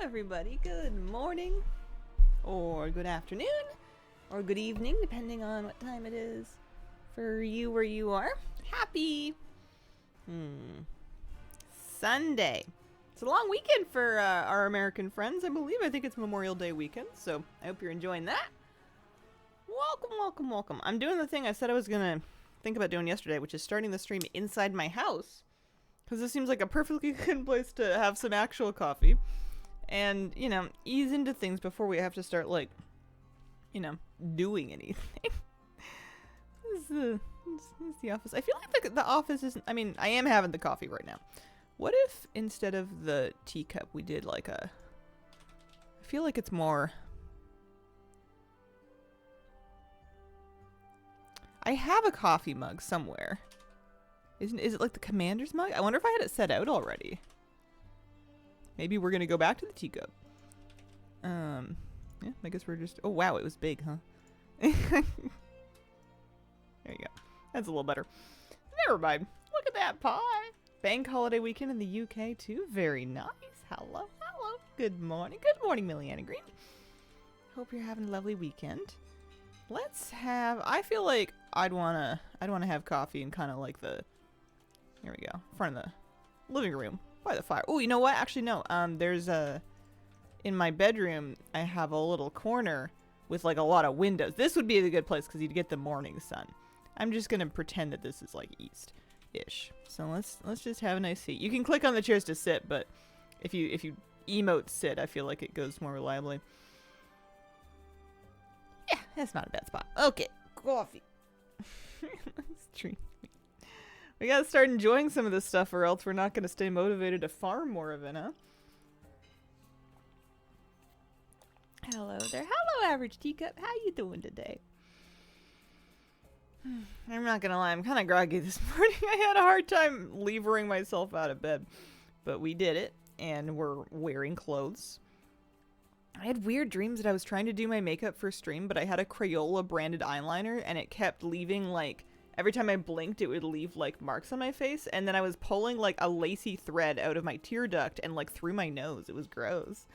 everybody. Good morning, or good afternoon, or good evening, depending on what time it is for you where you are. Happy Sunday. It's a long weekend for our American friends, I believe. I think it's Memorial Day weekend, so I hope you're enjoying that. Welcome, welcome, welcome. I'm doing the thing I said I was going to think about doing yesterday, which is starting the stream inside my house, because this seems like a perfectly good place to have some actual coffee and, you know, ease into things before we have to start, like, you know, doing anything. This is the office. I feel like the office isn't, I mean, I am having the coffee right now. What if instead of the teacup we did like a, I feel like it's more, I have a coffee mug somewhere. Is it like the commander's mug? I wonder if I had it set out already. Maybe we're gonna go back to the teacup. Yeah, I guess we're just, oh wow, it was big, huh? There you go. That's a little better. Never mind. Look at that pie. Bank holiday weekend in the UK too. Very nice. Hello, hello. Good morning. Good morning, Milliana Green. Hope you're having a lovely weekend. Let's have, I feel like I'd wanna have coffee in kind of like the, here we go, front of the living room by the fire. Oh, you know what? Actually, no. There's a, in my bedroom, I have a little corner with like a lot of windows. This would be a good place because you'd get the morning sun. I'm just gonna pretend that this is like east-ish. So let's just have a nice seat. You can click on the chairs to sit, but if you emote sit, I feel like it goes more reliably. Yeah, that's not a bad spot. Okay, coffee. Let's drink. We gotta start enjoying some of this stuff or else we're not gonna stay motivated to farm more of it, huh? Hello there. Hello, Average Teacup. How you doing today? I'm not gonna lie, I'm kind of groggy this morning. I had a hard time levering myself out of bed. But we did it, and we're wearing clothes. I had weird dreams that I was trying to do my makeup for stream, but I had a Crayola branded eyeliner, and it kept leaving, like, every time I blinked, it would leave, like, marks on my face, and then I was pulling, like, a lacy thread out of my tear duct and, like, through my nose. It was gross.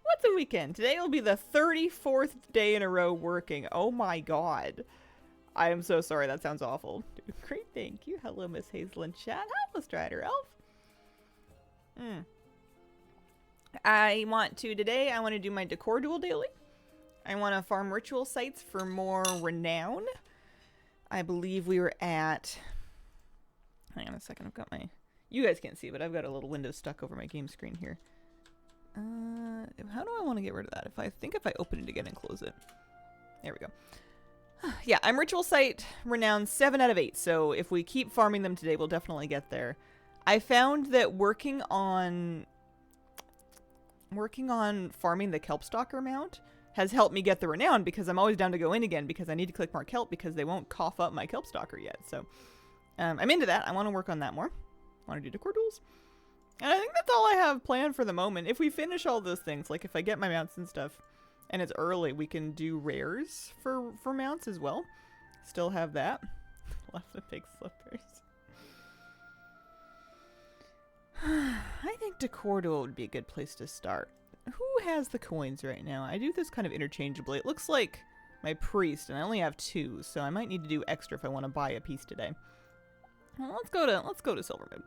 What's a weekend? Today will be the 34th day in a row working. Oh my god. I am so sorry. That sounds awful. Great, thank you. Hello, Miss Hazel and chat. Hello, Strider Elf. I want to do my decor duel daily. I want to farm ritual sites for more renown. I believe we were at, hang on a second, I've got my, you guys can't see, but I've got a little window stuck over my game screen here. How do I want to get rid of that? If I open it again and close it. There we go. Yeah, I'm ritual site renown 7 out of 8, so if we keep farming them today, we'll definitely get there. I found that working on farming the Kelpstalker mount has helped me get the renown because I'm always down to go in again because I need to click more kelp because they won't cough up my Kelpstalker yet. So I'm into that. I want to work on that more. I want to do decor duels. And I think that's all I have planned for the moment. If we finish all those things, like if I get my mounts and stuff and it's early, we can do rares for mounts as well. Still have that. Love the big slippers. I think decor duel would be a good place to start. Who has the coins right now? I do this kind of interchangeably. It looks like my priest, and I only have 2, so I might need to do extra if I want to buy a piece today. Well, let's go to Silvermoon.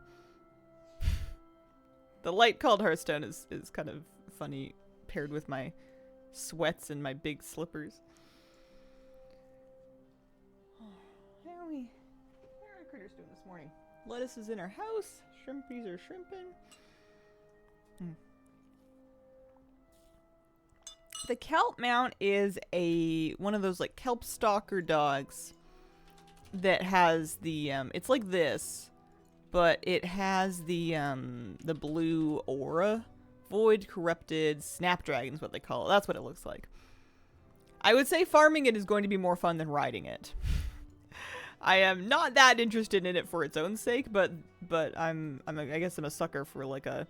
The light called Hearthstone is kind of funny paired with my sweats and my big slippers. How are our critters doing this morning? Lettuce is in our house. Shrimpies are shrimping. The kelp mount is one of those like kelp stalker dogs that has the it's like this, but it has the blue aura. Void corrupted snapdragon is what they call it. That's what it looks like. I would say farming it is going to be more fun than riding it. I am not that interested in it for its own sake, but I guess I'm a sucker for like a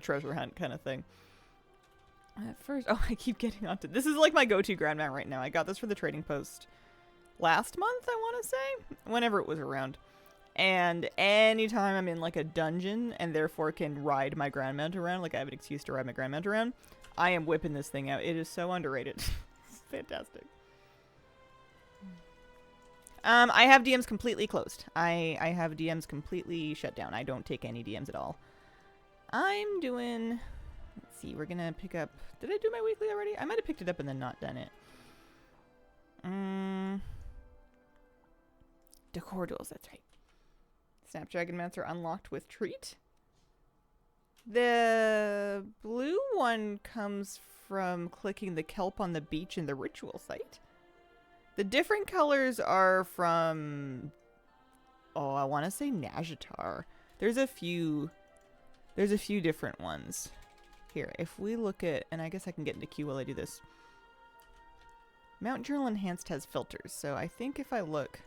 treasure hunt kind of thing. At first, oh, I keep getting onto this is like my go-to grand mount right now. I got this for the trading post last month, I want to say, whenever it was around. And anytime I'm in like a dungeon and therefore can ride my ground mount around, like I have an excuse to ride my ground mount around, I am whipping this thing out. It is so underrated. It's fantastic. I have DMs completely closed. I have DMs completely shut down. I don't take any DMs at all. I'm doing... Let's see, we're gonna pick up... Did I do my weekly already? I might have picked it up and then not done it. Decor duels, that's right. Snapdragon mounts are unlocked with treat. The blue one comes from clicking the kelp on the beach in the ritual site. The different colors are from... Oh, I want to say Nazjatar. There's a few different ones. Here, if we look at... And I guess I can get into queue while I do this. Mount Journal Enhanced has filters, so I think if I look...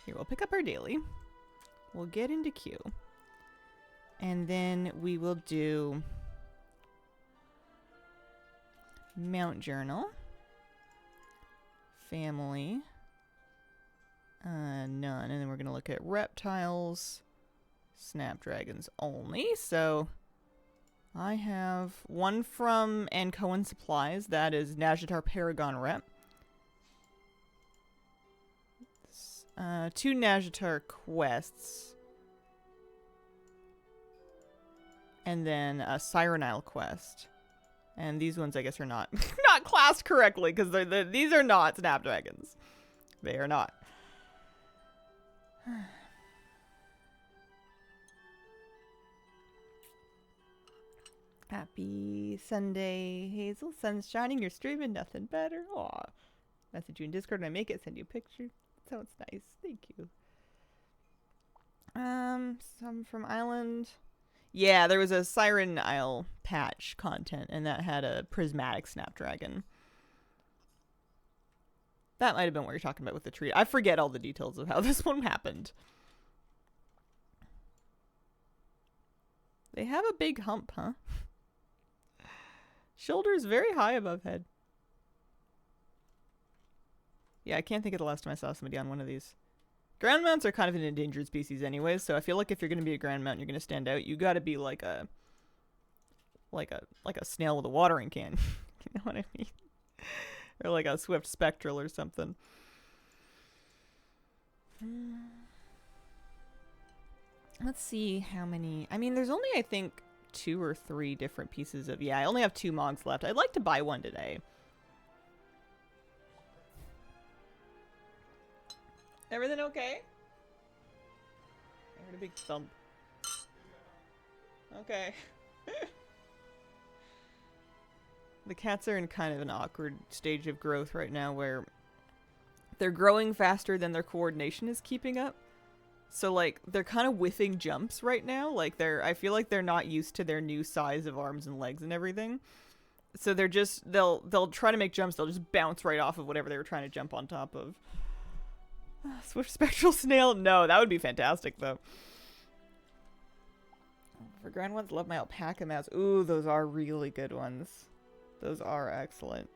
Here, we'll pick up our daily. We'll get into queue. And then we will do... Mount Journal. Family. None. And then we're going to look at reptiles. Snapdragons only. So I have one from Ancoan Supplies. That is Nazjatar Paragon Rep. 2 Nazjatar quests. And then a Siren Isle quest. And these ones, I guess, are not not classed correctly because these are not Snapdragons. They are not. Happy Sunday, Hazel. Sun's shining. You're streaming. Nothing better. Aw. Message you in Discord when I make it. Send you a picture. Sounds nice. Thank you. Some from Island. Yeah, there was a Siren Isle patch content, and that had a prismatic Snapdragon. That might have been what you're talking about with the tree. I forget all the details of how this one happened. They have a big hump, huh? Shoulders very high above head. Yeah, I can't think of the last time I saw somebody on one of these. Ground mounts are kind of an endangered species anyways, so I feel like if you're going to be a ground mount and you're going to stand out, you got to be like a snail with a watering can. You know what I mean? Or like a swift spectral or something. Let's see how many. I mean, there's only, I think, 2 or 3 different pieces of... Yeah, I only have 2 Mogs left. I'd like to buy one today. Everything okay? I heard a big thump. Okay. The cats are in kind of an awkward stage of growth right now where they're growing faster than their coordination is keeping up. So, like, they're kind of whiffing jumps right now. Like, I feel like they're not used to their new size of arms and legs and everything. So they're just, they'll try to make jumps, they'll just bounce right off of whatever they were trying to jump on top of. Swift spectral snail? No, that would be fantastic, though. For grand ones, love my alpaca mouse. Ooh, those are really good ones. Those are excellent.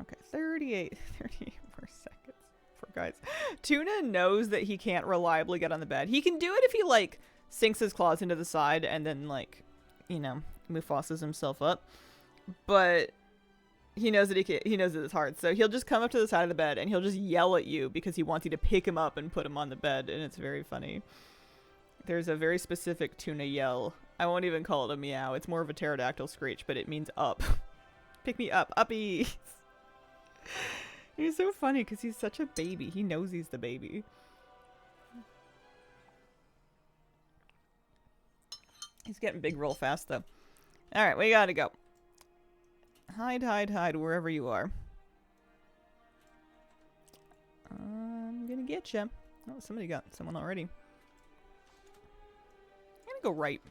Okay, 38 more seconds. Poor guys. Tuna knows that he can't reliably get on the bed. He can do it if he, like, sinks his claws into the side and then, like, you know, Mufasa's himself up. But... he knows that he knows that it's hard, so he'll just come up to the side of the bed and he'll just yell at you because he wants you to pick him up and put him on the bed, and it's very funny. There's a very specific tuna yell. I won't even call it a meow. It's more of a pterodactyl screech, but it means up. Pick me up, uppy. He's so funny because he's such a baby. He knows he's the baby. He's getting big real fast though. All right, we gotta go. Hide, hide, hide, wherever you are. I'm gonna get you. Oh, somebody got someone already. I'm gonna go right.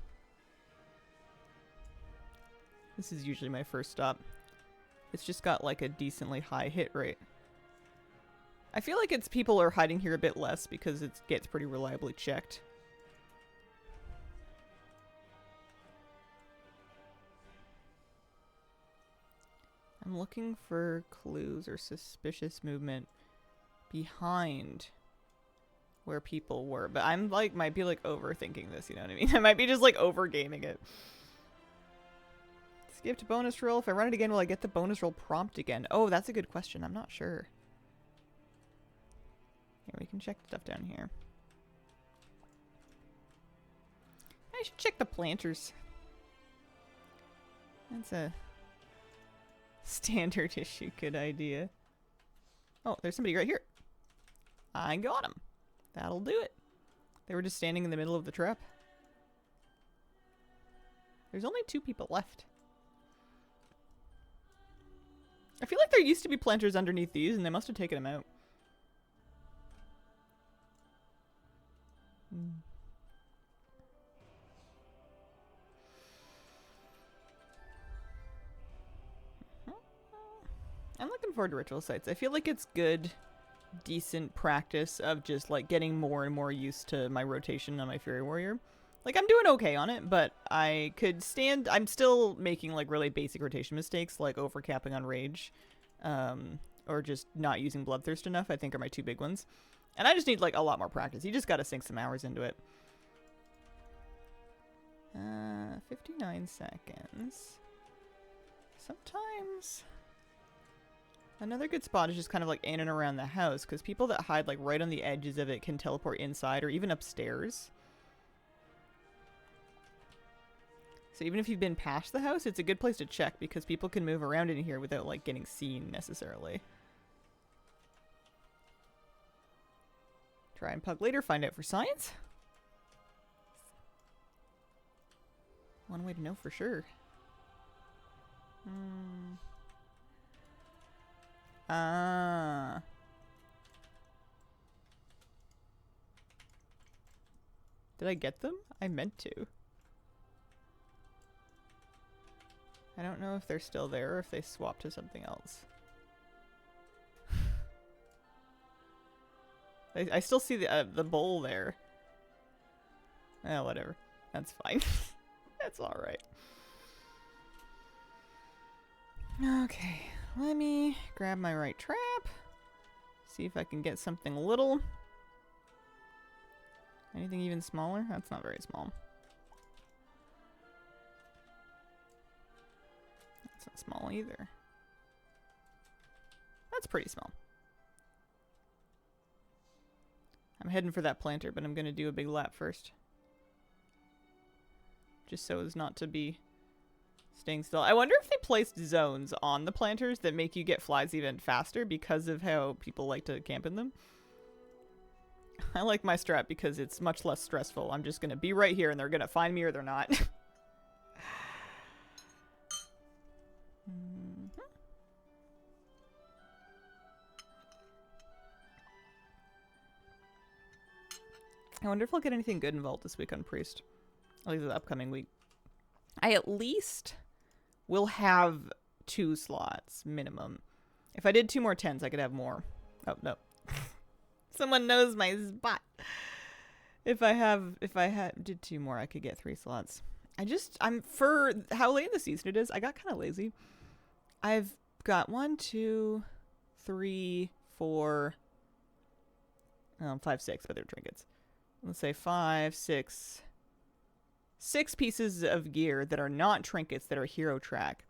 This is usually my first stop. It's just got like a decently high hit rate. I feel like it's people are hiding here a bit less because it gets pretty reliably checked. I'm looking for clues or suspicious movement behind where people were. But I'm like, might be like overthinking this, you know what I mean? I might be just like overgaming it. Skip to bonus roll. If I run it again, will I get the bonus roll prompt again? Oh, that's a good question. I'm not sure. Here, we can check stuff down here. I should check the planters. That's a standard issue good idea. Oh, there's somebody right here. I got him. That'll do it. They were just standing in the middle of the trap. There's only 2 people left. I feel like there used to be planters underneath these, and they must have taken them out. I'm looking forward to ritual sites. I feel like it's good, decent practice of just like getting more and more used to my rotation on my Fury Warrior. Like, I'm doing okay on it, but I could stand... I'm still making, like, really basic rotation mistakes, like overcapping on Rage, or just not using Bloodthirst enough, I think are my 2 big ones. And I just need, like, a lot more practice. You just gotta sink some hours into it. 59 seconds. Sometimes... Another good spot is just kind of, like, in and around the house, because people that hide, like, right on the edges of it can teleport inside or even upstairs. So even if you've been past the house, it's a good place to check because people can move around in here without, like, getting seen necessarily. Try and pug later, find out for science. One way to know for sure. Ah. Did I get them? I meant to. I don't know if they're still there or if they swapped to something else. I still see the bowl there. Oh, whatever. That's fine. That's alright. Okay. Let me grab my right trap. See if I can get something little. Anything even smaller? That's not very small. That's not small either. That's pretty small. I'm heading for that planter, but I'm going to do a big lap first. Just so as not to be staying still. I wonder if they placed zones on the planters that make you get flies even faster because of how people like to camp in them. I like my strat because it's much less stressful. I'm just going to be right here and they're going to find me or they're not. I wonder if I'll get anything good involved this week on Priest. At least the upcoming week. I at least will have 2 slots minimum. If I did 2 more 10s, I could have more. Oh, no. Someone knows my spot. If I did 2 more, I could get 3 slots. For how late in the season it is, I got kind of lazy. I've got 1, 2, 3, 4, 5, 6, but they're trinkets. Let's say 5, 6 pieces of gear that are not trinkets that are hero track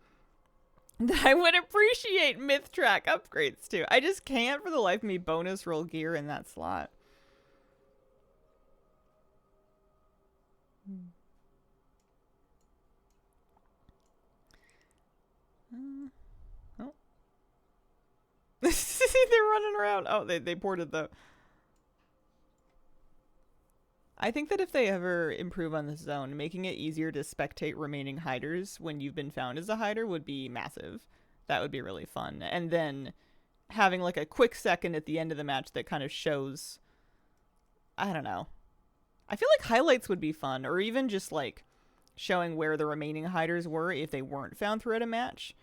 that I would appreciate myth track upgrades to. I just can't for the life of me bonus roll gear in that slot. Oh. They're running around. Oh, they ported though. I think that if they ever improve on this zone, making it easier to spectate remaining hiders when you've been found as a hider would be massive. That would be really fun. And then having like a quick second at the end of the match that kind of shows, I don't know. I feel like highlights would be fun, or even just like showing where the remaining hiders were if they weren't found throughout a match.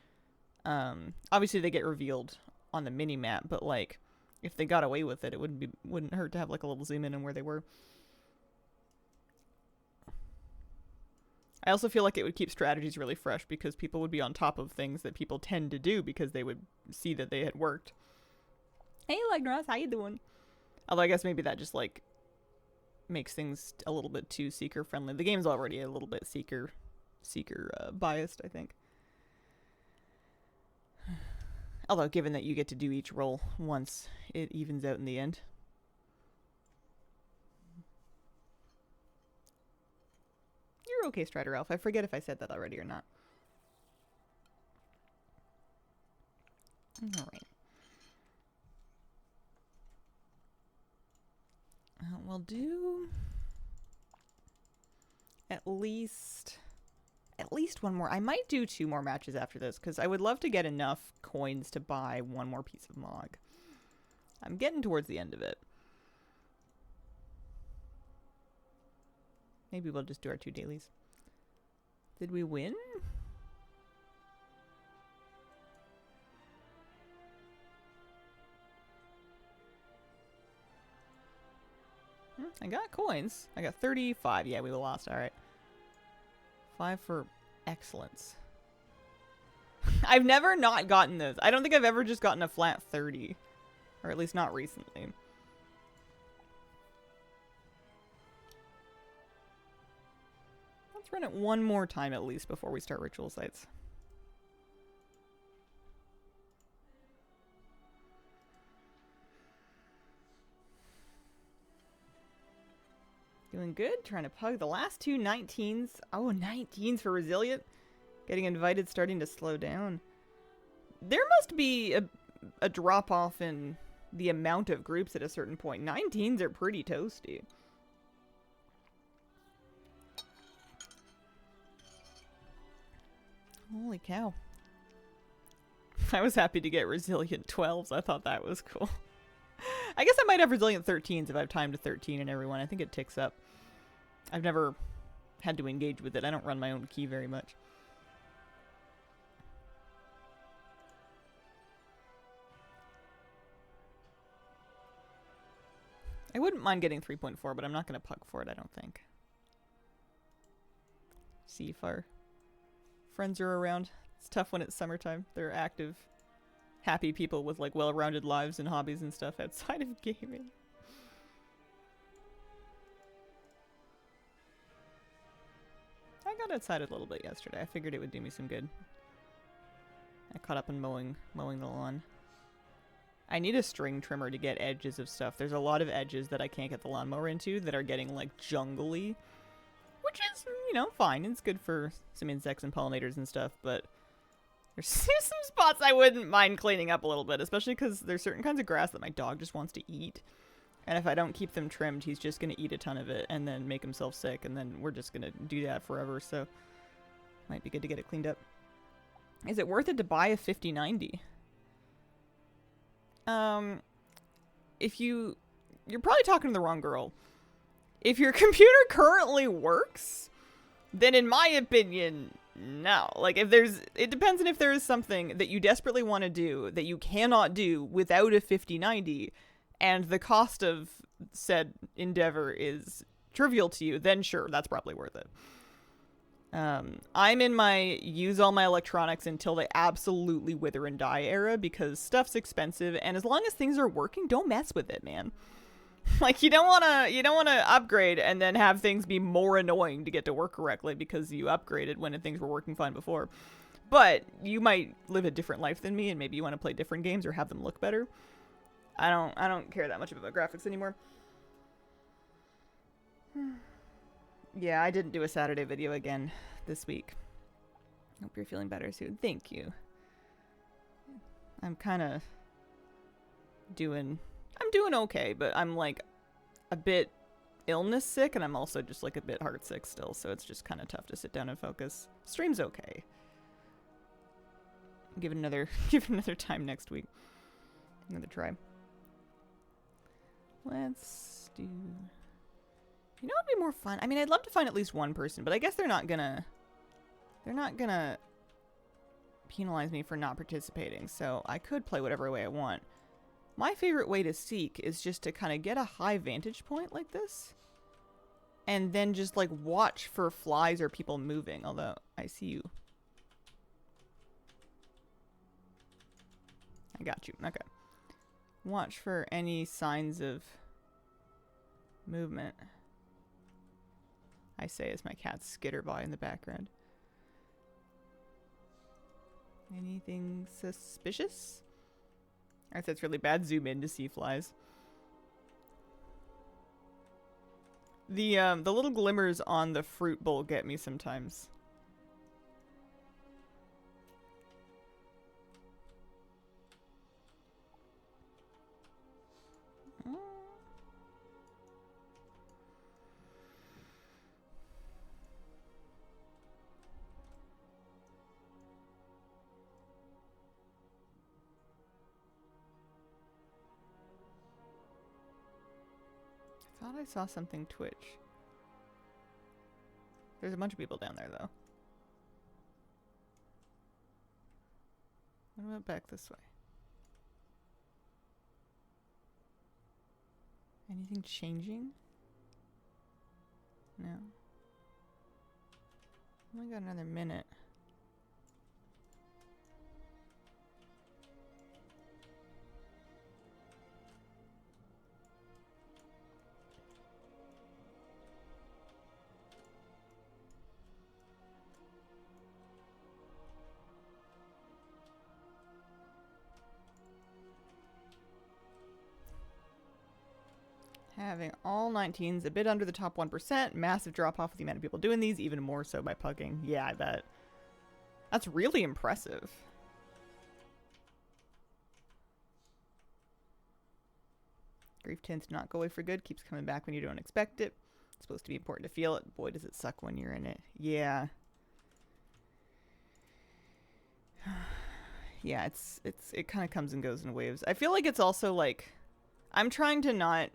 Obviously they get revealed on the mini map, but like if they got away with it, it wouldn't hurt to have like a little zoom in on where they were. I also feel like it would keep strategies really fresh because people would be on top of things that people tend to do because they would see that they had worked. Hey, Legnos, how you doing? Although I guess maybe that just, like, makes things a little bit too seeker friendly. The game's already a little bit seeker biased, I think. Although, given that you get to do each roll once, it evens out in the end. You're okay, Strider Elf. I forget if I said that already or not. Alright. We'll do at least one more. I might do 2 more matches after this, because I would love to get enough coins to buy 1 more piece of Mog. I'm getting towards the end of it. Maybe we'll just do our 2 dailies. Did we win? I got coins. I got 35. Yeah, we lost. All right. 5 for excellence. I've never not gotten those. I don't think I've ever just gotten a flat 30. Or at least not recently. Let's run it one more time at least before we start ritual sites. Doing good. Trying to pug the last 2 19s. Oh, 19s for Resilient. Getting invited starting to slow down. There must be a drop-off in the amount of groups at a certain point. 19s are pretty toasty. Holy cow. I was happy to get Resilient 12s. I thought that was cool. I guess I might have Resilient 13s if I have time to 13 in everyone. I think it ticks up. I've never had to engage with it. I don't run my own key very much. I wouldn't mind getting 3.4, but I'm not going to pug for it, I don't think. See if our friends are around. It's tough when it's summertime. They're active, happy people with like well-rounded lives and hobbies and stuff outside of gaming. I got outside a little bit yesterday. I figured it would do me some good. I caught up in mowing the lawn. I need a string trimmer to get edges of stuff. There's a lot of edges that I can't get the lawnmower into that are getting like jungly, which is, you know, fine. It's good for some insects and pollinators and stuff, but there's some spots I wouldn't mind cleaning up a little bit, especially because there's certain kinds of grass that my dog just wants to eat. And if I don't keep them trimmed, he's just going to eat a ton of it and then make himself sick, and then we're just going to do that forever, so might be good to get it cleaned up. Is it worth it to buy a 5090? If you're probably talking to the wrong girl. If your computer currently works, then in my opinion, no. Like, it depends on if there is something that you desperately want to do that you cannot do without a 5090, and the cost of said endeavor is trivial to you, then sure, that's probably worth it. I'm in my use all my electronics until they absolutely wither and die era, because stuff's expensive, and as long as things are working, don't mess with it, man. Like, you don't wanna upgrade and then have things be more annoying to get to work correctly because you upgraded when things were working fine before. But you might live a different life than me, and maybe you want to play different games or have them look better. I don't care that much about graphics anymore. Yeah, I didn't do a Saturday video again this week. Hope you're feeling better soon. Thank you. I'm kind of doing okay, but I'm like a bit illness sick, and I'm also just like a bit heart sick still, so it's just kind of tough to sit down and focus. Stream's okay. Give it another time next week. Another try. Let's do... You know what would be more fun? I mean, I'd love to find at least one person, but I guess they're not gonna penalize me for not participating, so I could play whatever way I want. My favorite way to seek is just to kind of get a high vantage point like this, and then just like watch for flies or people moving, although I see you. I got you. Okay. Watch for any signs of movement. I say as my cats skitter by in the background. Anything suspicious? Alright, that's really bad. Zoom in to see flies. The little glimmers on the fruit bowl get me sometimes. I thought I saw something twitch. There's a bunch of people down there, though. What about back this way? Anything changing? No. Only got another minute. Having all 19s, a bit under the top 1%, massive drop off with the amount of people doing these, even more so by pugging. Yeah, I bet. That's really impressive. Grief tends to not go away for good, keeps coming back when you don't expect it. It's supposed to be important to feel it. Boy, does it suck when you're in it. Yeah. Yeah, it kind of comes and goes in waves. I feel like it's also like, I'm trying to not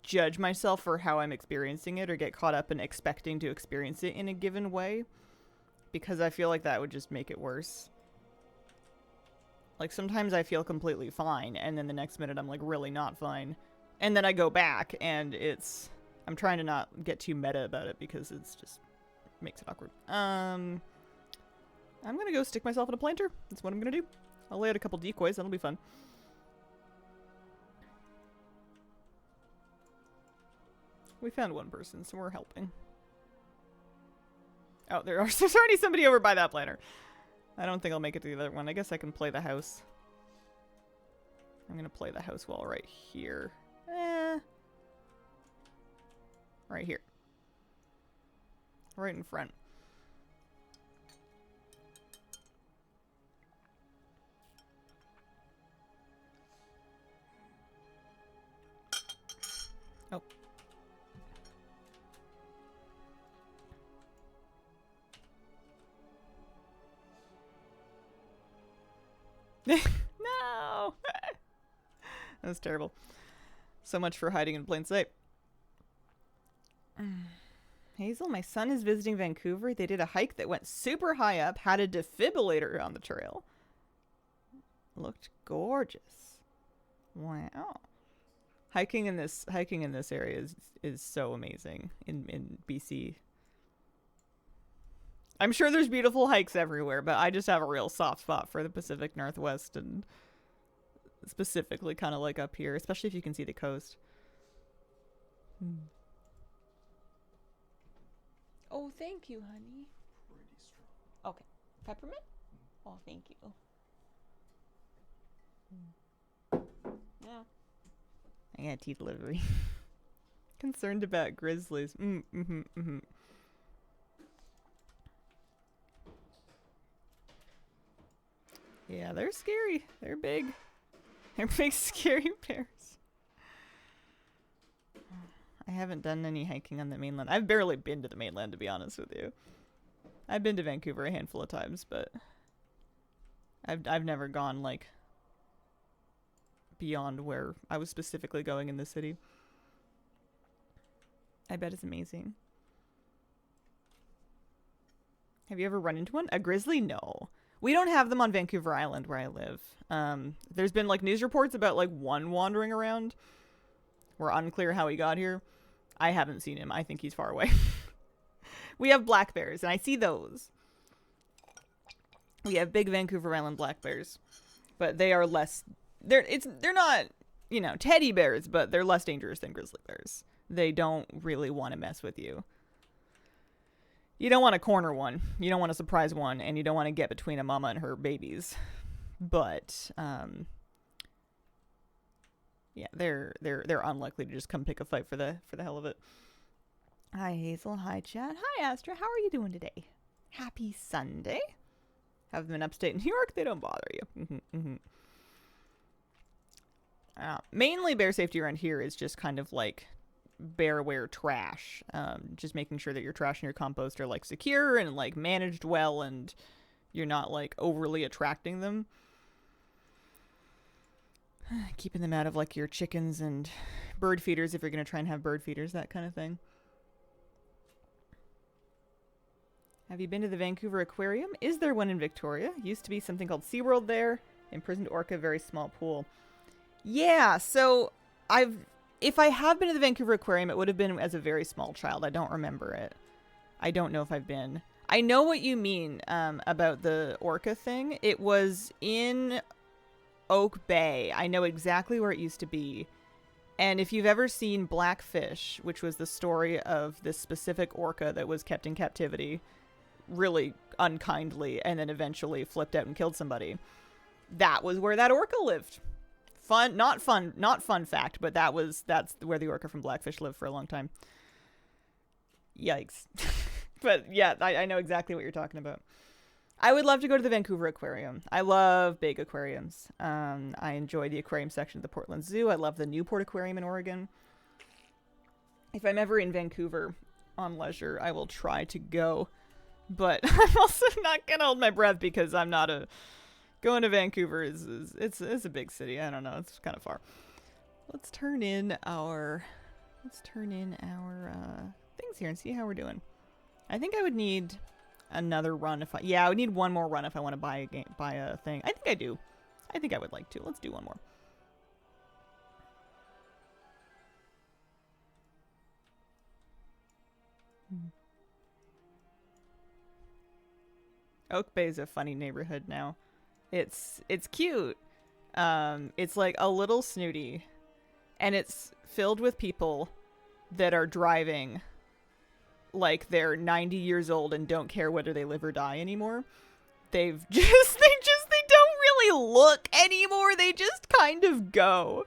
judge myself for how I'm experiencing it or get caught up in expecting to experience it in a given way, because I feel like that would just make it worse. Like sometimes I feel completely fine and then the next minute I'm like really not fine, and then I go back and I'm trying to not get too meta about it because it's just makes it awkward. I'm gonna go stick myself in a planter. That's what I'm gonna do. I'll lay out a couple decoys. That'll be fun. We found one person, so we're helping. Oh, there's already somebody over by that planter. I don't think I'll make it to the other one. I guess I can play the house. I'm gonna play the house wall right here. Right here. Right in front. Oh. No! That was terrible. So much for hiding in plain sight. Hazel, my son is visiting Vancouver. They did a hike that went super high up, had a defibrillator on the trail. Looked gorgeous. Wow. Hiking in this area is so amazing in BC. I'm sure there's beautiful hikes everywhere, but I just have a real soft spot for the Pacific Northwest, and specifically kind of like up here, especially if you can see the coast. Oh, thank you, honey. Pretty strong. Okay. Peppermint? Oh, thank you. Yeah. I got tea delivery. Concerned about grizzlies. Yeah, they're scary. They're big. They're big, scary bears. I haven't done any hiking on the mainland. I've barely been to the mainland, to be honest with you. I've been to Vancouver a handful of times, but I've never gone, like, beyond where I was specifically going in the city. I bet it's amazing. Have you ever run into one? A grizzly? No. We don't have them on Vancouver Island where I live. There's been like news reports about like one wandering around. We're unclear how he got here. I haven't seen him. I think he's far away. We have black bears, and I see those. We have big Vancouver Island black bears, but they are less. They're not, you know, teddy bears, but they're less dangerous than grizzly bears. They don't really want to mess with you. You don't want to corner one. You don't want to surprise one, and you don't want to get between a mama and her babies. But yeah, they're unlikely to just come pick a fight for the hell of it. Hi Hazel, hi Chad, hi Astra. How are you doing today? Happy Sunday. Have them in upstate New York, they don't bother you. Mainly bear safety around here is just kind of like bearware trash. Just making sure that your trash and your compost are like secure and like managed well, and you're not like overly attracting them. Keeping them out of like your chickens and bird feeders if you're going to try and have bird feeders, that kind of thing. Have you been to the Vancouver Aquarium? Is there one in Victoria? Used to be something called SeaWorld there. Imprisoned orca, very small pool. Yeah, so if I have been to the Vancouver Aquarium, it would have been as a very small child. I don't remember it. I don't know if I've been. I know what you mean about the orca thing. It was in Oak Bay. I know exactly where it used to be. And if you've ever seen Blackfish, which was the story of this specific orca that was kept in captivity really unkindly and then eventually flipped out and killed somebody, that was where that orca lived. Not fun fact, but that's where the orca from Blackfish lived for a long time. Yikes. But yeah, I know exactly what you're talking about. I would love to go to the Vancouver Aquarium. I love big aquariums. I enjoy the aquarium section of the Portland Zoo. I love the Newport Aquarium in Oregon. If I'm ever in Vancouver on leisure, I will try to go. But I'm also not going to hold my breath because I'm not a... Going to Vancouver it's a big city. I don't know. It's kind of far. Let's turn in our things here and see how we're doing. I think I would need another run I would need one more run if I want to buy a thing. I think I do. I think I would like to. Let's do one more. Oak Bay is a funny neighborhood now. It's cute. It's like a little snooty, and it's filled with people that are driving like they're 90 years old and don't care whether they live or die anymore. They don't really look anymore. They just kind of go.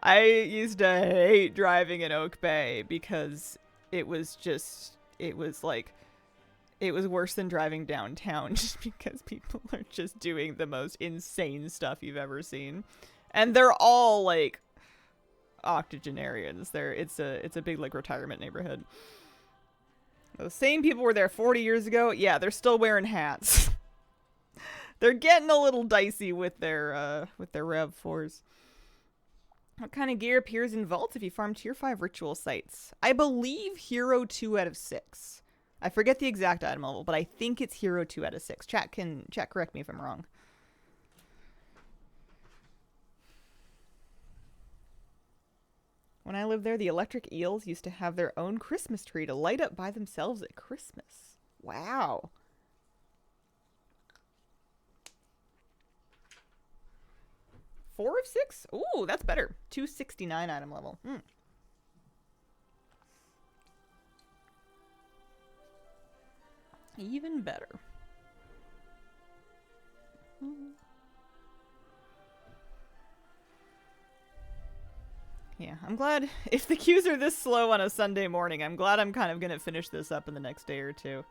I used to hate driving in Oak Bay because it was worse than driving downtown just because people are just doing the most insane stuff you've ever seen. And they're all like octogenarians. It's a big like retirement neighborhood. Those same people were there 40 years ago. Yeah, they're still wearing hats. They're getting a little dicey with their RAV4s. What kind of gear appears in vaults if you farm tier 5 ritual sites? I believe Hero 2 out of 6. I forget the exact item level, but I think it's Hero 2 out of 6. Chat correct me if I'm wrong. When I lived there, the electric eels used to have their own Christmas tree to light up by themselves at Christmas. Wow. Four of 6? Ooh, that's better. 269 item level. Even better. Yeah, I'm glad if the queues are this slow on a Sunday morning, I'm glad I'm kind of going to finish this up in the next day or two.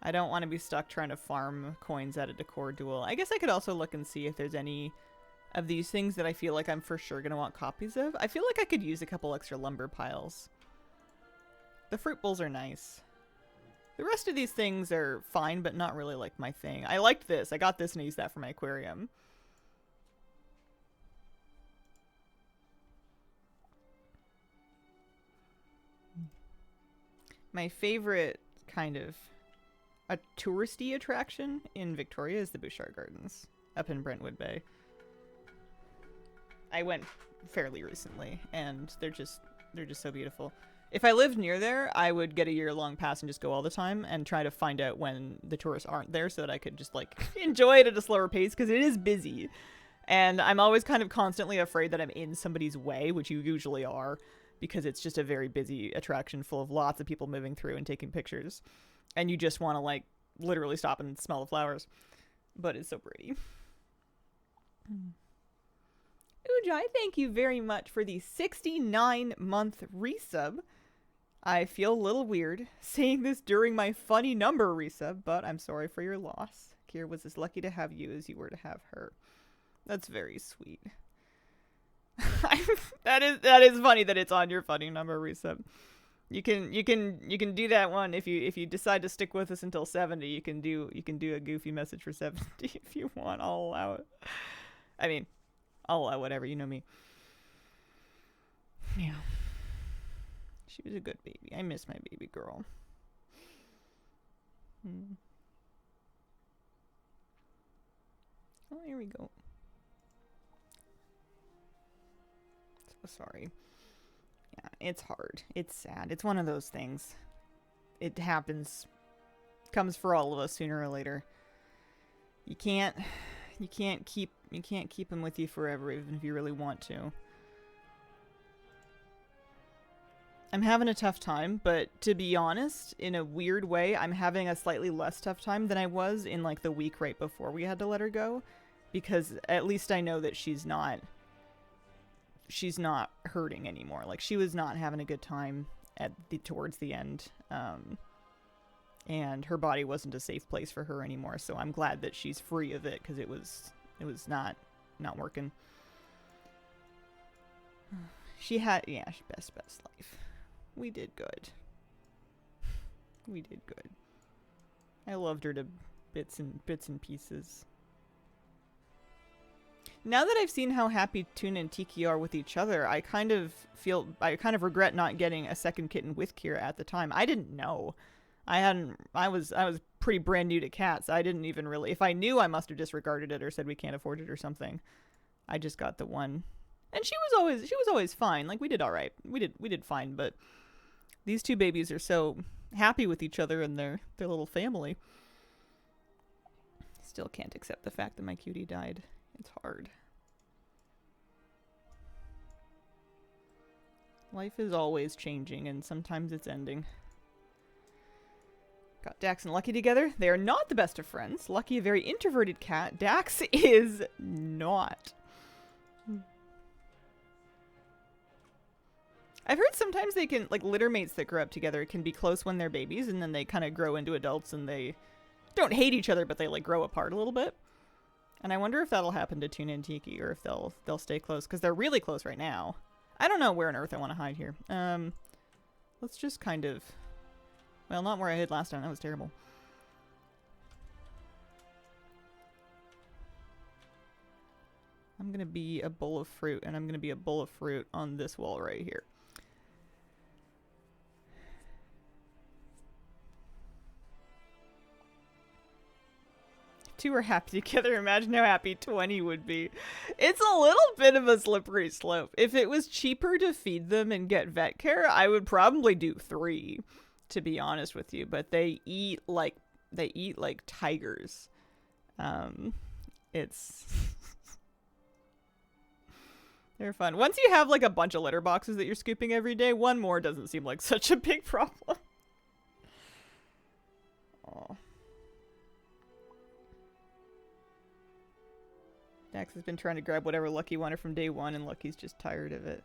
I don't want to be stuck trying to farm coins at a decor duel. I guess I could also look and see if there's any of these things that I feel like I'm for sure going to want copies of. I feel like I could use a couple extra lumber piles. The fruit bowls are nice. The rest of these things are fine, but not really like my thing. I liked this. I got this and I used that for my aquarium. My favorite kind of a touristy attraction in Victoria is the Bouchard Gardens up in Brentwood Bay. I went fairly recently and they're just so beautiful. If I lived near there, I would get a year-long pass and just go all the time and try to find out when the tourists aren't there so that I could just like enjoy it at a slower pace because it is busy. And I'm always kind of constantly afraid that I'm in somebody's way, which you usually are. because it's just a very busy attraction full of lots of people moving through and taking pictures. And you just want to, like, literally stop and smell the flowers. But it's so pretty. Ujai, thank you very much for the 69-month resub. I feel a little weird saying this during my funny number resub, but I'm sorry for your loss. Kira was as lucky to have you as you were to have her. That's very sweet. that is funny that it's on your funny number resub. You can do that one if you decide to stick with us until 70. You can do a goofy message for 70 if you want. I'll allow it. I mean, I'll allow whatever. You know me. Yeah. She was a good baby. I miss my baby girl. Oh, here we go. So sorry. Yeah, it's hard. It's sad. It's one of those things. It happens. Comes for all of us sooner or later. You can't keep them with you forever, even if you really want to. I'm having a tough time, but to be honest, in a weird way, I'm having a slightly less tough time than I was in like the week right before we had to let her go, because at least I know that she's not hurting anymore. Like, she was not having a good time towards the end, and her body wasn't a safe place for her anymore. So I'm glad that she's free of it, because it was not working. She had best life. We did good. We did good. I loved her to bits and pieces. Now that I've seen how happy Tuna and Tiki are with each other, I kind of regret not getting a second kitten with Kira at the time. I didn't know. I was pretty brand new to cats. I didn't even really, if I knew, I must have disregarded it or said we can't afford it or something. I just got the one. And she was always fine. Like, we did all right. We did fine, but these two babies are so happy with each other and their little family. Still can't accept the fact that my cutie died. It's hard. Life is always changing, and sometimes it's ending. Got Dax and Lucky together. They are not the best of friends. Lucky, a very introverted cat. Dax is not. I've heard sometimes they can, like, litter mates that grow up together can be close when they're babies, and then they kind of grow into adults, and they don't hate each other, but they, like, grow apart a little bit. And I wonder if that'll happen to Tuna and Tiki, or if they'll stay close, because they're really close right now. I don't know where on earth I want to hide here. Let's just kind of... Well, not where I hid last time. That was terrible. I'm going to be a bowl of fruit, and I'm going to be a bowl of fruit on this wall right here. Two are happy together. Imagine how happy 20 would be. It's a little bit of a slippery slope. If it was cheaper to feed them and get vet care, I would probably do 3, to be honest with you. But they eat like tigers. It's they're fun. Once you have like a bunch of litter boxes that you're scooping every day, one more doesn't seem like such a big problem. Oh. Dax has been trying to grab whatever Lucky wanted from day one, and Lucky's just tired of it.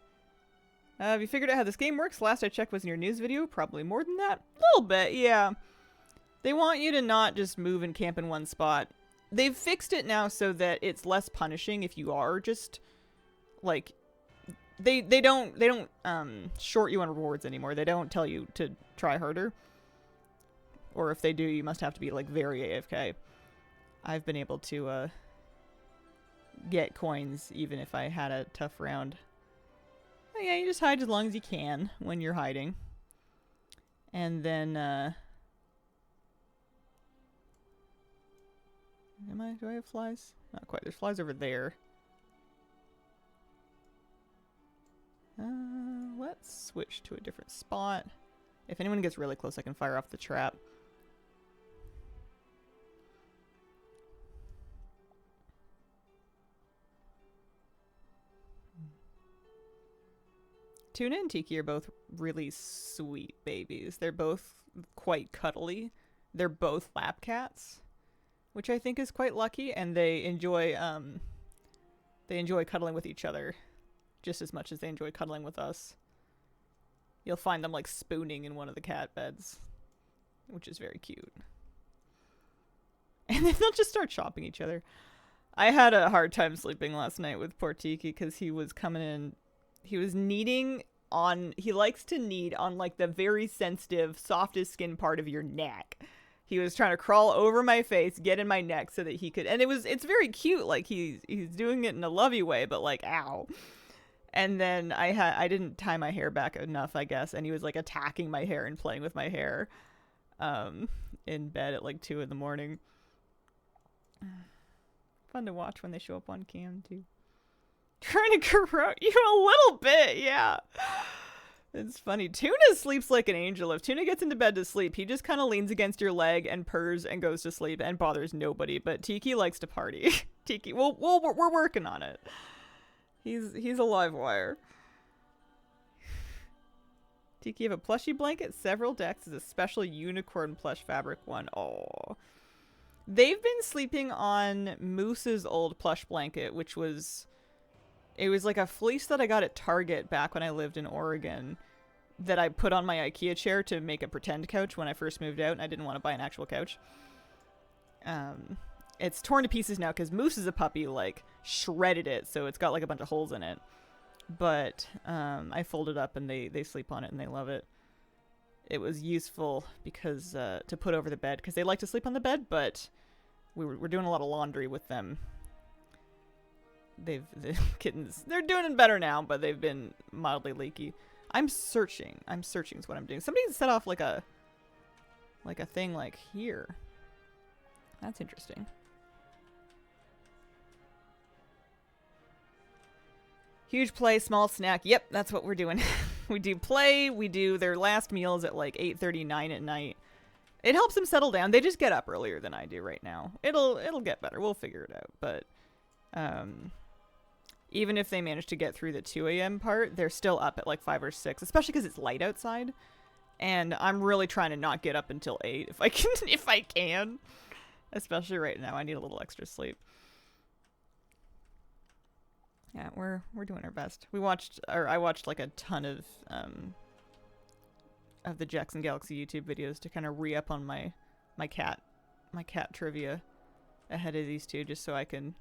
Have you figured out how this game works? Last I checked was in your news video. Probably more than that. A little bit, yeah. They want you to not just move and camp in one spot. They've fixed it now so that it's less punishing if you are just, like... They don't short you on rewards anymore. They don't tell you to try harder. Or if they do, you must have to be, like, very AFK. I've been able to, get coins even if I had a tough round. But yeah, you just hide as long as you can when you're hiding. And then, do I have flies? Not quite. There's flies over there. Let's switch to a different spot. If anyone gets really close, I can fire off the trap. Tuna and Tiki are both really sweet babies. They're both quite cuddly. They're both lap cats, which I think is quite lucky, and they enjoy cuddling with each other just as much as they enjoy cuddling with us. You'll find them like spooning in one of the cat beds, which is very cute. And then they'll just start chopping each other. I had a hard time sleeping last night with poor Tiki because he was coming in. He was kneading on, he likes to knead on like the very sensitive, softest skin part of your neck. He was trying to crawl over my face, get in my neck so that he could, and it's very cute. Like he's doing it in a lovey way, but like, ow. And then I didn't tie my hair back enough, I guess. And he was like attacking my hair and playing with my hair, in bed at like 2 a.m. Fun to watch when they show up on cam too. Trying to corrode you a little bit, yeah. It's funny. Tuna sleeps like an angel. If Tuna gets into bed to sleep, he just kind of leans against your leg and purrs and goes to sleep and bothers nobody. But Tiki likes to party. Tiki, we're working on it. He's a live wire. Tiki, you have a plushie blanket, several decks, is a special unicorn plush fabric one. Oh. They've been sleeping on Moose's old plush blanket, which was... It was like a fleece that I got at Target back when I lived in Oregon that I put on my IKEA chair to make a pretend couch when I first moved out, and I didn't want to buy an actual couch. It's torn to pieces now because Moose is a puppy, like, shredded it, so it's got like a bunch of holes in it. But I fold it up and they sleep on it and they love it. It was useful because to put over the bed because they like to sleep on the bed, but we're doing a lot of laundry with them. The kittens, they're doing it better now, but they've been mildly leaky. I'm searching is what I'm doing. Somebody set off like a thing like here. That's interesting. Huge play, small snack. Yep, that's what we're doing. We do play, we do their last meals at like 8:39 at night. It helps them settle down. They just get up earlier than I do right now. It'll get better. We'll figure it out. But even if they manage to get through the 2 a.m. part, they're still up at like 5 or 6, especially because it's light outside. And I'm really trying to not get up until 8 if I can. Especially right now, I need a little extra sleep. Yeah, we're doing our best. I watched like a ton of the Jackson Galaxy YouTube videos to kind of re-up on my cat trivia ahead of these two, just so I can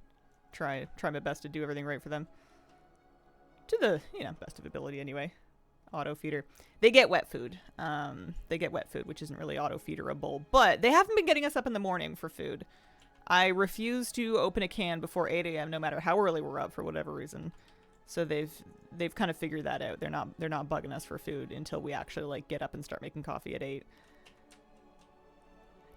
try my best to do everything right for them. To the, best of ability anyway. Auto feeder. They get wet food. Which isn't really auto feederable, but they haven't been getting us up in the morning for food. I refuse to open a can before 8 a.m. no matter how early we're up for whatever reason. So they've kind of figured that out. They're not bugging us for food until we actually like get up and start making coffee at 8.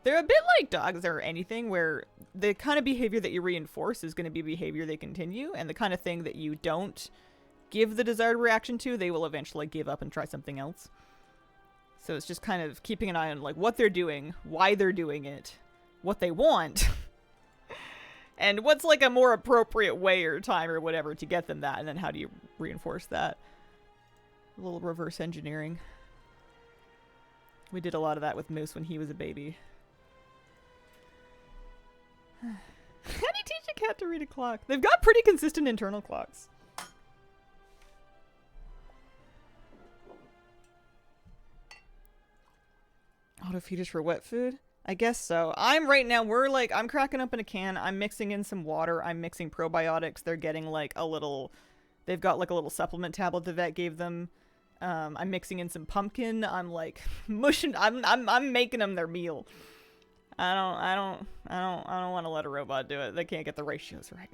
They're a bit like dogs or anything where the kind of behavior that you reinforce is going to be behavior they continue, and the kind of thing that you don't give the desired reaction to, they will eventually give up and try something else. So it's just kind of keeping an eye on like what they're doing, why they're doing it, what they want, and what's like a more appropriate way or time or whatever to get them that, and then how do you reinforce that? A little reverse engineering. We did a lot of that with Moose when he was a baby. How do you teach a cat to read a clock? They've got pretty consistent internal clocks. Auto feeders for wet food? I guess so. I'm cracking open a can. I'm mixing in some water. I'm mixing probiotics. They're getting they've got like a little supplement tablet the vet gave them. I'm mixing in some pumpkin. I'm like mushing. I'm making them their meal. I don't want to let a robot do it. They can't get the ratios right.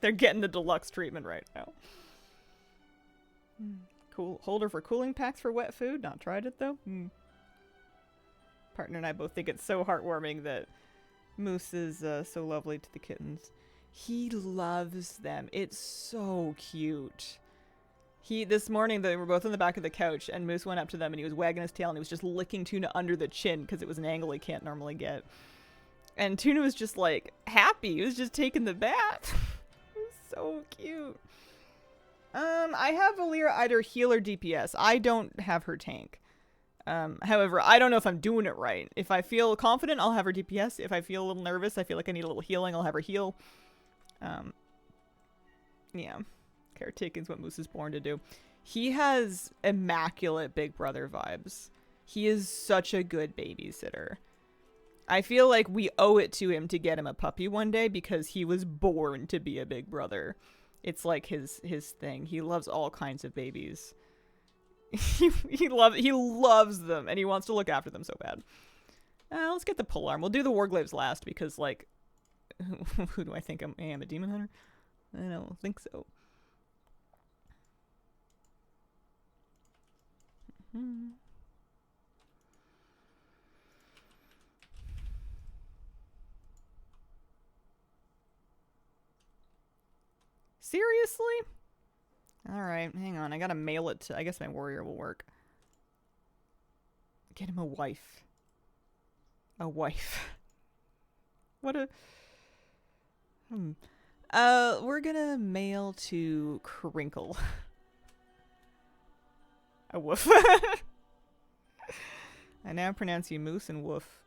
They're getting the deluxe treatment right now. Cool holder for cooling packs for wet food. Not tried it though. Partner and I both think it's so heartwarming that Moose is so lovely to the kittens. He loves them. It's so cute. This morning they were both on the back of the couch and Moose went up to them and he was wagging his tail and he was just licking Tuna under the chin because it was an angle he can't normally get. And Tuna was just like happy. He was just taking the bath. It was so cute. I have Valeera either heal or DPS. I don't have her tank. However, I don't know if I'm doing it right. If I feel confident, I'll have her DPS. If I feel a little nervous, I feel like I need a little healing, I'll have her heal. Yeah. Caretaking is what Moose is born to do. He has immaculate Big Brother vibes. He is such a good babysitter. I feel like we owe it to him to get him a puppy one day because he was born to be a Big Brother. It's like his thing. He loves all kinds of babies. he loves them, and he wants to look after them so bad. Let's get the polearm. We'll do the warglaives last because, like, who do I think I am? A demon hunter? I don't think so. Seriously? Alright, hang on. I gotta mail it to... I guess my warrior will work. Get him a wife. A wife. What a... we're gonna mail to Crinkle. A woof. I now pronounce you Moose and Woof.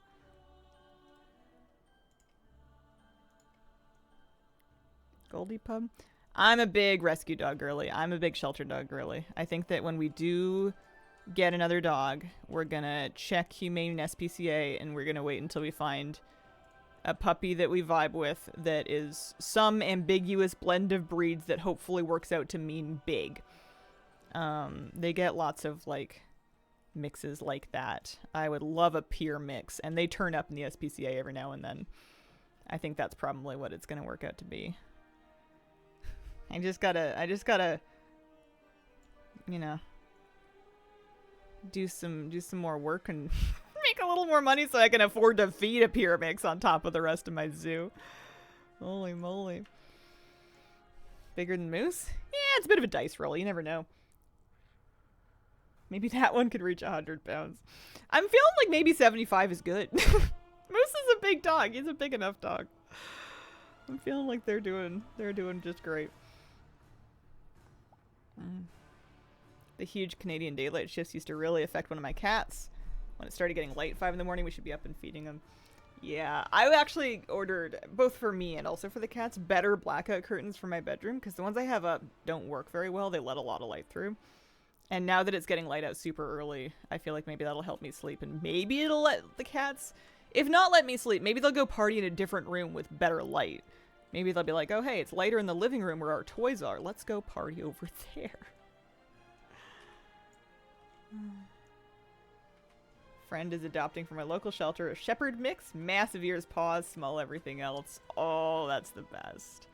Goldie Pub? I'm a big rescue dog girly. I'm a big shelter dog girly. I think that when we do get another dog, we're gonna check Humane and SPCA, and we're gonna wait until we find a puppy that we vibe with that is some ambiguous blend of breeds that hopefully works out to mean big. They get lots of, like, mixes like that. I would love a peer mix, and they turn up in the SPCA every now and then. I think that's probably what it's gonna work out to be. I just gotta, you know, do some more work and make a little more money so I can afford to feed a Pyramix on top of the rest of my zoo. Holy moly. Bigger than Moose? Yeah, it's a bit of a dice roll. You never know. Maybe that one could reach 100 pounds. I'm feeling like maybe 75 is good. Moose is a big dog. He's a big enough dog. I'm feeling like they're doing just great. The huge Canadian daylight shifts used to really affect one of my cats. When it started getting light 5 in the morning, we should be up and feeding them. Yeah, I actually ordered, both for me and also for the cats, better blackout curtains for my bedroom, because the ones I have up don't work very well. They let a lot of light through. And now that it's getting light out super early, I feel like maybe that'll help me sleep, and maybe it'll let the cats, if not let me sleep, maybe they'll go party in a different room with better light. Maybe they'll be like, oh hey, it's lighter in the living room where our toys are. Let's go party over there. Friend is adopting from my local shelter a shepherd mix, massive ears, paws, small everything else. Oh, that's the best.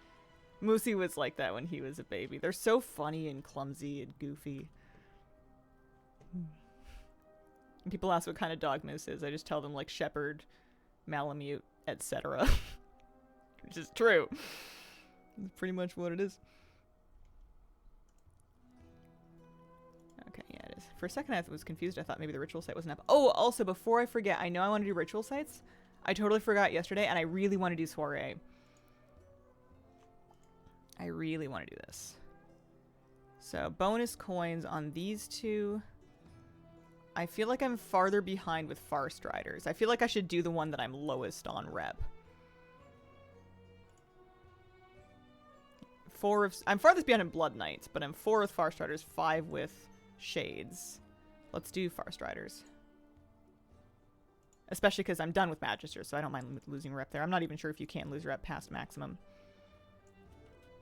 Moosey was like that when he was a baby. They're so funny and clumsy and goofy. And people ask what kind of dog Moose is. I just tell them like shepherd, Malamute, etc. Which is true. It's pretty much what it is. Okay, yeah, it is. For a second I was confused. I thought maybe the ritual site wasn't up. Oh, also, before I forget, I know I want to do ritual sites. I totally forgot yesterday, and I really want to do soiree. I really want to do this. So, bonus coins on these two. I feel like I'm farther behind with Farstriders. I feel like I should do the one that I'm lowest on rep. I'm farthest behind in Blood Knights, but I'm 4 with Farstriders, 5 with Shades. Let's do Farstriders. Especially because I'm done with Magisters, so I don't mind losing rep there. I'm not even sure if you can lose rep past maximum.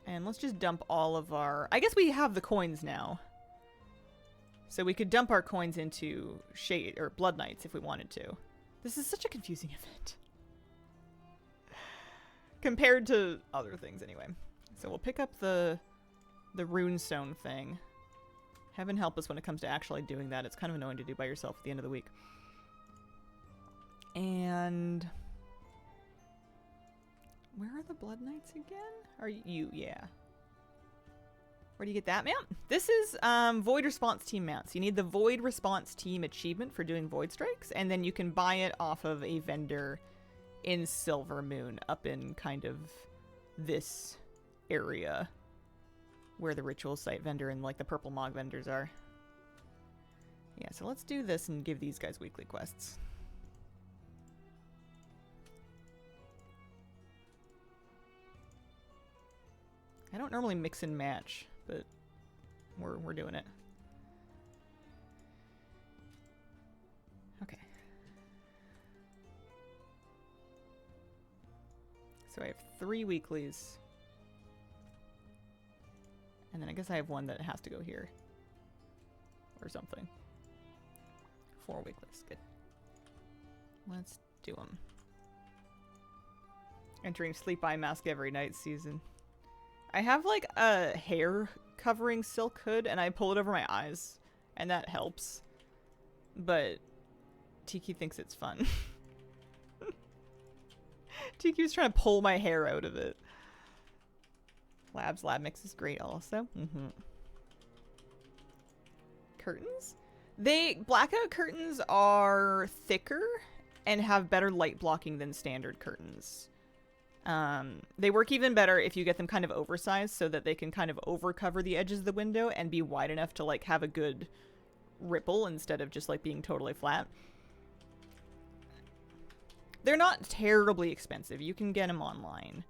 And let's just dump all of our... I guess we have the coins now. So we could dump our coins into Shade or Blood Knights if we wanted to. This is such a confusing event. Compared to other things anyway. So we'll pick up the runestone thing. Heaven help us when it comes to actually doing that. It's kind of annoying to do by yourself at the end of the week. And where are the Blood Knights again? Are you? Yeah. Where do you get that mount? This is Void Response Team mounts. You need the Void Response Team achievement for doing Void Strikes, and then you can buy it off of a vendor in Silver Moon up in kind of this area. where the ritual site vendor and like the purple mog vendors are. Yeah, so let's do this and give these guys weekly quests. I don't normally mix and match, but we're doing it. Okay. So I have 3 weeklies. And then I guess I have one that has to go here. Or something. 4 weeklies. Good. Let's do them. Entering sleep eye mask every night season. I have like a hair covering silk hood and I pull it over my eyes. And that helps. But Tiki thinks it's fun. Tiki was trying to pull my hair out of it. Lab mix is great also. Curtains? Blackout curtains are thicker and have better light blocking than standard curtains. They work even better if you get them kind of oversized so that they can kind of overcover the edges of the window and be wide enough to like have a good ripple instead of just like being totally flat. They're not terribly expensive. You can get them online.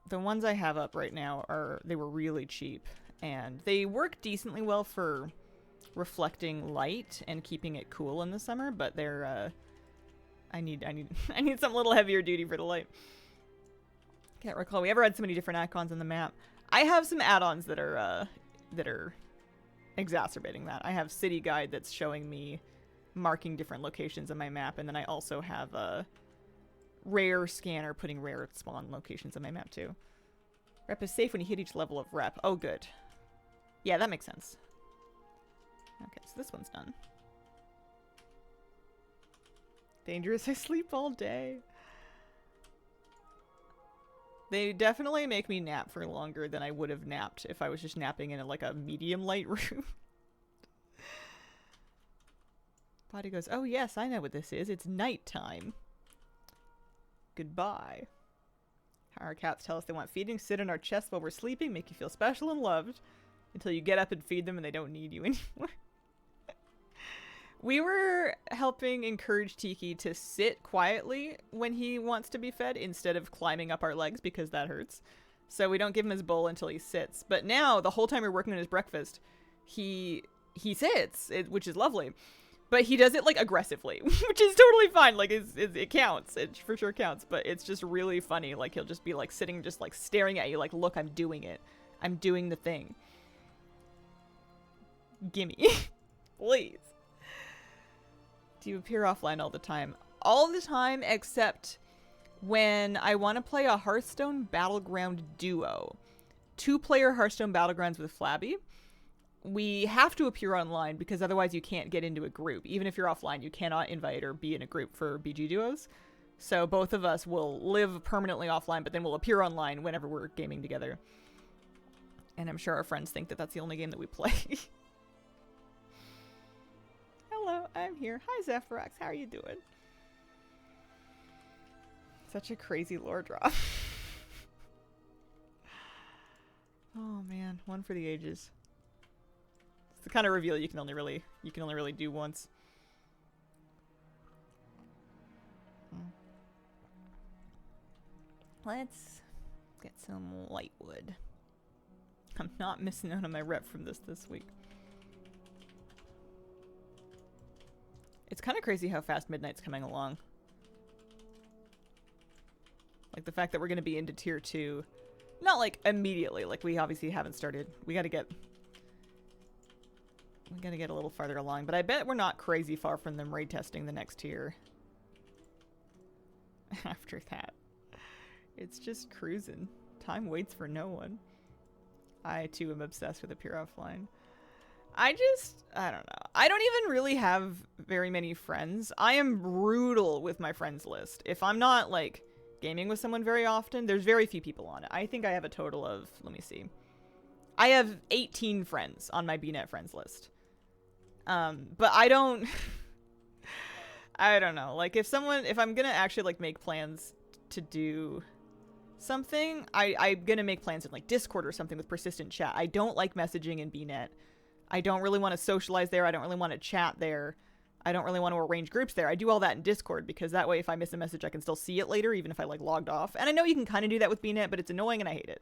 The ones I have up right now they were really cheap and they work decently well for reflecting light and keeping it cool in the summer, but they're I need something a little heavier duty for the light. Can't recall we ever had so many different icons on the map. I have some add-ons that are exacerbating that. I have City Guide that's showing me marking different locations on my map, and then I also have a rare scanner putting rare spawn locations on my map too. Rep is safe when you hit each level of rep. Oh, good. Yeah, that makes sense. Okay, so this one's done. Dangerous, I sleep all day. They definitely make me nap for longer than I would have napped if I was just napping in like a medium light room. Body goes, oh yes, I know what this is. It's nighttime. Goodbye. Our cats tell us they want feeding, sit on our chest while we're sleeping, make you feel special and loved, until you get up and feed them and they don't need you anymore. We were helping encourage Tiki to sit quietly when he wants to be fed instead of climbing up our legs because that hurts. So we don't give him his bowl until he sits. But now, the whole time we're working on his breakfast, he sits, which is lovely. But he does it, like, aggressively, which is totally fine. Like, it counts. It for sure counts. But it's just really funny. Like, he'll just be, like, sitting, just, like, staring at you. Like, look, I'm doing it. I'm doing the thing. Gimme. Please. Do you appear offline all the time? All the time, except when I want to play a Hearthstone Battleground duo. 2-player Hearthstone Battlegrounds with Flabby. We have to appear online because otherwise you can't get into a group. Even if you're offline, you cannot invite or be in a group for BG duos. So both of us will live permanently offline, but then we'll appear online whenever we're gaming together. And I'm sure our friends think that that's the only game that we play. Hello, I'm here. Hi, Zephyrax. How are you doing? Such a crazy lore drop. Oh man, one for the ages. It's the kind of reveal you can only really do once. Let's get some light wood. I'm not missing out on my rep from this week. It's kind of crazy how fast Midnight's coming along. Like the fact that we're going to be into tier 2. Not like immediately, like we obviously haven't started. We gotta get a little farther along, but I bet we're not crazy far from them raid testing the next tier. After that. It's just cruising. Time waits for no one. I too am obsessed with Appear Offline. I don't know. I don't even really have very many friends. I am brutal with my friends list. If I'm not like gaming with someone very often, there's very few people on it. I think I have a total of, let me see. I have 18 friends on my BNet friends list. But I don't, I don't know. Like if I'm gonna actually like make plans to do something, I'm gonna make plans in like Discord or something with persistent chat. I don't like messaging in BNet. I don't really want to socialize there. I don't really want to chat there. I don't really want to arrange groups there. I do all that in Discord because that way if I miss a message I can still see it later even if I like logged off. And I know you can kind of do that with BNet, but it's annoying and I hate it.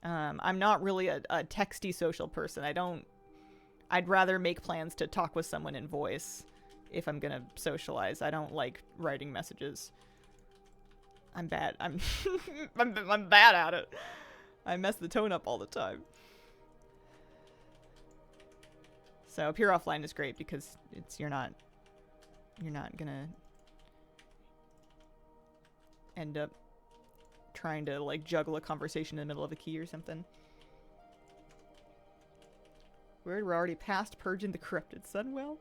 I'm not really a texty social person. I'd rather make plans to talk with someone in voice if I'm gonna socialize. I don't like writing messages. I'm bad. I'm bad at it. I mess the tone up all the time. So pure offline is great because you're not gonna end up trying to like juggle a conversation in the middle of a key or something. We're already past purging the corrupted Sunwell.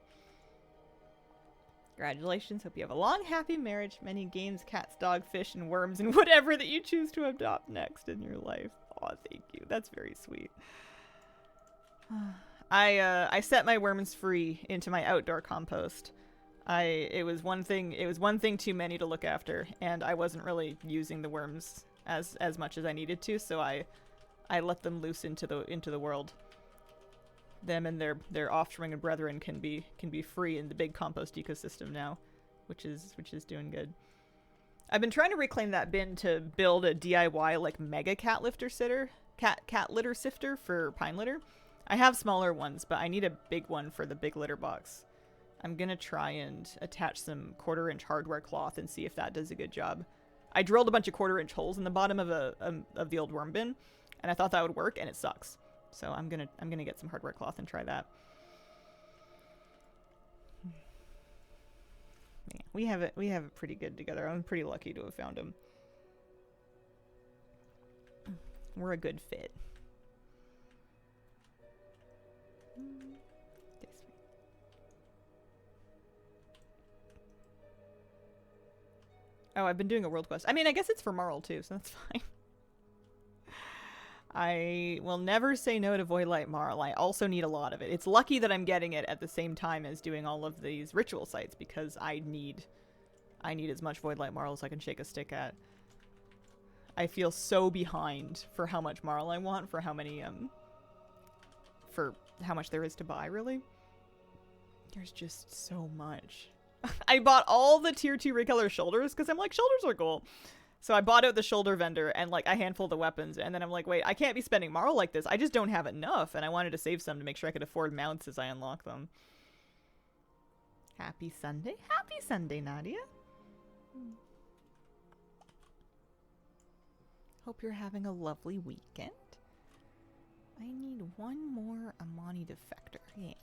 Congratulations. Hope you have a long, happy marriage, many games, cats, dog, fish, and worms, and whatever that you choose to adopt next in your life. Aw, thank you. That's very sweet. I set my worms free into my outdoor compost. It was one thing too many to look after, and I wasn't really using the worms as much as I needed to, so I let them loose into the world. Them and their offspring and brethren can be free in the big compost ecosystem now, which is doing good. I've been trying to reclaim that bin to build a DIY like mega cat litter sifter for pine litter. I have smaller ones, but I need a big one for the big litter box. I'm gonna try and attach some 1/4-inch hardware cloth and see if that does a good job. I drilled a bunch of 1/4-inch holes in the bottom of the old worm bin, and I thought that would work, and it sucks. So I'm gonna get some hardware cloth and try that. Yeah, we have it pretty good together. I'm pretty lucky to have found him. We're a good fit. Oh, I've been doing a world quest. I mean, I guess it's for Marl too, so that's fine. I will never say no to Voidlight Marl. I also need a lot of it. It's lucky that I'm getting it at the same time as doing all of these ritual sites because I need as much Voidlight Marl as I can shake a stick at. I feel so behind for how much Marl I want, for how many for how much there is to buy, really. There's just so much. I bought all the tier 2 recolor shoulders because I'm like, shoulders are cool. So I bought out the shoulder vendor and like a handful of the weapons, and then I'm like, wait, I can't be spending Marl like this. I just don't have enough, and I wanted to save some to make sure I could afford mounts as I unlock them. Happy Sunday. Happy Sunday, Nadia. Hope you're having a lovely weekend. I need one more Amani defector. Yeah.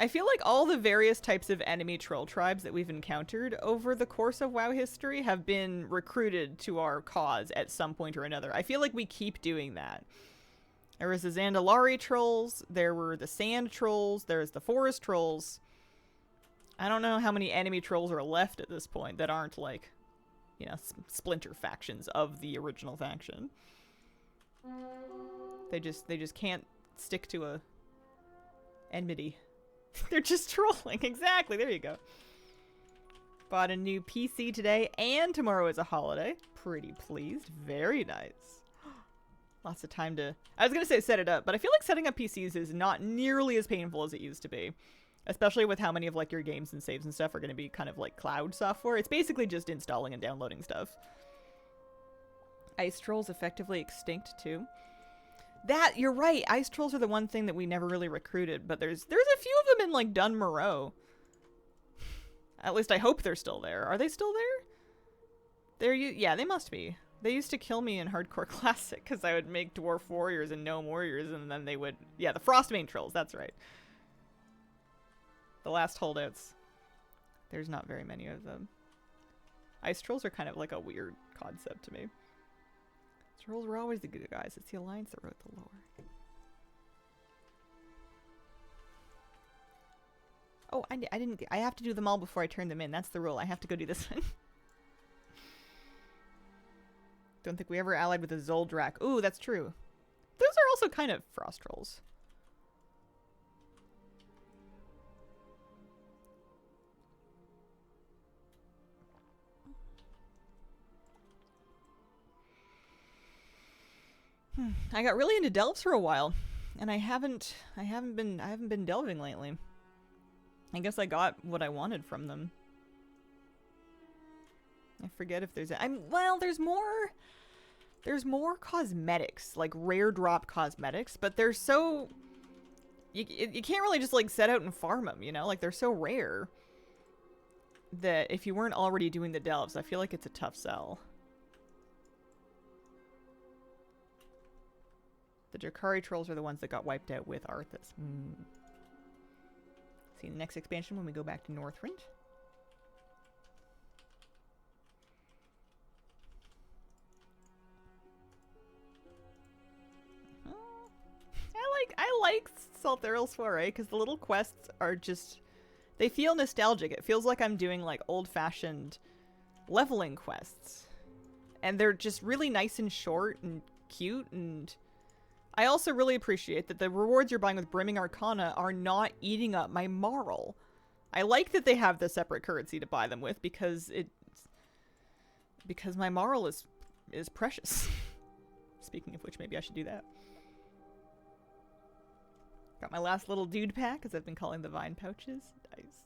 I feel like all the various types of enemy troll tribes that we've encountered over the course of WoW history have been recruited to our cause at some point or another. I feel like we keep doing that. There was the Zandalari trolls, there were the sand trolls, there's the forest trolls. I don't know how many enemy trolls are left at this point that aren't like, you know, splinter factions of the original faction. They just can't stick to a enmity. They're just trolling. Exactly. There you go. Bought a new PC today, and tomorrow is a holiday. Pretty pleased. Very nice. Lots of time to... I was going to say set it up, but I feel like setting up PCs is not nearly as painful as it used to be. Especially with how many of like your games and saves and stuff are going to be kind of like cloud software. It's basically just installing and downloading stuff. Ice trolls effectively extinct too. That, you're right. Ice trolls are the one thing that we never really recruited, but there's a few of them in like Dun Moreau. At least I hope they're still there. Are they still there? Yeah, they must be. They used to kill me in Hardcore Classic because I would make Dwarf Warriors and Gnome Warriors, and then they would... Yeah, the Frostbane trolls, that's right. The last holdouts. There's not very many of them. Ice trolls are kind of like a weird concept to me. Trolls were always the good guys. It's the Alliance that wrote the lore. Oh, I have to do them all before I turn them in. That's the rule. I have to go do this one. Don't think we ever allied with a Zoldrak. Ooh, that's true. Those are also kind of frost trolls. I got really into delves for a while, and I haven't been delving lately. I guess I got what I wanted from them. I forget if there's there's more cosmetics, like rare drop cosmetics, but they're so you can't really just like set out and farm them, you know? Like they're so rare that if you weren't already doing the delves, I feel like it's a tough sell. The Drakari trolls are the ones that got wiped out with Arthas. See the next expansion when we go back to Northrend. I like Saltheral Soiree because the little quests are just, they feel nostalgic. It feels like I'm doing like old-fashioned leveling quests. And they're just really nice and short and cute, and I also really appreciate that the rewards you're buying with Brimming Arcana are not eating up my Marl. I like that they have the separate currency to buy them with because my Marl is precious. Speaking of which, maybe I should do that. Got my last little dude pack, as I've been calling the vine pouches. Nice.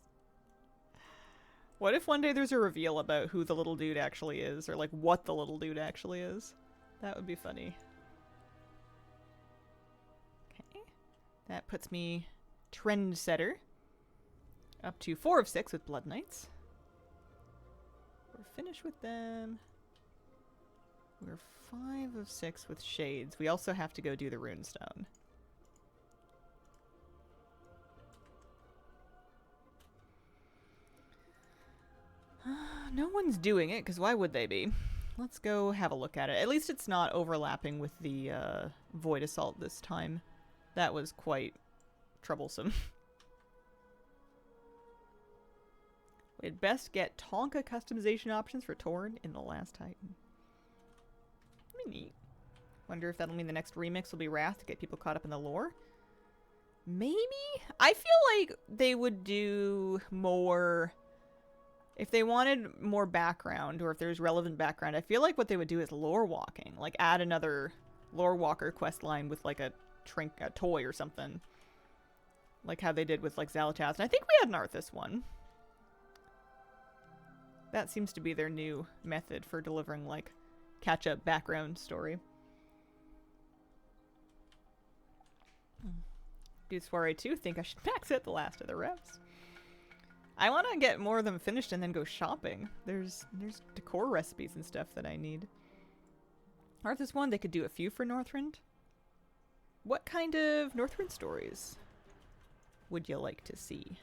What if one day there's a reveal about who the little dude actually is, or like what the little dude actually is? That would be funny. Okay. That puts me trendsetter up to 4 of 6 with Blood Knights. We're finished with them. We're 5 of 6 with Shades. We also have to go do the Runestone. No one's doing it, because why would they be? Let's go have a look at it. At least it's not overlapping with the Void Assault this time. That was quite troublesome. We'd best get Tonka customization options for Torn in the Last Titan. Pretty neat. Wonder if that'll mean the next remix will be Wrath to get people caught up in the lore. Maybe? I feel like they would do more... If they wanted more background, or if there's relevant background, I feel like what they would do is lore walking. Like, add another lore walker quest line with, like, a toy or something. Like how they did with, like, Xal'atath. And I think we had an Arthas one. That seems to be their new method for delivering, like, catch-up background story. Dude Soiree 2, think I should max out the last of the reps. I want to get more of them finished and then go shopping. There's decor recipes and stuff that I need. Arthas 1, they could do a few for Northrend. What kind of Northrend stories would you like to see?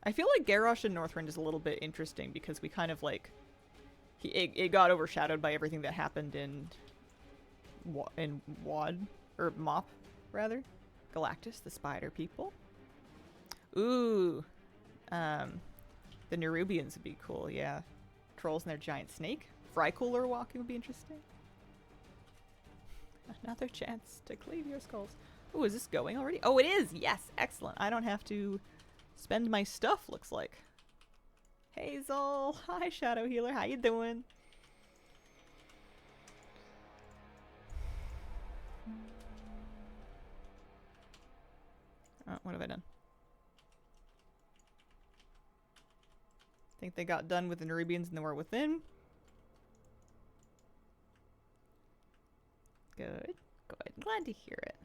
I feel like Garrosh and Northrend is a little bit interesting because we kind of like... It got overshadowed by everything that happened in WoD, or MoP. Rather. Galactus, the spider people. Ooh. The Nerubians would be cool, yeah. Trolls and their giant snake. Frycooler walking would be interesting. Another chance to cleave your skulls. Ooh, is this going already? Oh, it is! Yes! Excellent. I don't have to spend my stuff, looks like. Hazel! Hi, Shadow Healer. How you doing? Oh, what have I done? Think they got done with the Nerubians and the War Within. Good. Good. Glad to hear it.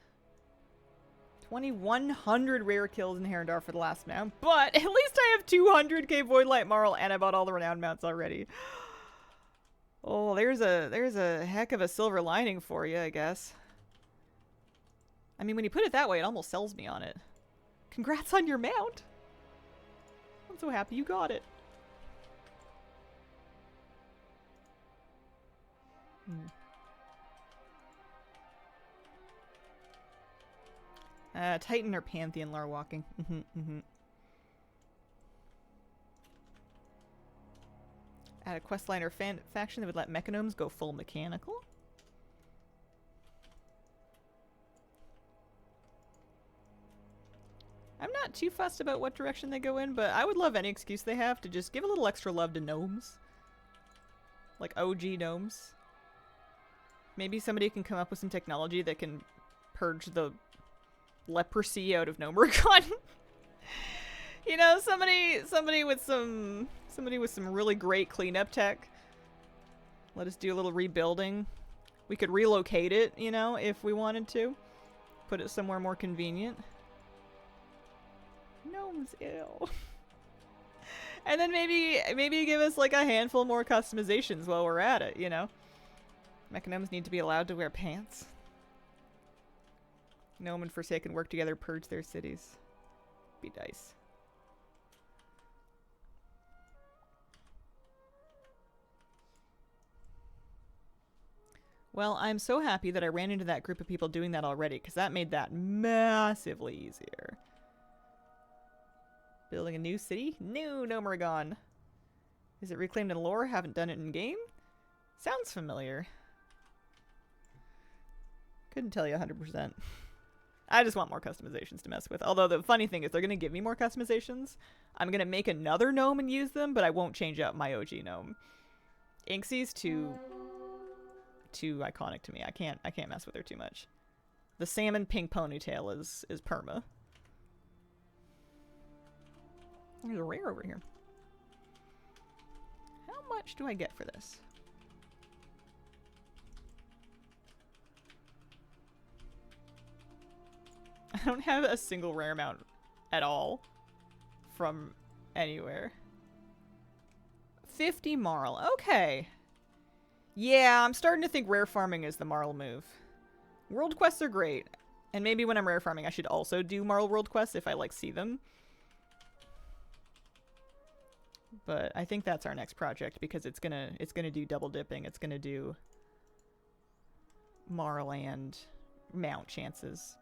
2,100 rare kills in Herondar for the last mount, but at least I have 200k Voidlight Marl and I bought all the renowned mounts already. Oh, there's a heck of a silver lining for you, I guess. I mean, when you put it that way, it almost sells me on it. Congrats on your mount! I'm so happy you got it. Titan or Pantheon lore walking. Add a questline or faction that would let Mechanomes go full mechanical. I'm not too fussed about what direction they go in, but I would love any excuse they have to just give a little extra love to gnomes. Like OG gnomes. Maybe somebody can come up with some technology that can purge the leprosy out of Gnomeregan. You know, somebody with some really great cleanup tech. Let us do a little rebuilding. We could relocate it, you know, if we wanted to. Put it somewhere more convenient. Gnome's ill. And then maybe give us like a handful more customizations while we're at it, you know? Mechagnomes need to be allowed to wear pants. Gnome and Forsaken work together, purge their cities. Be dice. Well, I'm so happy that I ran into that group of people doing that already, because that made that massively easier. Building a new city? New Gnomeregan. Is it reclaimed in lore? Haven't done it in game? Sounds familiar. Couldn't tell you 100%. I just want more customizations to mess with. Although the funny thing is they're going to give me more customizations. I'm going to make another gnome and use them, but I won't change up my OG gnome. Inksy's too iconic to me. I can't mess with her too much. The salmon pink ponytail is perma. There's a rare over here. How much do I get for this? I don't have a single rare amount at all from anywhere. 50 marl. Okay. Yeah, I'm starting to think rare farming is the marl move. World quests are great. And maybe when I'm rare farming I should also do marl world quests if I like see them. But I think that's our next project because it's gonna do double dipping. It's gonna do marl and mount chances.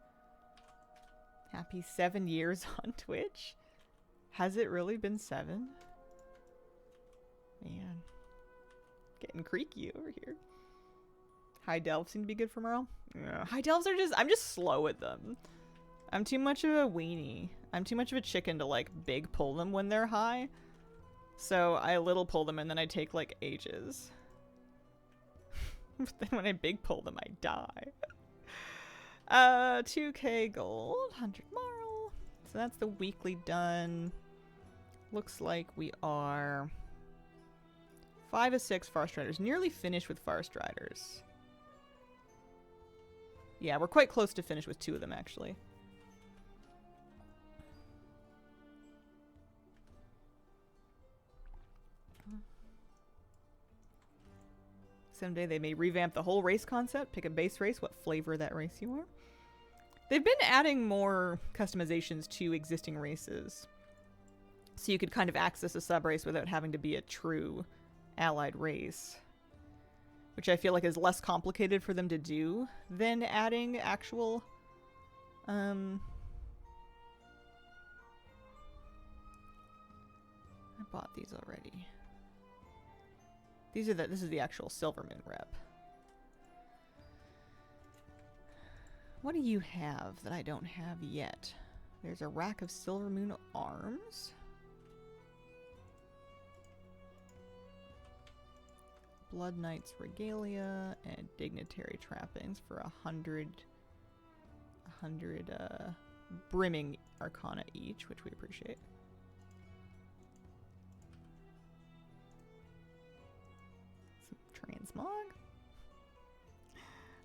Happy 7 years on Twitch? Has it really been 7? Man. Getting creaky over here. High delves seem to be good for morale. Yeah. High delves are I'm just slow at them. I'm too much of a weenie. I'm too much of a chicken to like big pull them when they're high. So I little pull them and then I take like ages. But then when I big pull them, I die. 2k gold, 100 marl. So that's the weekly done. Looks like we are 5 of 6 Farstriders. Nearly finished with Farstriders. Yeah, we're quite close to finish with 2 of them, actually. Someday they may revamp the whole race concept. Pick a base race, what flavor that race you are. They've been adding more customizations to existing races. So you could kind of access a sub-race without having to be a true allied race. Which I feel like is less complicated for them to do than adding actual... I bought these already. This is the actual Silvermoon rep. What do you have that I don't have yet? There's a rack of Silvermoon arms. Blood Knight's regalia and dignitary trappings for 100 brimming arcana each, which we appreciate. Transmog.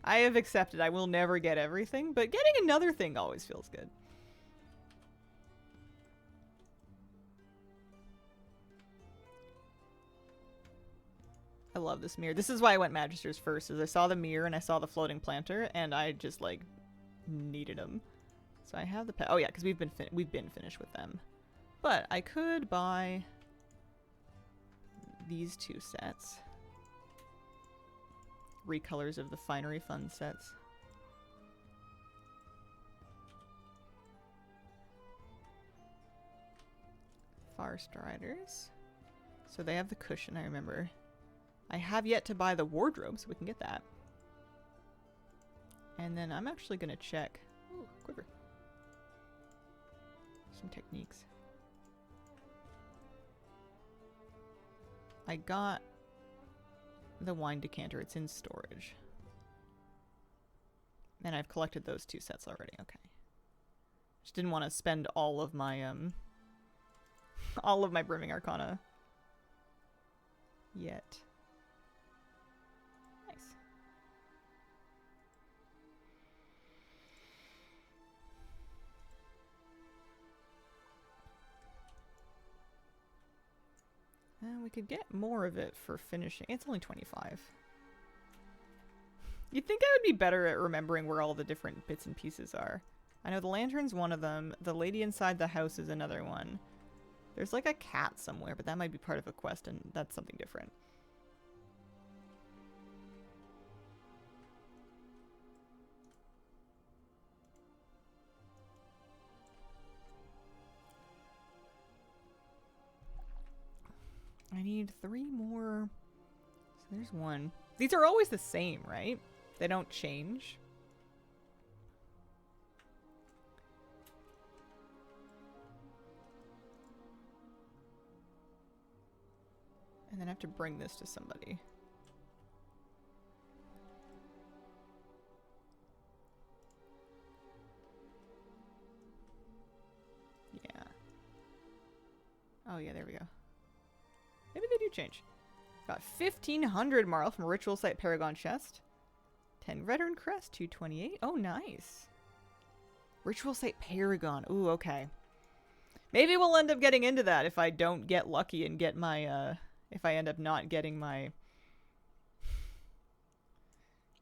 I have accepted I will never get everything, but getting another thing always feels good. I love this mirror. This is why I went Magisters first, is I saw the mirror and I saw the floating planter, and I just like needed them. So I have the pet. Oh yeah, because we've been finished with them. But I could buy these 2 sets. Recolors of the Finery Fund sets. Farstriders. So they have the cushion, I remember. I have yet to buy the wardrobe, so we can get that. And then I'm actually going to check... Ooh, quiver. Some techniques. I got the wine decanter. It's in storage. And I've collected those 2 sets already. Okay. Just didn't want to spend all of my Brimming Arcana yet. Nice. We could get more of it for finishing. It's only 25. You'd think I would be better at remembering where all the different bits and pieces are. I know the lantern's one of them. The lady inside the house is another one. There's like a cat somewhere, but that might be part of a quest, and that's something different. I need 3 more. So there's 1. These are always the same, right? They don't change. And then I have to bring this to somebody. Yeah. Oh yeah, there we go. Maybe they do change. Got 1,500 Marl from Ritual Site Paragon Chest. 10 Veteran Crest, 228. Oh, nice. Ritual Site Paragon. Ooh, okay. Maybe we'll end up getting into that if I don't get lucky and get my, if I end up not getting my...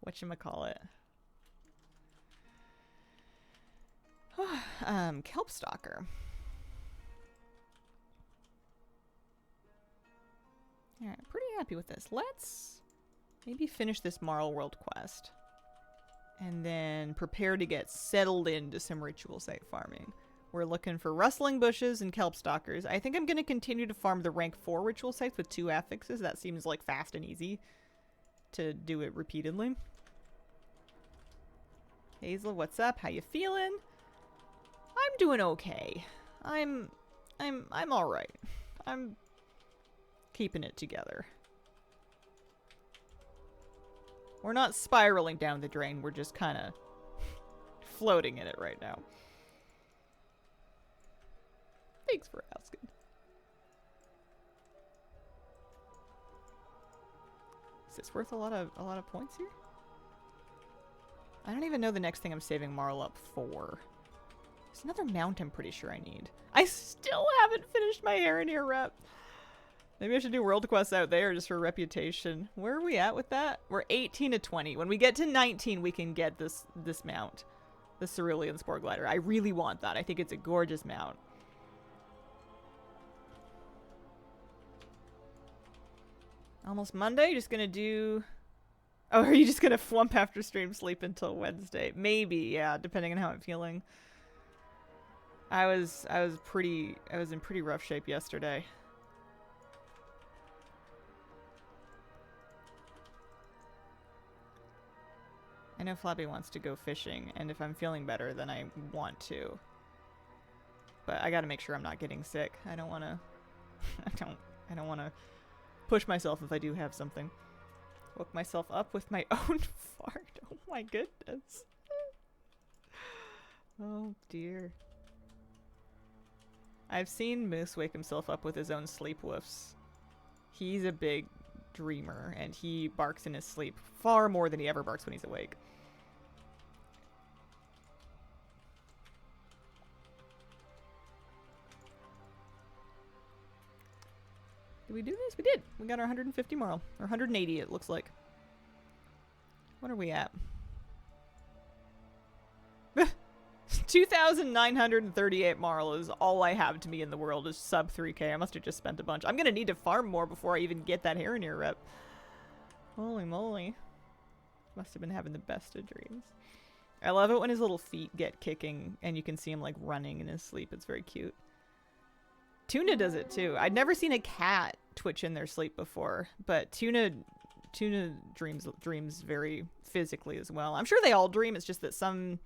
whatchamacallit? Kelpstalker. Alright, pretty happy with this. Let's maybe finish this Marl World quest. And then prepare to get settled into some ritual site farming. We're looking for rustling bushes and kelpstalkers. I think I'm going to continue to farm the rank 4 ritual sites with 2 affixes. That seems like fast and easy to do it repeatedly. Hazel, what's up? How you feeling? I'm doing okay. I'm all right. I'm keeping it together. We're not spiraling down the drain. We're just kind of floating in it right now. Thanks for asking. Is this worth a lot of points here? I don't even know the next thing I'm saving Marl up for. There's another mount I'm pretty sure I need. I still haven't finished my Aranir rep. Maybe I should do world quests out there just for reputation. Where are we at with that? We're 18 to 20. When we get to 19, we can get this mount. The Cerulean Spore Glider. I really want that. I think it's a gorgeous mount. Almost Monday? You're just gonna do... Oh, are you just gonna flump after stream sleep until Wednesday? Maybe, yeah, depending on how I'm feeling. I was in pretty rough shape yesterday. I know Flabby wants to go fishing, and if I'm feeling better, then I want to. But I gotta make sure I'm not getting sick. I don't wanna... I don't wanna push myself if I do have something. Woke myself up with my own fart. Oh my goodness. Oh dear. I've seen Moose wake himself up with his own sleep woofs. He's a big dreamer, and he barks in his sleep far more than he ever barks when he's awake. Did we do this? We did! We got our 150 Marl. Or 180 it looks like. What are we at? 2,938 Marl is all I have to me in the world is sub 3k. I must have just spent a bunch. I'm gonna need to farm more before I even get that Aranir rep. Holy moly. Must have been having the best of dreams. I love it when his little feet get kicking and you can see him like running in his sleep. It's very cute. Tuna does it too. I'd never seen a cat twitch in their sleep before, but Tuna dreams very physically as well. I'm sure they all dream. It's just that some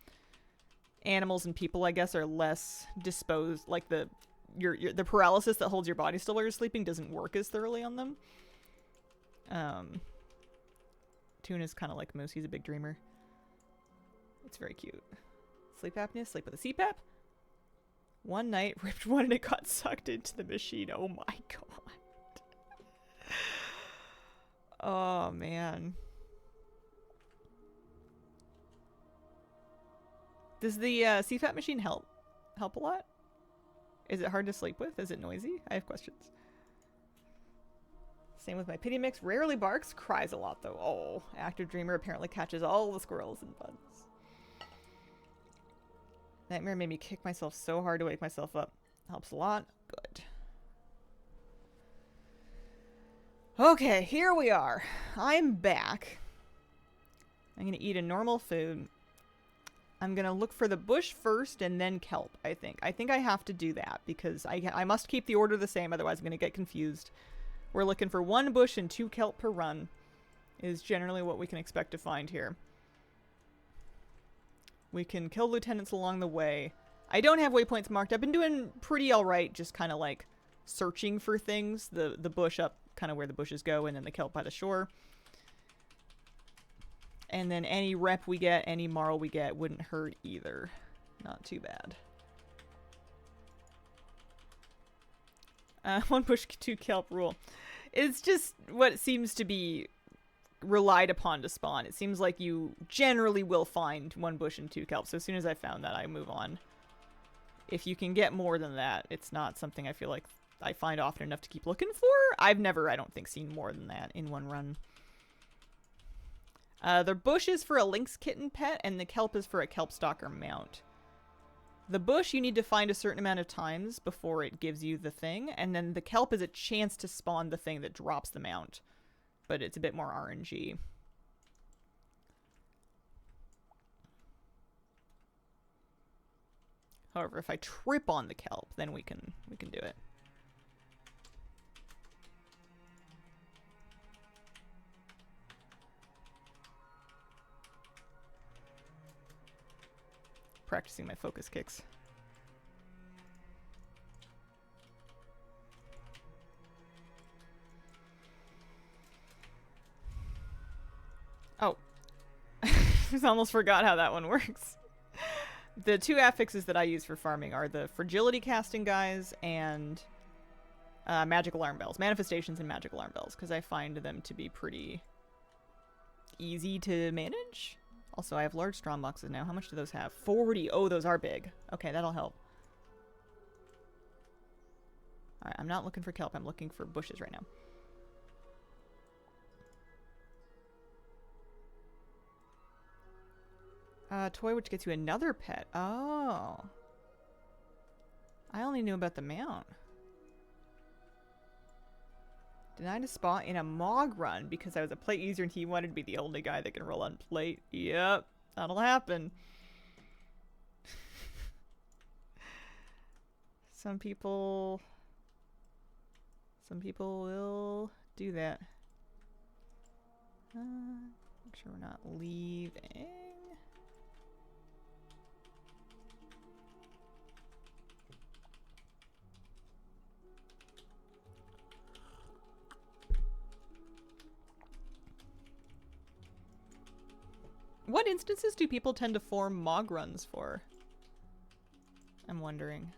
animals and people, I guess, are less disposed. Like the paralysis that holds your body still while you're sleeping doesn't work as thoroughly on them. Tuna's kind of like Moose. He's a big dreamer. It's very cute. Sleep apnea? Sleep with a CPAP? One night, ripped one and it got sucked into the machine. Oh my god. Oh man. Does the CPAP machine help a lot? Is it hard to sleep with? Is it noisy? I have questions. Same with my pity mix. Rarely barks, cries a lot though. Oh, active dreamer apparently catches all the squirrels and bugs. Nightmare made me kick myself so hard to wake myself up. Helps a lot. Good. Okay, here we are. I'm back. I'm gonna eat a normal food. I'm gonna look for the bush first and then kelp, I think. I think I have to do that because I must keep the order the same, otherwise I'm gonna get confused. We're looking for 1 bush and 2 kelp per run is generally what we can expect to find here. We can kill lieutenants along the way. I don't have waypoints marked. I've been doing pretty alright, just kind of like searching for things. The bush up kind of where the bushes go and then the kelp by the shore. And then any rep we get, any marl we get wouldn't hurt either. Not too bad. 1 bush, 2 kelp rule. It's just what seems to be relied upon to spawn. It seems like you generally will find 1 bush and 2 kelp. So as soon as I found that, I move on. If you can get more than that, it's not something I feel like I find often enough to keep looking for. I've never, I don't think, seen more than that in 1 run. The bush is for a lynx kitten pet, and the kelp is for a kelp stalker mount. The bush you need to find a certain amount of times before it gives you the thing, and then the kelp is a chance to spawn the thing that drops the mount. But it's a bit more RNG. However, if I trip on the kelp, then we can do it. Practicing my focus kicks. Oh. I almost forgot how that one works. The 2 affixes that I use for farming are the fragility casting guys and magic alarm bells. Manifestations and magic alarm bells, because I find them to be pretty easy to manage. Also, I have large strong boxes now. How much do those have? 40. Oh, those are big. Okay, that'll help. Alright, I'm not looking for kelp. I'm looking for bushes right now. Toy which gets you another pet. Oh. I only knew about the mount. Denied a spot in a Mog run because I was a plate user and he wanted to be the only guy that can roll on plate. Yep, that'll happen. Some people will do that. Make sure we're not leaving. What instances do people tend to form Mog runs for? I'm wondering.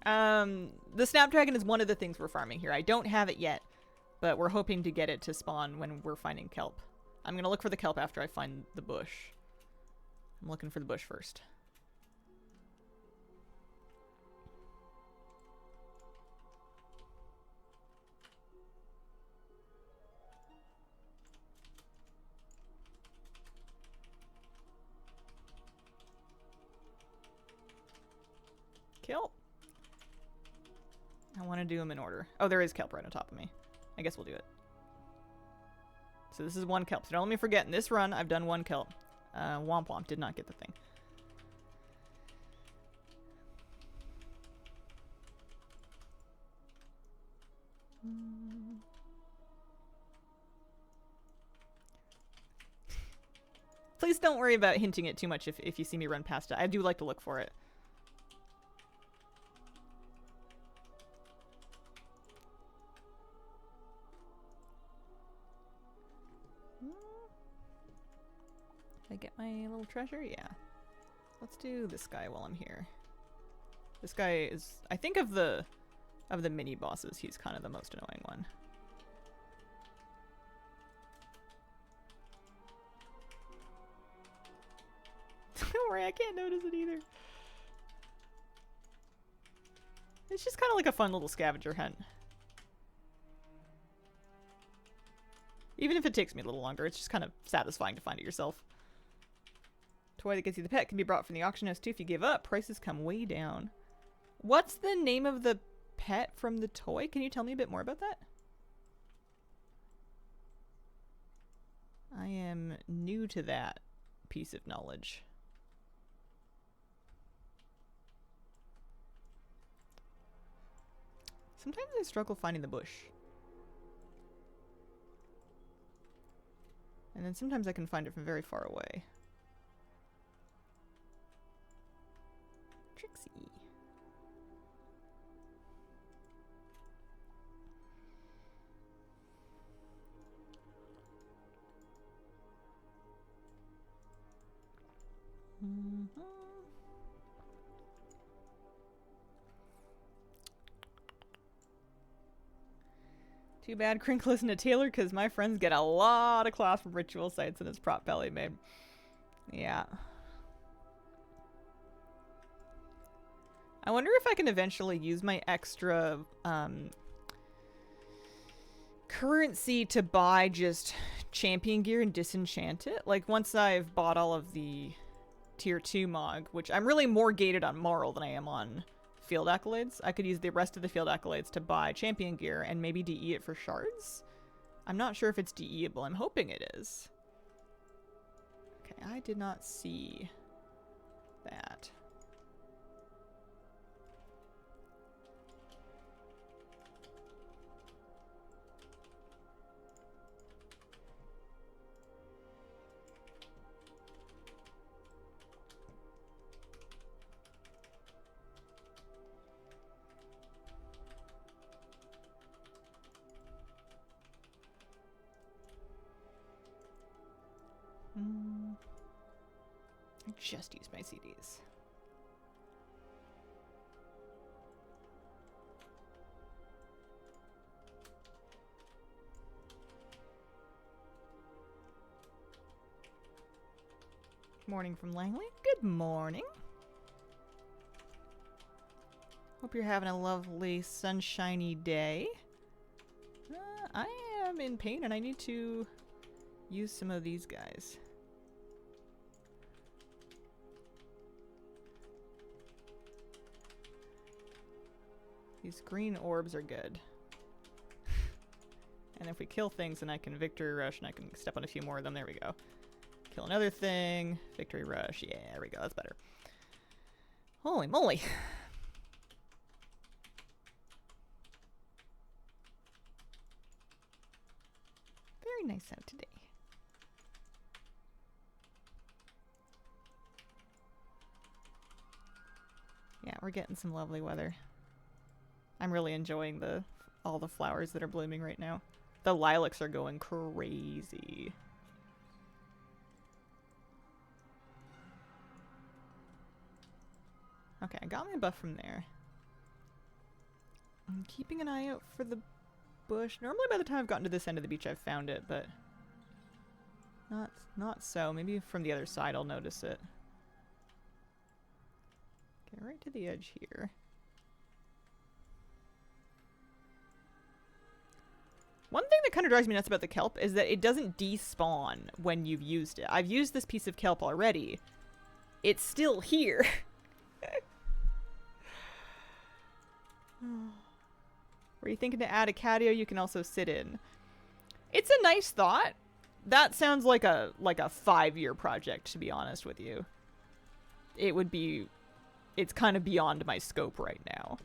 The Snapdragon is one of the things we're farming here. I don't have it yet, but we're hoping to get it to spawn when we're finding kelp. I'm gonna look for the kelp after I find the bush. I'm looking for the bush first. Kelp. I want to do them in order. Oh, there is kelp right on top of me. I guess we'll do it. So this is 1 kelp. So don't let me forget, in this run, I've done 1 kelp. Womp Womp did not get the thing. Please don't worry about hinting it too much if you see me run past it. I do like to look for it. I get my little treasure? Yeah. Let's do this guy while I'm here. This guy is, I think of the mini bosses, he's kind of the most annoying one. Don't worry, I can't notice it either. It's just kind of like a fun little scavenger hunt. Even if it takes me a little longer, it's just kind of satisfying to find it yourself. Toy that gets you the pet can be brought from the auction house too. If you give up, prices come way down. What's the name of the pet from the toy? Can you tell me a bit more about that? I am new to that piece of knowledge. Sometimes I struggle finding the bush. And then sometimes I can find it from very far away. Trixie. Too bad Crinkle isn't a tailor, because my friends get a lot of cloth from ritual sites and his prop belly made. Yeah. I wonder if I can eventually use my extra currency to buy just champion gear and disenchant it. Like, once I've bought all of the tier 2 Mog, which I'm really more gated on Moral than I am on field accolades. I could use the rest of the field accolades to buy champion gear and maybe DE it for shards. I'm not sure if it's DE-able. I'm hoping it is. Okay, I did not see that. I just used my CDs. Morning from Langley. Good morning. Hope you're having a lovely sunshiny day. I am in pain and I need to use some of these guys. These green orbs are good. And if we kill things, then I can victory rush and I can step on a few more of them. There we go. Kill another thing. Victory rush. Yeah, there we go. That's better. Holy moly. Very nice out today. Yeah, we're getting some lovely weather. I'm really enjoying all the flowers that are blooming right now. The lilacs are going crazy. Okay, I got my buff from there. I'm keeping an eye out for the bush. Normally by the time I've gotten to this end of the beach I've found it, but not so. Maybe from the other side I'll notice it. Get right to the edge here. One thing that kind of drives me nuts about the kelp is that it doesn't despawn when you've used it. I've used this piece of kelp already. It's still here. Were you thinking to add a catio you can also sit in? It's a nice thought. That sounds like a 5-year project, to be honest with you. It would be... It's kind of beyond my scope right now.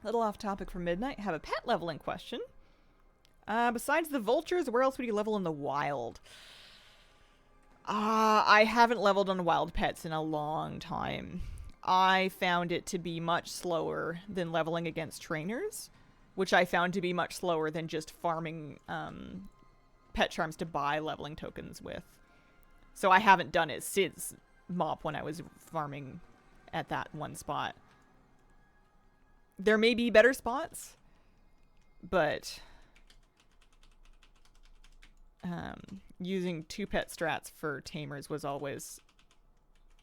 Little off topic for midnight. Have a pet leveling question. Besides the vultures, where else would you level in the wild? I haven't leveled on wild pets in a long time. I found it to be much slower than leveling against trainers, which I found to be much slower than just farming pet charms to buy leveling tokens with. So I haven't done it since Mop when I was farming at that one spot. There may be better spots, but using 2 pet strats for tamers was always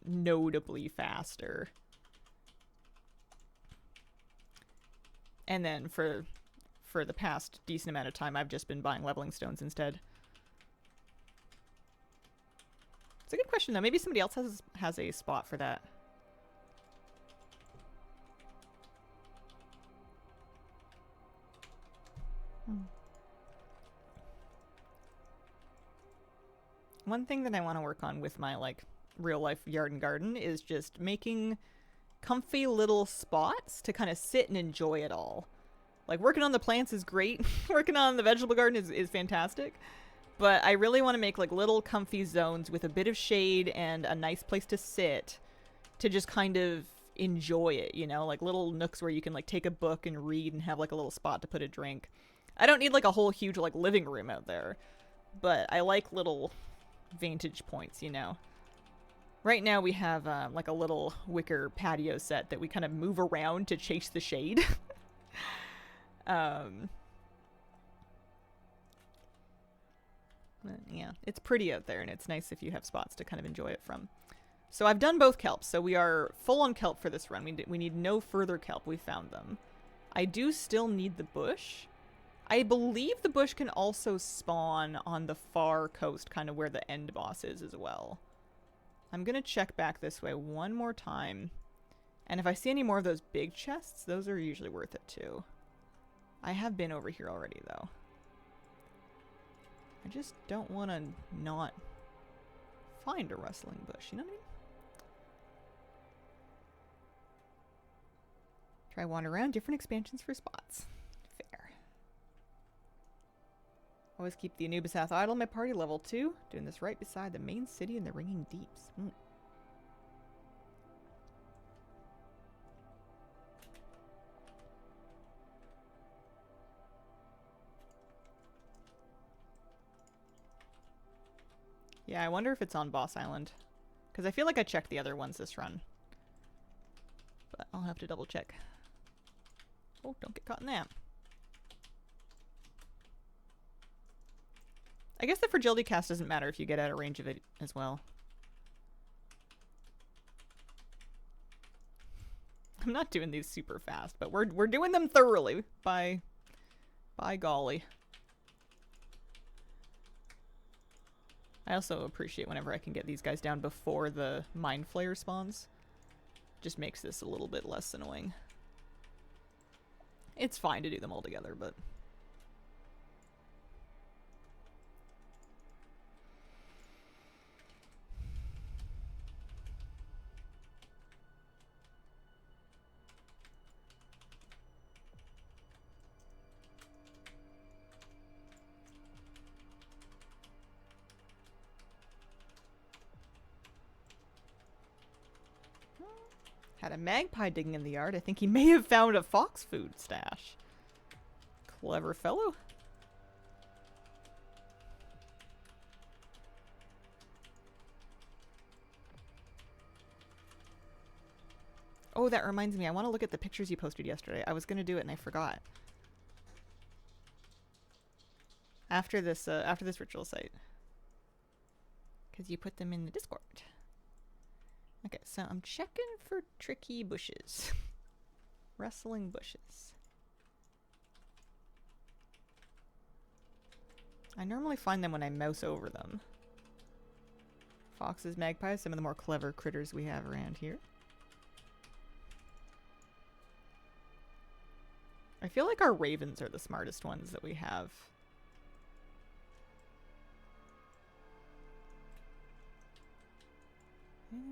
notably faster. And then for the past decent amount of time, I've just been buying leveling stones instead. It's a good question, though. Maybe somebody else has a spot for that. One thing that I want to work on with my, like, real-life yard and garden is just making comfy little spots to kind of sit and enjoy it all. Like, working on the plants is great. Working on the vegetable garden is fantastic. But I really want to make, like, little comfy zones with a bit of shade and a nice place to sit to just kind of enjoy it, you know? Like, little nooks where you can, like, take a book and read and have, like, a little spot to put a drink. I don't need, like, a whole huge, like, living room out there. But I like little vantage points, you know? Right now we have, like, a little wicker patio set that we kind of move around to chase the shade. Yeah, it's pretty out there, and it's nice if you have spots to kind of enjoy it from. So I've done both kelps, so we are full on kelp for this run. We need no further kelp. We found them. I do still need the bush. I believe the bush can also spawn on the far coast, kind of where the end boss is as well. I'm going to check back this way one more time. And if I see any more of those big chests, those are usually worth it too. I have been over here already, though. I just don't want to not find a rustling bush, you know what I mean? Try wander around different expansions for spots. Fair. Always keep the Anubisath idle in my party, level 2. Doing this right beside the main city in the Ringing Deeps. Yeah, I wonder if it's on Boss Island. Because I feel like I checked the other ones this run. But I'll have to double check. Oh, don't get caught in that. I guess the fragility cast doesn't matter if you get out of range of it as well. I'm not doing these super fast, but we're doing them thoroughly. By golly. I also appreciate whenever I can get these guys down before the Mind Flayer spawns. Just makes this a little bit less annoying. It's fine to do them all together, but... Had a magpie digging in the yard. I think he may have found a fox food stash. Clever fellow. Oh, that reminds me. I want to look at the pictures you posted yesterday. I was going to do it and I forgot. After this ritual site. Because you put them in the Discord. Okay, so I'm checking for tricky bushes. Rustling bushes. I normally find them when I mouse over them. Foxes, magpies, some of the more clever critters we have around here. I feel like our ravens are the smartest ones that we have.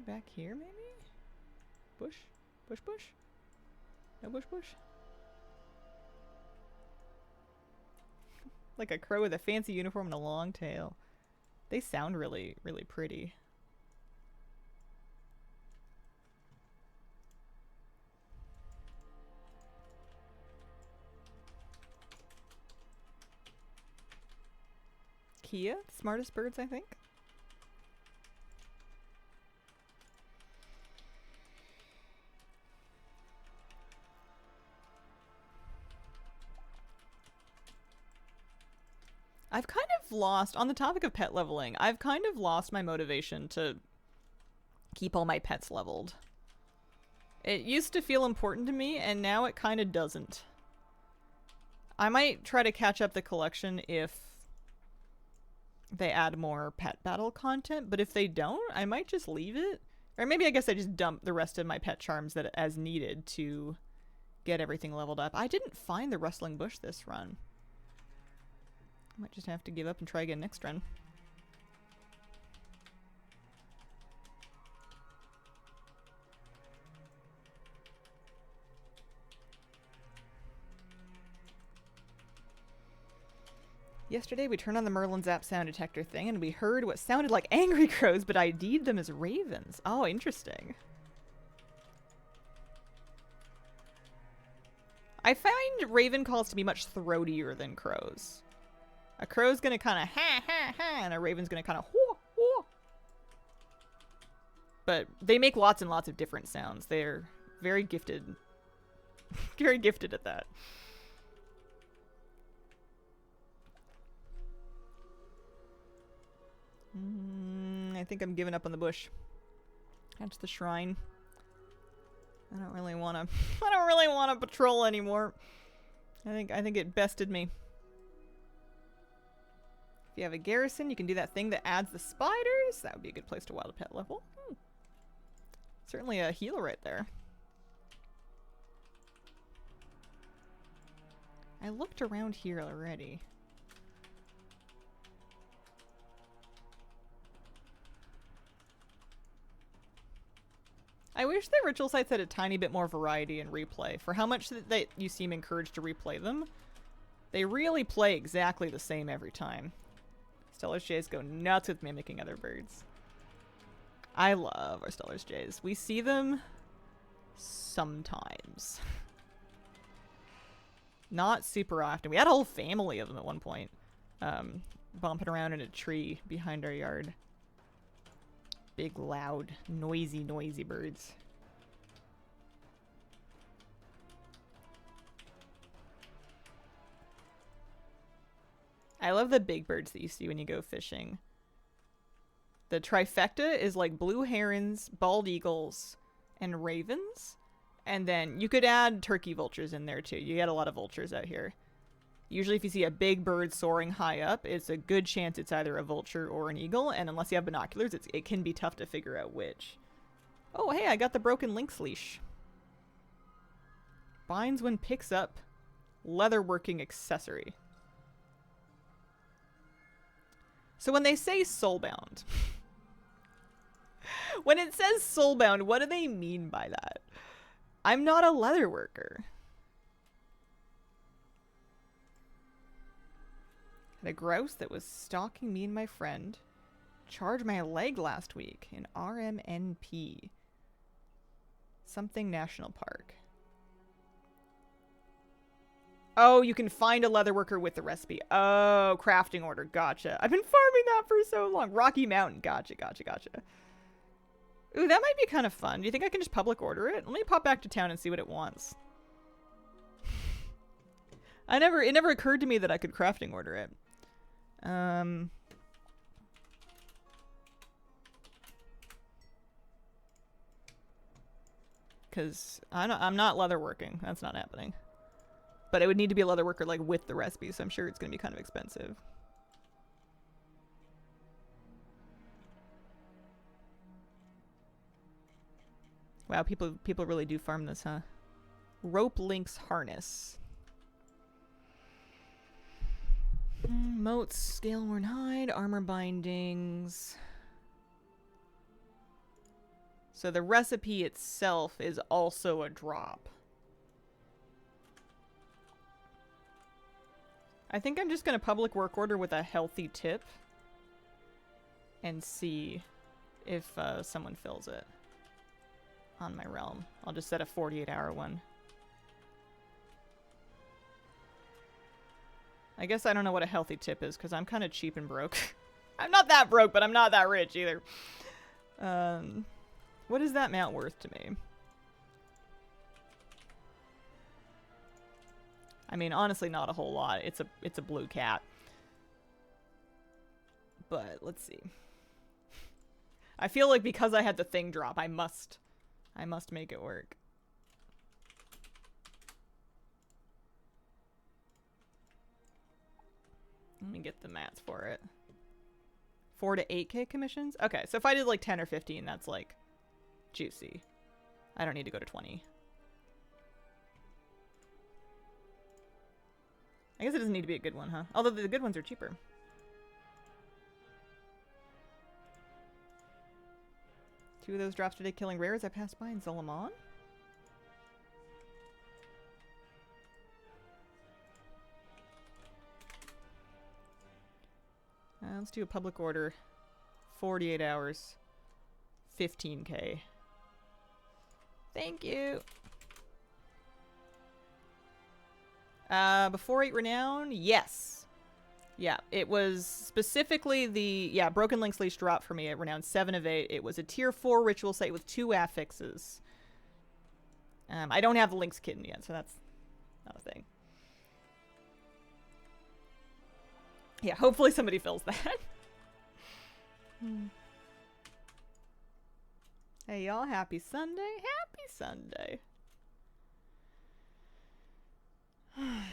Back here, maybe? Bush? Bush, bush? No bush, bush? Like a crow with a fancy uniform and a long tail. They sound really, really pretty. Kia, the smartest birds, I think. I've kind of lost, on the topic of pet leveling, I've kind of lost my motivation to keep all my pets leveled. It used to feel important to me, and now it kind of doesn't. I might try to catch up the collection if they add more pet battle content, but if they don't, I might just leave it. Or maybe I guess I just dump the rest of my pet charms that as needed to get everything leveled up. I didn't find the Rustling Bush this run. I might just have to give up and try again next run. Yesterday we turned on the Merlin Zap sound detector thing and we heard what sounded like angry crows but ID'd them as ravens. Oh, interesting. I find raven calls to be much throatier than crows. A crow's gonna kind of ha ha ha, and a raven's gonna kind of whoa whoa. But they make lots and lots of different sounds. They're very gifted, very gifted at that. I think I'm giving up on the bush. That's the shrine. I don't really want to. I don't really want to patrol anymore. I think it bested me. If you have a garrison, you can do that thing that adds the spiders. That would be a good place to wild a pet level. Certainly a healer right there. I looked around here already. I wish the ritual sites had a tiny bit more variety in replay. For how much that you seem encouraged to replay them, they really play exactly the same every time. Stellar's Jays go nuts with mimicking other birds. I love our Stellar's Jays. We see them sometimes. Not super often. We had a whole family of them at one point. Bumping around in a tree behind our yard. Big, loud, noisy birds. I love the big birds that you see when you go fishing. The trifecta is like blue herons, bald eagles, and ravens. And then you could add turkey vultures in there too. You get a lot of vultures out here. Usually if you see a big bird soaring high up, it's a good chance it's either a vulture or an eagle. And unless you have binoculars, it can be tough to figure out which. Oh, hey, I got the broken lynx leash. Binds when picks up leatherworking accessory. So when they say soulbound, when it says soulbound, what do they mean by that? I'm not a leather worker. Had a grouse that was stalking me and my friend. Charged my leg last week in RMNP. Something National Park. Oh, you can find a leatherworker with the recipe. Oh, crafting order. Gotcha. I've been farming that for so long. Rocky Mountain. Gotcha. Ooh, that might be kind of fun. Do you think I can just public order it? Let me pop back to town and see what it wants. It never occurred to me that I could crafting order it. Because I'm not leatherworking. That's not happening. But it would need to be a leatherworker like with the recipe, so I'm sure it's going to be kind of expensive. Wow, people really do farm this, huh? Rope lynx harness. Moats, scale-worn hide, armor bindings. So the recipe itself is also a drop. I think I'm just going to public work order with a healthy tip and see if someone fills it on my realm. I'll just set a 48-hour one. I guess I don't know what a healthy tip is because I'm kind of cheap and broke. I'm not that broke, but I'm not that rich either. What is that mount worth to me? I mean, honestly, not a whole lot. It's a blue cat. But let's see. I feel like because I had the thing drop, I must make it work. Let me get the mats for it. 4 to 8K commissions? Okay, so if I did like 10 or 15, that's like juicy. I don't need to go to 20. I guess it doesn't need to be a good one, huh? Although the good ones are cheaper. Two of those drops today killing rares I passed by in Zolomon. Let's do a public order. 48 hours. 15K. Thank you. Before 8 renown? Yes. Yeah, it was specifically the, Broken Link's Leash drop for me at renown 7 of 8. It was a tier 4 ritual site with 2 affixes. I don't have the Link's kitten yet, so that's not a thing. Yeah, hopefully somebody fills that. Hey y'all, happy Sunday. Happy Sunday. I'm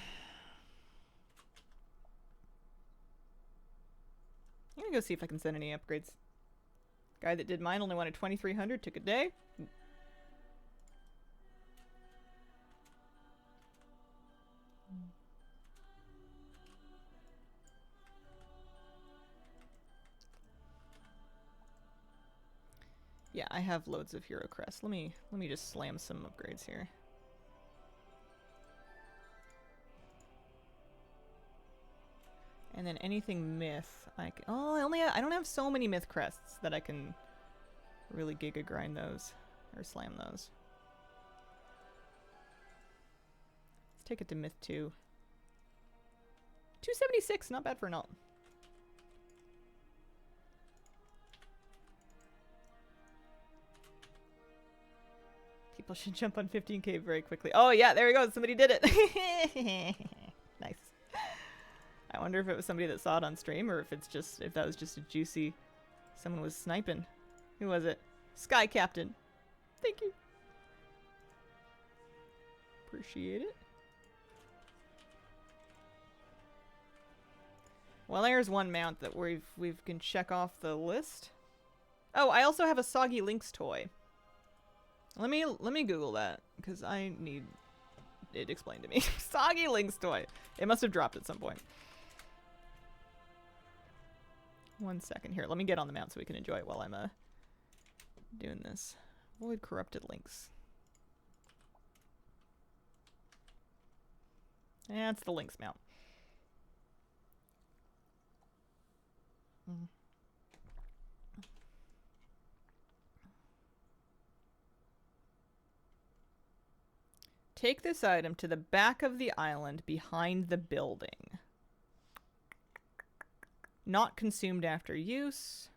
gonna go see if I can send any upgrades. Guy that did mine only wanted 2,300, took a day. Yeah, I have loads of Hero Crest. Let me just slam some upgrades here. And then anything myth, I don't have so many myth crests that I can really giga grind those or slam those. Let's take it to myth 2. 276, not bad for an alt. People should jump on 15K very quickly. Oh yeah, there we go. Somebody did it. Nice. I wonder if it was somebody that saw it on stream or if that was just a juicy, someone was sniping. Who was it? Sky Captain. Thank you. Appreciate it. Well, there's one mount that we can check off the list. Oh, I also have a Soggy Lynx toy. Let me Google that because I need it explained to me. Soggy Lynx toy. It must have dropped at some point. 1 second here. Let me get on the mount so we can enjoy it while I'm doing this. Avoid corrupted links. Yeah, it's the Lynx mount. Take this item to the back of the island behind the building. Not consumed after use.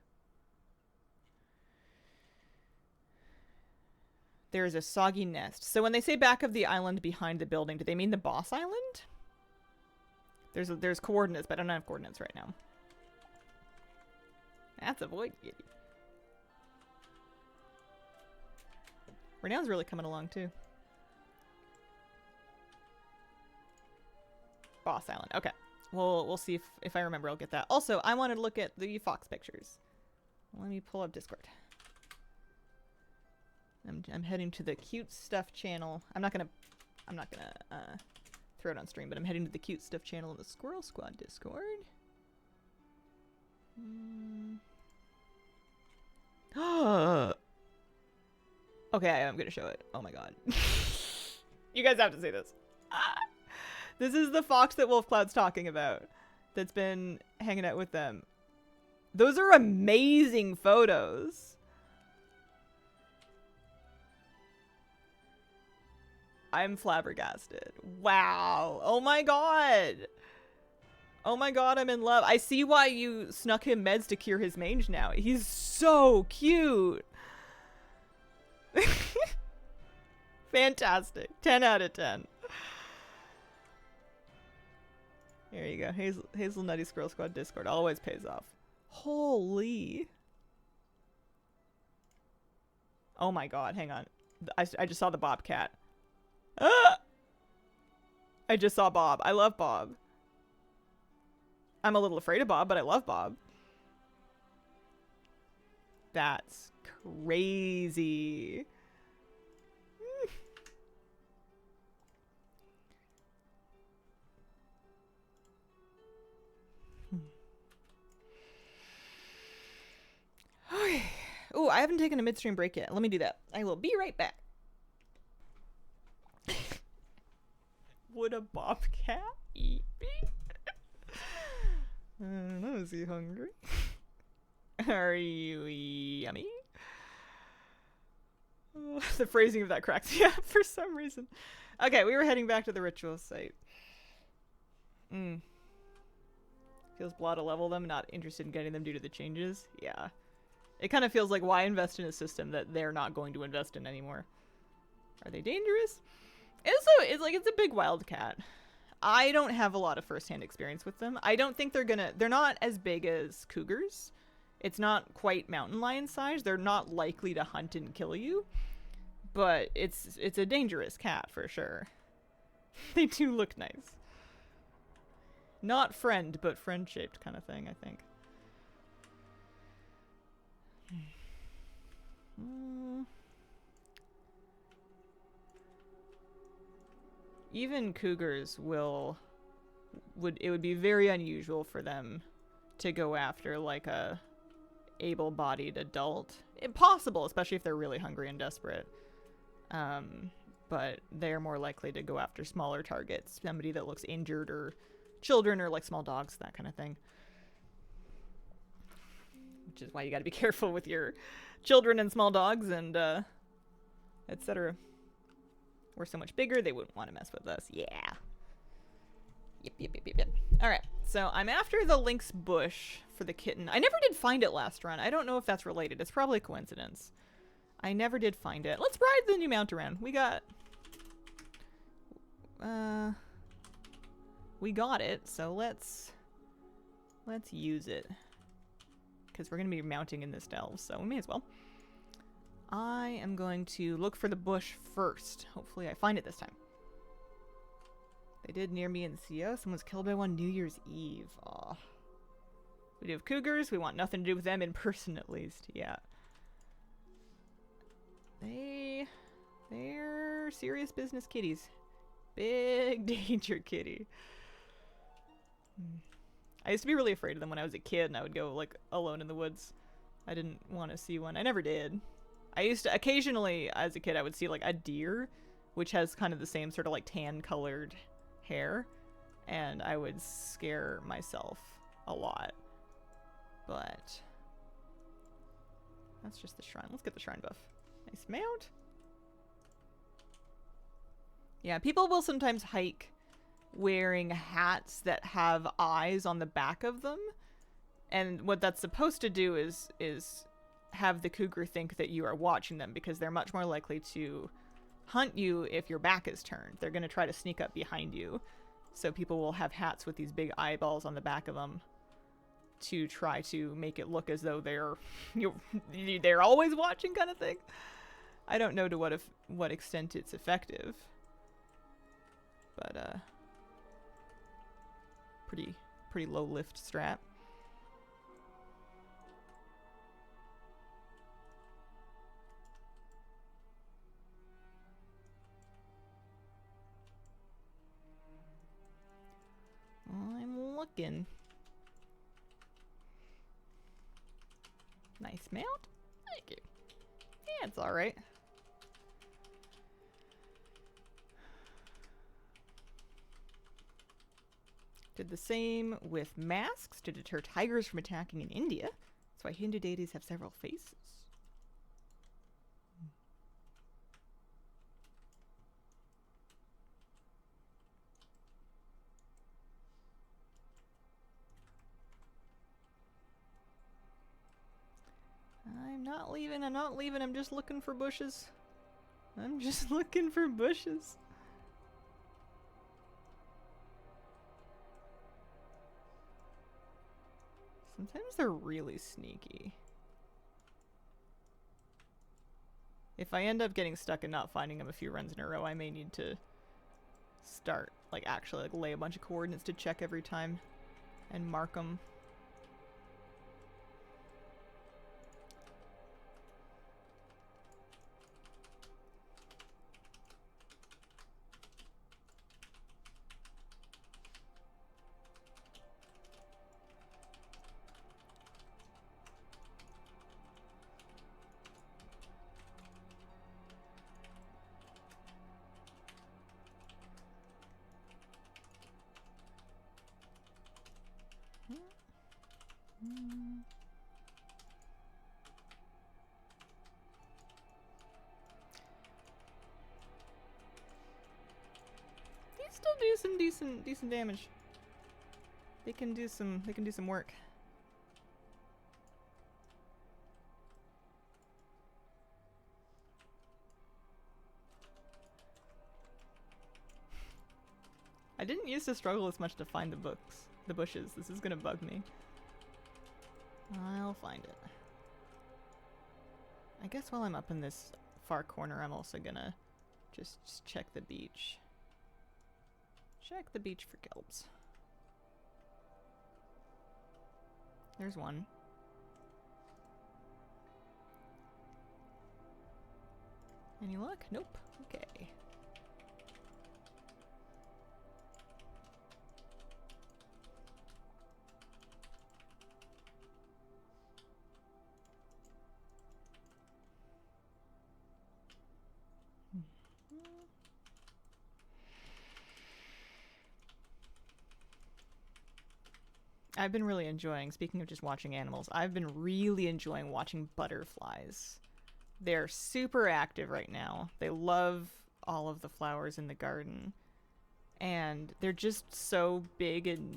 There is a soggy nest. So when they say back of the island behind the building, do they mean the boss island? There's coordinates, but I don't have coordinates right now. That's a void kitty. Renown's really coming along too. Boss island. Okay. We'll see if I remember. I'll get that. Also, I wanted to look at the Fox pictures. Let me pull up Discord. I'm heading to the cute stuff channel. I'm not gonna throw it on stream, but I'm heading to the cute stuff channel in the Squirrel Squad Discord. Okay, I'm gonna show it. Oh my god. You guys have to see this. This is the fox that Wolfcloud's talking about that's been hanging out with them. Those are amazing photos. I'm flabbergasted. Wow. Oh my god. Oh my god, I'm in love. I see why you snuck him meds to cure his mange now. He's so cute. Fantastic. 10 out of 10. Here you go. Hazel Nutty Squirrel Squad Discord always pays off. Holy. Oh my god, hang on. I just saw the Bobcat. Ah! I just saw Bob. I love Bob. I'm a little afraid of Bob, but I love Bob. That's crazy. Okay. Oh, I haven't taken a midstream break yet. Let me do that. I will be right back. Would a bobcat eat me? I don't know. Is he hungry? Are you yummy? Oh, the phrasing of that cracks me up for some reason. Okay, we were heading back to the ritual site. Feels blah to level them, not interested in getting them due to the changes. Yeah. It kind of feels like, why invest in a system that they're not going to invest in anymore? Are they dangerous? It's a big wildcat. I don't have a lot of first-hand experience with them. I don't think they're not as big as cougars. It's not quite mountain lion size. They're not likely to hunt and kill you. But it's a dangerous cat for sure. They do look nice. Not friend, but friend-shaped kind of thing, I think. Even cougars it would be very unusual for them to go after like a able-bodied adult. Impossible, especially if they're really hungry and desperate. But they're more likely to go after smaller targets, somebody that looks injured or children or like small dogs, that kind of thing. Which is why you got to be careful with your children and small dogs and etc. We're so much bigger, they wouldn't want to mess with us. Yeah. Yep. Alright, so I'm after the lynx bush for the kitten. I never did find it last run. I don't know if that's related. It's probably a coincidence. I never did find it. Let's ride the new mount around. We got it, so let's use it. Because we're going to be mounting in this delve, so we may as well. I am going to look for the bush first. Hopefully I find it this time. They did near me in CO. Someone was killed by one New Year's Eve. Aw. We do have cougars. We want nothing to do with them in person, at least. Yeah. They're serious business kitties. Big danger kitty. I used to be really afraid of them when I was a kid, and I would go, like, alone in the woods. I didn't want to see one. I never did. I used to, occasionally, as a kid, I would see, like, a deer, which has kind of the same sort of, like, tan-colored hair, and I would scare myself a lot. But that's just the shrine. Let's get the shrine buff. Nice mount. Yeah, people will sometimes hike wearing hats that have eyes on the back of them, and what that's supposed to do is have the cougar think that you are watching them, because they're much more likely to hunt you if your back is turned. They're going to try to sneak up behind you, so people will have hats with these big eyeballs on the back of them to try to make it look as though they're they're always watching, kind of thing. I don't know to what extent it's effective, but pretty low lift strat. I'm looking. Nice mount. Thank you. Yeah, it's alright. Did the same with masks to deter tigers from attacking in India. That's why Hindu deities have several faces. not leaving, I'm not leaving, I'm just looking for bushes. I'm just looking for bushes. Sometimes they're really sneaky. If I end up getting stuck and not finding them a few runs in a row, I may need to start, like, actually, like, lay a bunch of coordinates to check every time and mark them. These still do some decent damage. They can do some work. I didn't used to struggle as much to find the bushes. This is gonna bug me. I'll find it. I guess while I'm up in this far corner, I'm also gonna just check the beach. Check the beach for kelps. There's one. Any luck? Nope. Okay. I've been really enjoying, speaking of just watching animals, I've been really enjoying watching butterflies. They're super active right now. They love all of the flowers in the garden. And they're just so big and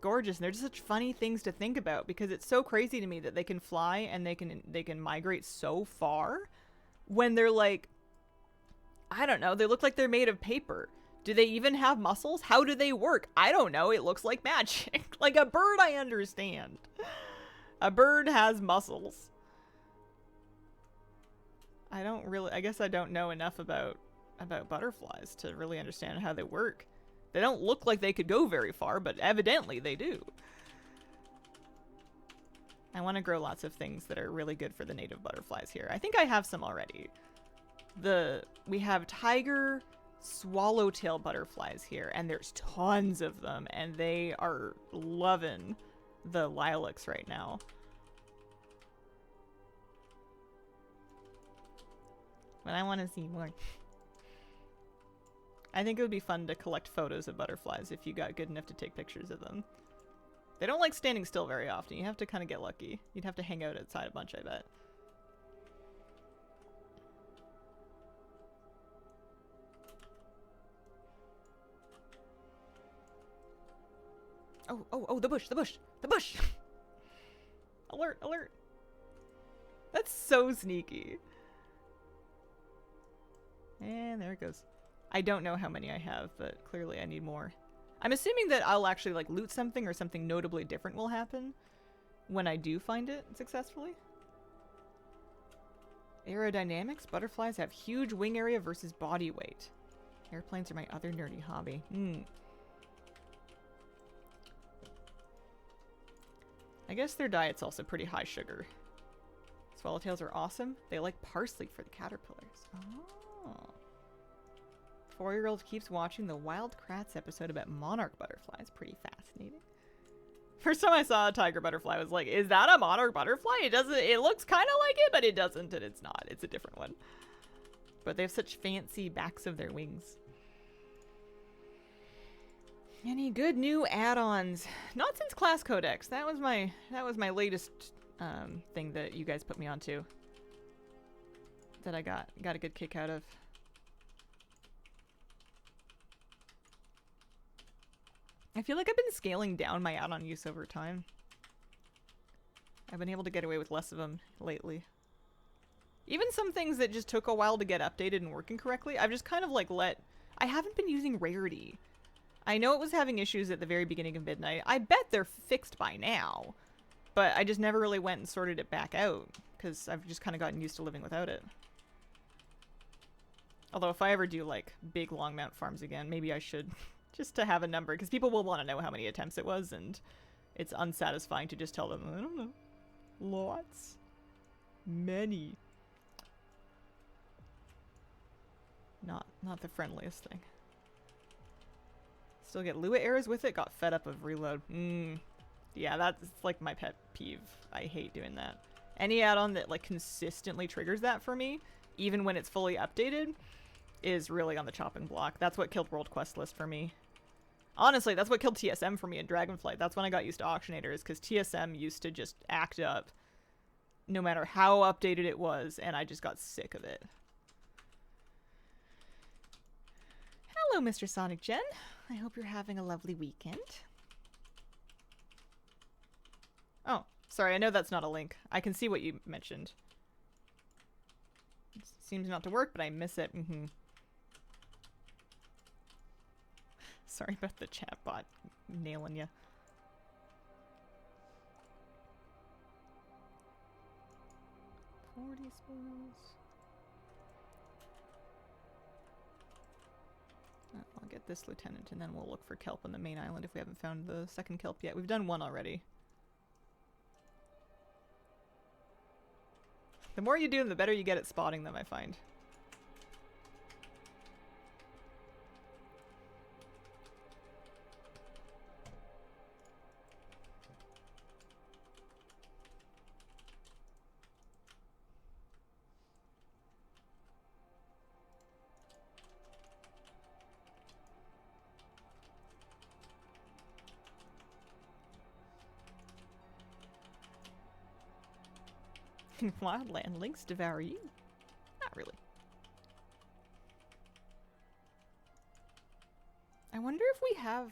gorgeous. And they're just such funny things to think about because it's so crazy to me that they can fly and they can migrate so far when they're like, I don't know, they look like they're made of paper. Do they even have muscles? How do they work? I don't know. It looks like magic. Like a bird, I understand. A bird has muscles. I guess I don't know enough about butterflies to really understand how they work. They don't look like they could go very far, but evidently they do. I want to grow lots of things that are really good for the native butterflies here. I think I have some already. We have tiger swallowtail butterflies here, and there's tons of them, and they are loving the lilacs right now. But I want to see more. I think it would be fun to collect photos of butterflies if you got good enough to take pictures of them. They don't like standing still very often. You have to kind of get lucky. You'd have to hang out outside a bunch, I bet. Oh, the bush! Alert, alert. That's so sneaky. And there it goes. I don't know how many I have, but clearly I need more. I'm assuming that I'll actually like loot something or something notably different will happen when I do find it successfully. Aerodynamics. Butterflies have huge wing area versus body weight. Airplanes are my other nerdy hobby. I guess their diet's also pretty high sugar. Swallowtails are awesome. They like parsley for the caterpillars. Oh. 4-year-old keeps watching the Wild Kratts episode about monarch butterflies. Pretty fascinating. First time I saw a tiger butterfly, I was like, is that a monarch butterfly? It looks kind of like it, but it doesn't, and it's not. It's a different one. But they have such fancy backs of their wings. Any good new add-ons? Not since Class Codex. That was my latest thing that you guys put me onto. That I got a good kick out of. I feel like I've been scaling down my add-on use over time. I've been able to get away with less of them lately. Even some things that just took a while to get updated and working correctly, I've just kind of like I haven't been using Rarity. I know it was having issues at the very beginning of Midnight. I bet they're fixed by now. But I just never really went and sorted it back out, because I've just kind of gotten used to living without it. Although if I ever do like big long mount farms again, maybe I should just to have a number, because people will want to know how many attempts it was, and it's unsatisfying to just tell them, I don't know, lots, many. Not the friendliest thing. Still get Lua errors with it, got fed up of reload. Yeah, that's like my pet peeve. I hate doing that. Any add-on that like consistently triggers that for me, even when it's fully updated, is really on the chopping block. That's what killed World Quest List for me. Honestly, that's what killed TSM for me in Dragonflight. That's when I got used to Auctionators, because TSM used to just act up no matter how updated it was, and I just got sick of it. Hello, Mr. Sonic Gen. I hope you're having a lovely weekend. Oh, sorry, I know that's not a link. I can see what you mentioned. It seems not to work, but I miss it. Sorry about the chatbot nailing you. $40 spoils. I'll get this lieutenant and then we'll look for kelp on the main island if we haven't found the second kelp yet. We've done one already. The more you do them, the better you get at spotting them, I find. Wildland links devour you? Not really. I wonder if we have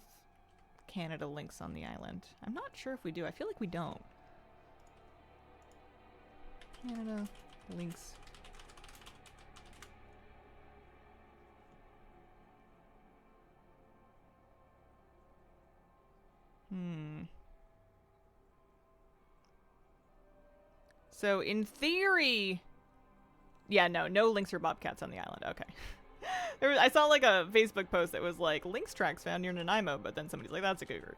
Canada links on the island. I'm not sure if we do. I feel like we don't. Canada links. So in theory, yeah, no lynx or bobcats on the island. Okay. I saw like a Facebook post that was like lynx tracks found near Nanaimo, but then somebody's like, that's a cougar.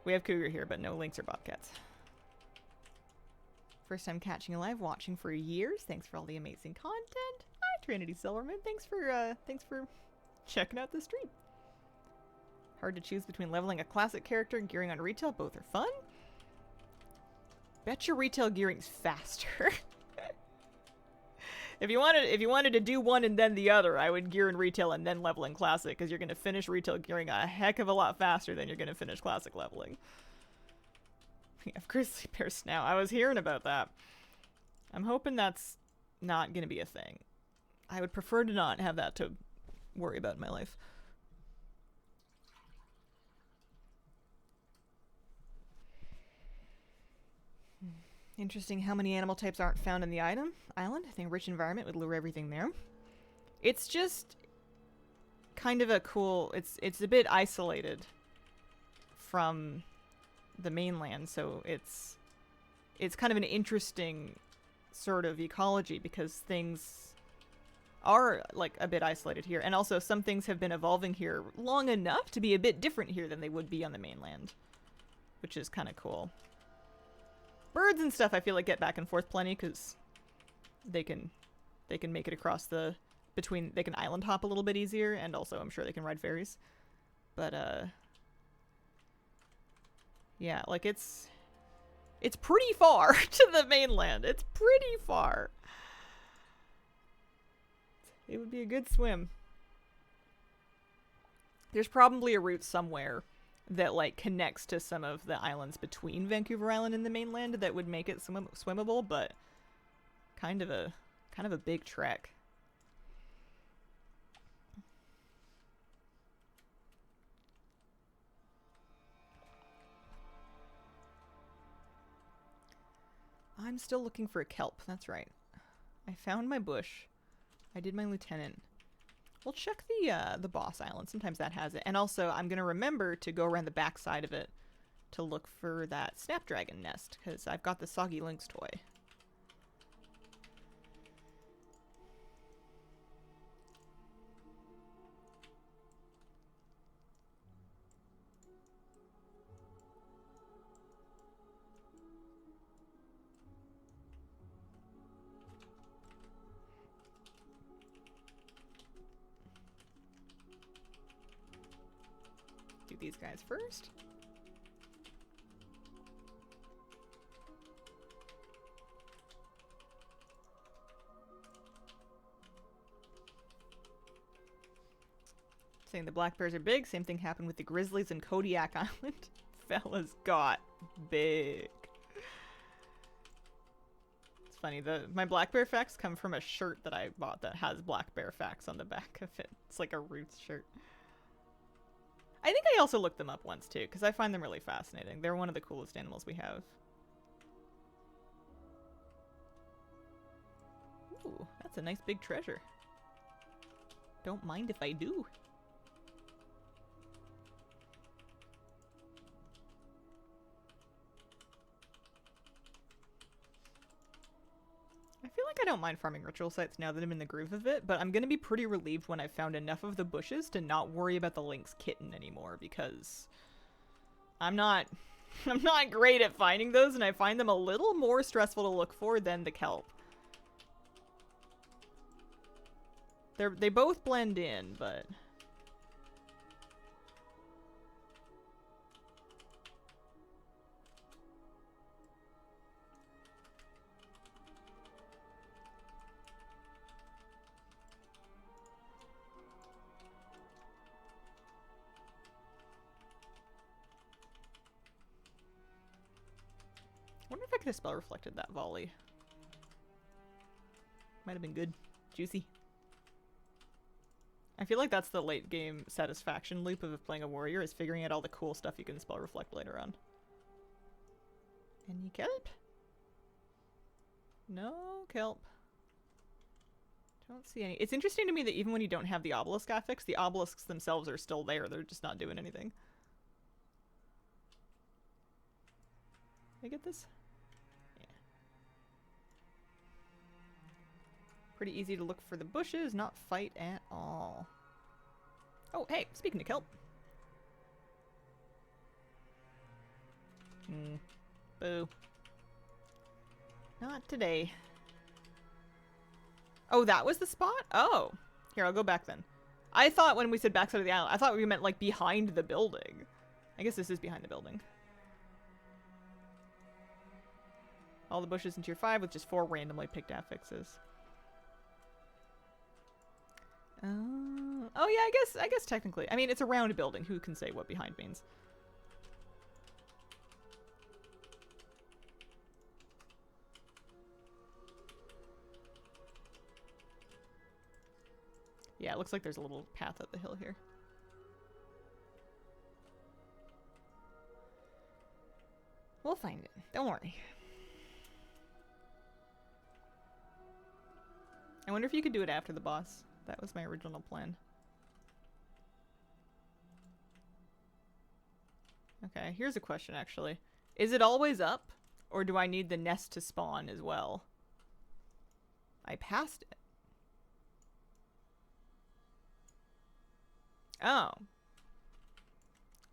We have cougar here, but no lynx or bobcats. First time catching a live, watching for years. Thanks for all the amazing content. Hi, Trinity Silverman. Thanks for checking out the stream. Hard to choose between leveling a classic character and gearing on retail. Both are fun. Bet your retail gearing's faster. If you wanted to do one and then the other, I would gear in retail and then level in classic, because you're gonna finish retail gearing a heck of a lot faster than you're gonna finish classic leveling. We have grizzly bears now. I was hearing about that. I'm hoping that's not gonna be a thing. I would prefer to not have that to worry about in my life. Interesting how many animal types aren't found in the island. I think rich environment would lure everything there. It's just kind of a cool... It's a bit isolated from the mainland, so it's kind of an interesting sort of ecology, because things are like a bit isolated here, and also some things have been evolving here long enough to be a bit different here than they would be on the mainland, which is kind of cool. Birds and stuff I feel like get back and forth plenty, because they can make it across the they can island hop a little bit easier, and also I'm sure they can ride ferries. But yeah, like it's pretty far to the mainland. It's pretty far. It would be a good swim. There's probably a route somewhere that like connects to some of the islands between Vancouver Island and the mainland that would make it swimmable, but kind of a big trek. I'm still looking for a kelp, that's right. I found my bush. I did my lieutenant. We'll check the boss island. Sometimes that has it. And also, I'm going to remember to go around the back side of it to look for that snapdragon nest, because I've got the Soggy Lynx toy. Do these guys first. Saying the black bears are big. Same thing happened with the grizzlies in Kodiak Island. Fellas got big. It's funny, my black bear facts come from a shirt that I bought that has black bear facts on the back of it. It's like a Roots shirt. I think I also looked them up once too, because I find them really fascinating. They're one of the coolest animals we have. Ooh, that's a nice big treasure. Don't mind if I do. I feel like I don't mind farming ritual sites now that I'm in the groove of it, but I'm gonna be pretty relieved when I've found enough of the bushes to not worry about the Lynx kitten anymore, because I'm not great at finding those, and I find them a little more stressful to look for than the kelp. They both blend in, but I wonder if I could have spell reflected that volley. Might have been good. Juicy. I feel like that's the late game satisfaction loop of playing a warrior, is figuring out all the cool stuff you can spell reflect later on. Any kelp? No kelp. Don't see any. It's interesting to me that even when you don't have the obelisk affix, the obelisks themselves are still there. They're just not doing anything. Did I get this? Yeah. Pretty easy to look for the bushes, not fight at all. Oh, hey, speaking of kelp. Boo. Not today. Oh, that was the spot? Oh. Here, I'll go back then. I thought when we said backside of the island, I thought we meant like behind the building. I guess this is behind the building. All the bushes in tier 5 with just 4 randomly picked affixes. Oh yeah, I guess technically. I mean, it's a round building. Who can say what behind means? Yeah, it looks like there's a little path up the hill here. We'll find it. Don't worry. I wonder if you could do it after the boss. That was my original plan. Okay, here's a question actually. Is it always up? Or do I need the nest to spawn as well? I passed it. Oh.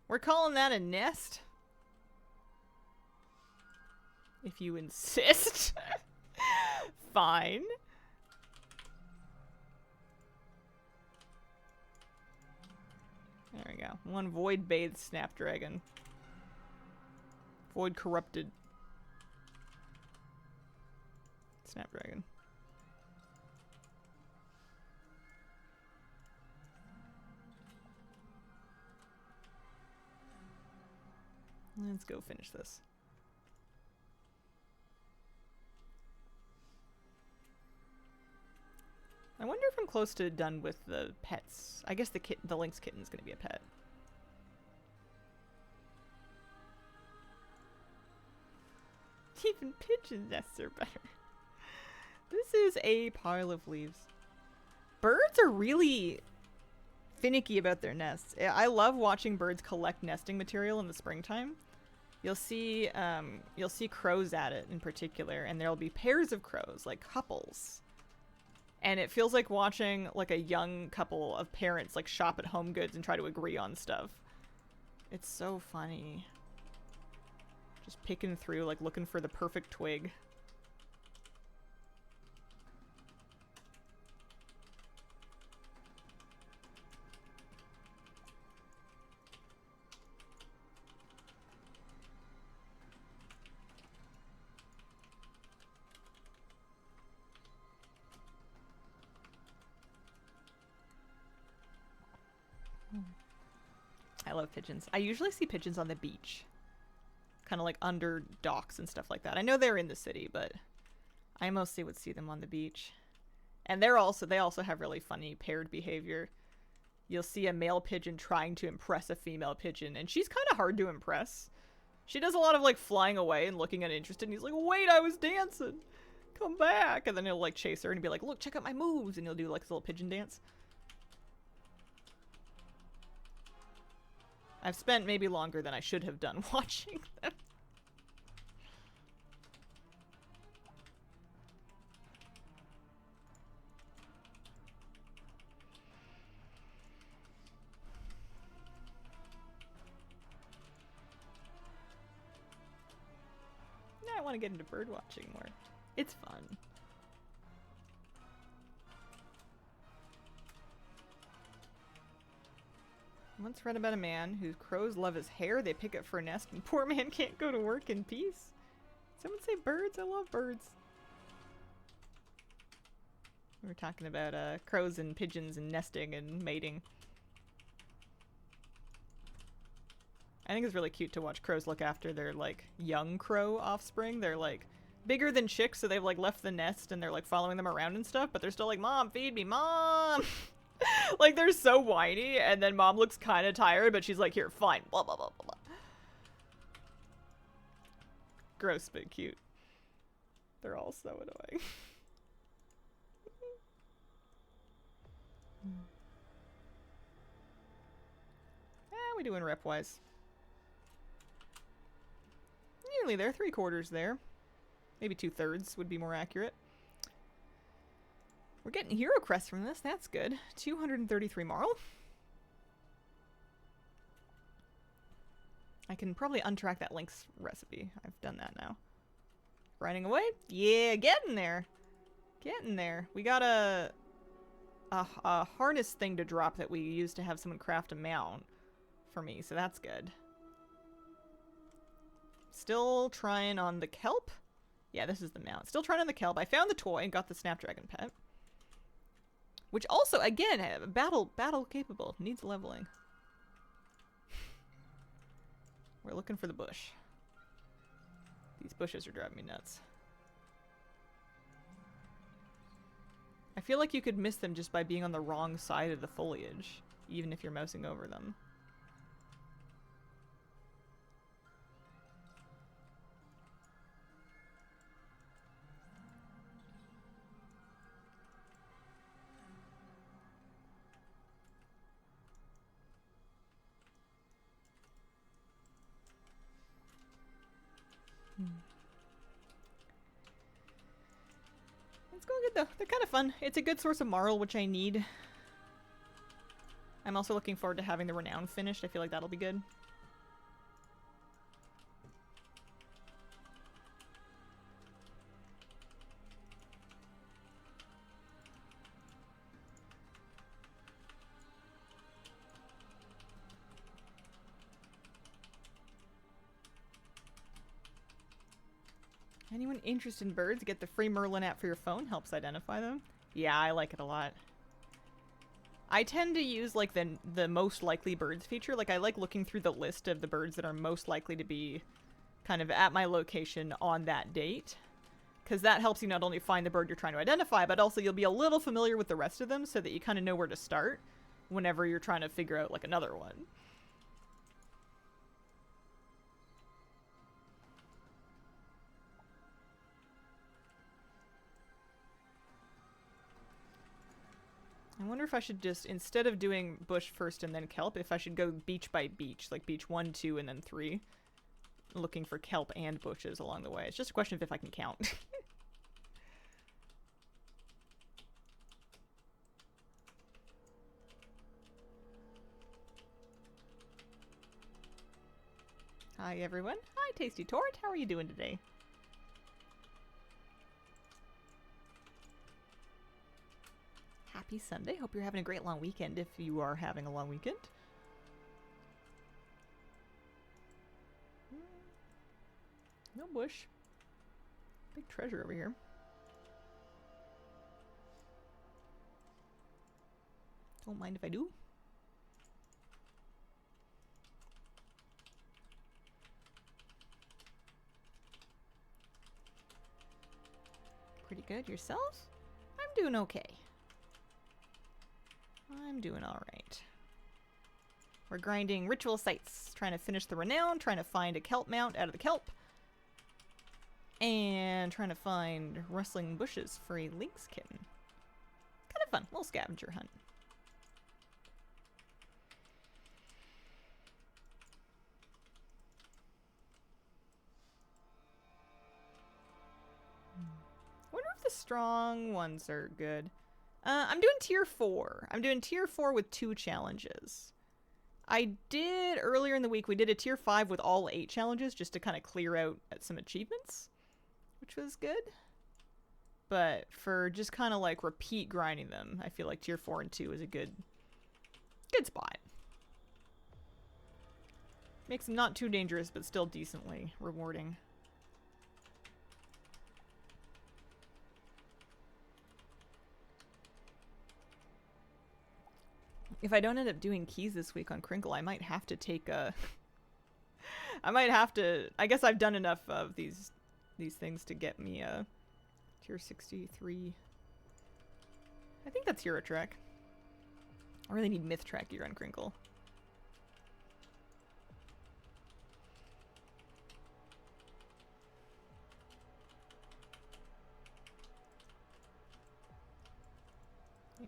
We're calling that a nest? If you insist. Fine. There we go. One void bathed snapdragon. Void corrupted snapdragon. Let's go finish this. I wonder if I'm close to done with the pets. I guess the Lynx kitten's gonna be a pet. Even pigeon nests are better. This is a pile of leaves. Birds are really finicky about their nests. I love watching birds collect nesting material in the springtime. You'll see crows at it in particular, and there'll be pairs of crows, like couples. And it feels like watching like a young couple of parents like shop at Home Goods and try to agree on stuff. It's so funny. Just picking through, like looking for the perfect twig. I love pigeons. I usually see pigeons on the beach. Kind of like under docks and stuff like that. I know they're in the city, but I mostly would see them on the beach. And they also have really funny paired behavior. You'll see a male pigeon trying to impress a female pigeon, and she's kind of hard to impress. She does a lot of like flying away and looking uninterested, and he's like, wait, I was dancing. Come back. And then he'll like chase her and be like, look, check out my moves. And he'll do like this little pigeon dance. I've spent maybe longer than I should have done watching them. Yeah, I want to get into bird watching more. It's fun. Once read about a man whose crows love his hair, they pick it for a nest, and poor man can't go to work in peace. Someone say birds? I love birds. We were talking about crows and pigeons and nesting and mating. I think it's really cute to watch crows look after their like young crow offspring. They're like bigger than chicks, so they've like left the nest and they're like following them around and stuff, but they're still like, Mom, feed me, Mom! Like, they're so whiny, and then Mom looks kind of tired, but she's like, here, fine, blah, blah, blah, blah, blah. Gross, but cute. They're all so annoying. We doing rep-wise? Nearly there, 3/4 there. Maybe 2/3 would be more accurate. We're getting hero crest from this. That's good. 233 marl. I can probably untrack that Lynx recipe. I've done that now. Riding away? Yeah, getting there. Getting there. We got a harness thing to drop that we used to have someone craft a mount for me, so that's good. Still trying on the kelp. Yeah, this is the mount. Still trying on the kelp. I found the toy and got the Snapdragon pet. Which also, again, battle capable. Needs leveling. We're looking for the bush. These bushes are driving me nuts. I feel like you could miss them just by being on the wrong side of the foliage, even if you're mousing over them. Let's go get they're kind of fun. It's a good source of marl, which I need. I'm also looking forward to having the Renown finished. I feel like that'll be good. Anyone interested in birds, get the free Merlin app for your phone. Helps identify them. Yeah, I like it a lot. I tend to use like the most likely birds feature. Like I like looking through the list of the birds that are most likely to be kind of at my location on that date. Because that helps you not only find the bird you're trying to identify, but also you'll be a little familiar with the rest of them so that you kind of know where to start whenever you're trying to figure out like another one. wonder if I should just, instead of doing bush first and then kelp, if I should go beach by beach, like beach 1, 2, and then 3. Looking for kelp and bushes along the way. It's just a question of if I can count. Hi everyone. Hi Tasty Tort. How are you doing today? Happy Sunday. Hope you're having a great long weekend if you are having a long weekend. No bush. Big treasure over here. Don't mind if I do. Pretty good. Yourselves? I'm doing okay. I'm doing alright. We're grinding ritual sites, trying to finish the renown, trying to find a kelp mount out of the kelp, and trying to find rustling bushes for a lynx kitten. Kind of fun. Little scavenger hunt. Wonder if the strong ones are good. I'm doing tier 4. I'm doing tier 4 with 2 challenges. I did, earlier in the week, we did a tier 5 with all 8 challenges just to kind of clear out some achievements, which was good. But for just kind of like repeat grinding them, I feel like tier 4 and 2 is a good spot. Makes them not too dangerous, but still decently rewarding. If I don't end up doing keys this week on Crinkle, I might have to take a... I guess I've done enough of these things to get me a tier 63. I think that's Hero Track. I really need Myth Track gear on Crinkle. Yeah.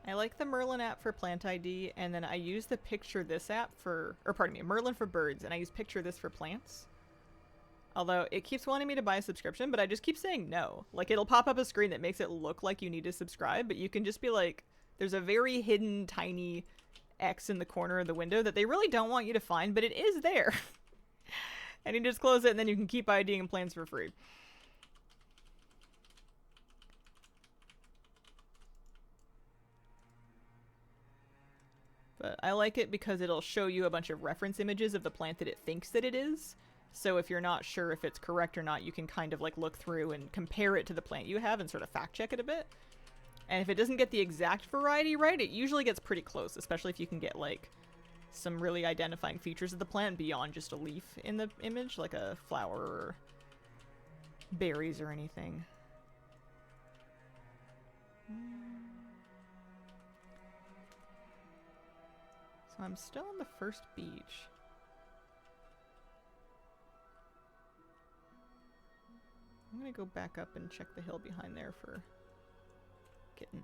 I like the Merlin app for Plant ID, and then I use the Picture This app for, or pardon me, Merlin for birds, and I use Picture This for plants. Although it keeps wanting me to buy a subscription, but I just keep saying no. Like, it'll pop up a screen that makes it look like you need to subscribe, but you can just be like, there's a very hidden, tiny X in the corner of the window that they really don't want you to find, but it is there. And you just close it, and then you can keep IDing plants for free. But I like it because it'll show you a bunch of reference images of the plant that it thinks that it is. So if you're not sure if it's correct or not, you can kind of like look through and compare it to the plant you have and sort of fact check it a bit. And if it doesn't get the exact variety right, it usually gets pretty close, especially if you can get like some really identifying features of the plant beyond just a leaf in the image, like a flower or berries or anything. So I'm still on the first beach. I'm gonna go back up and check the hill behind there for kitten.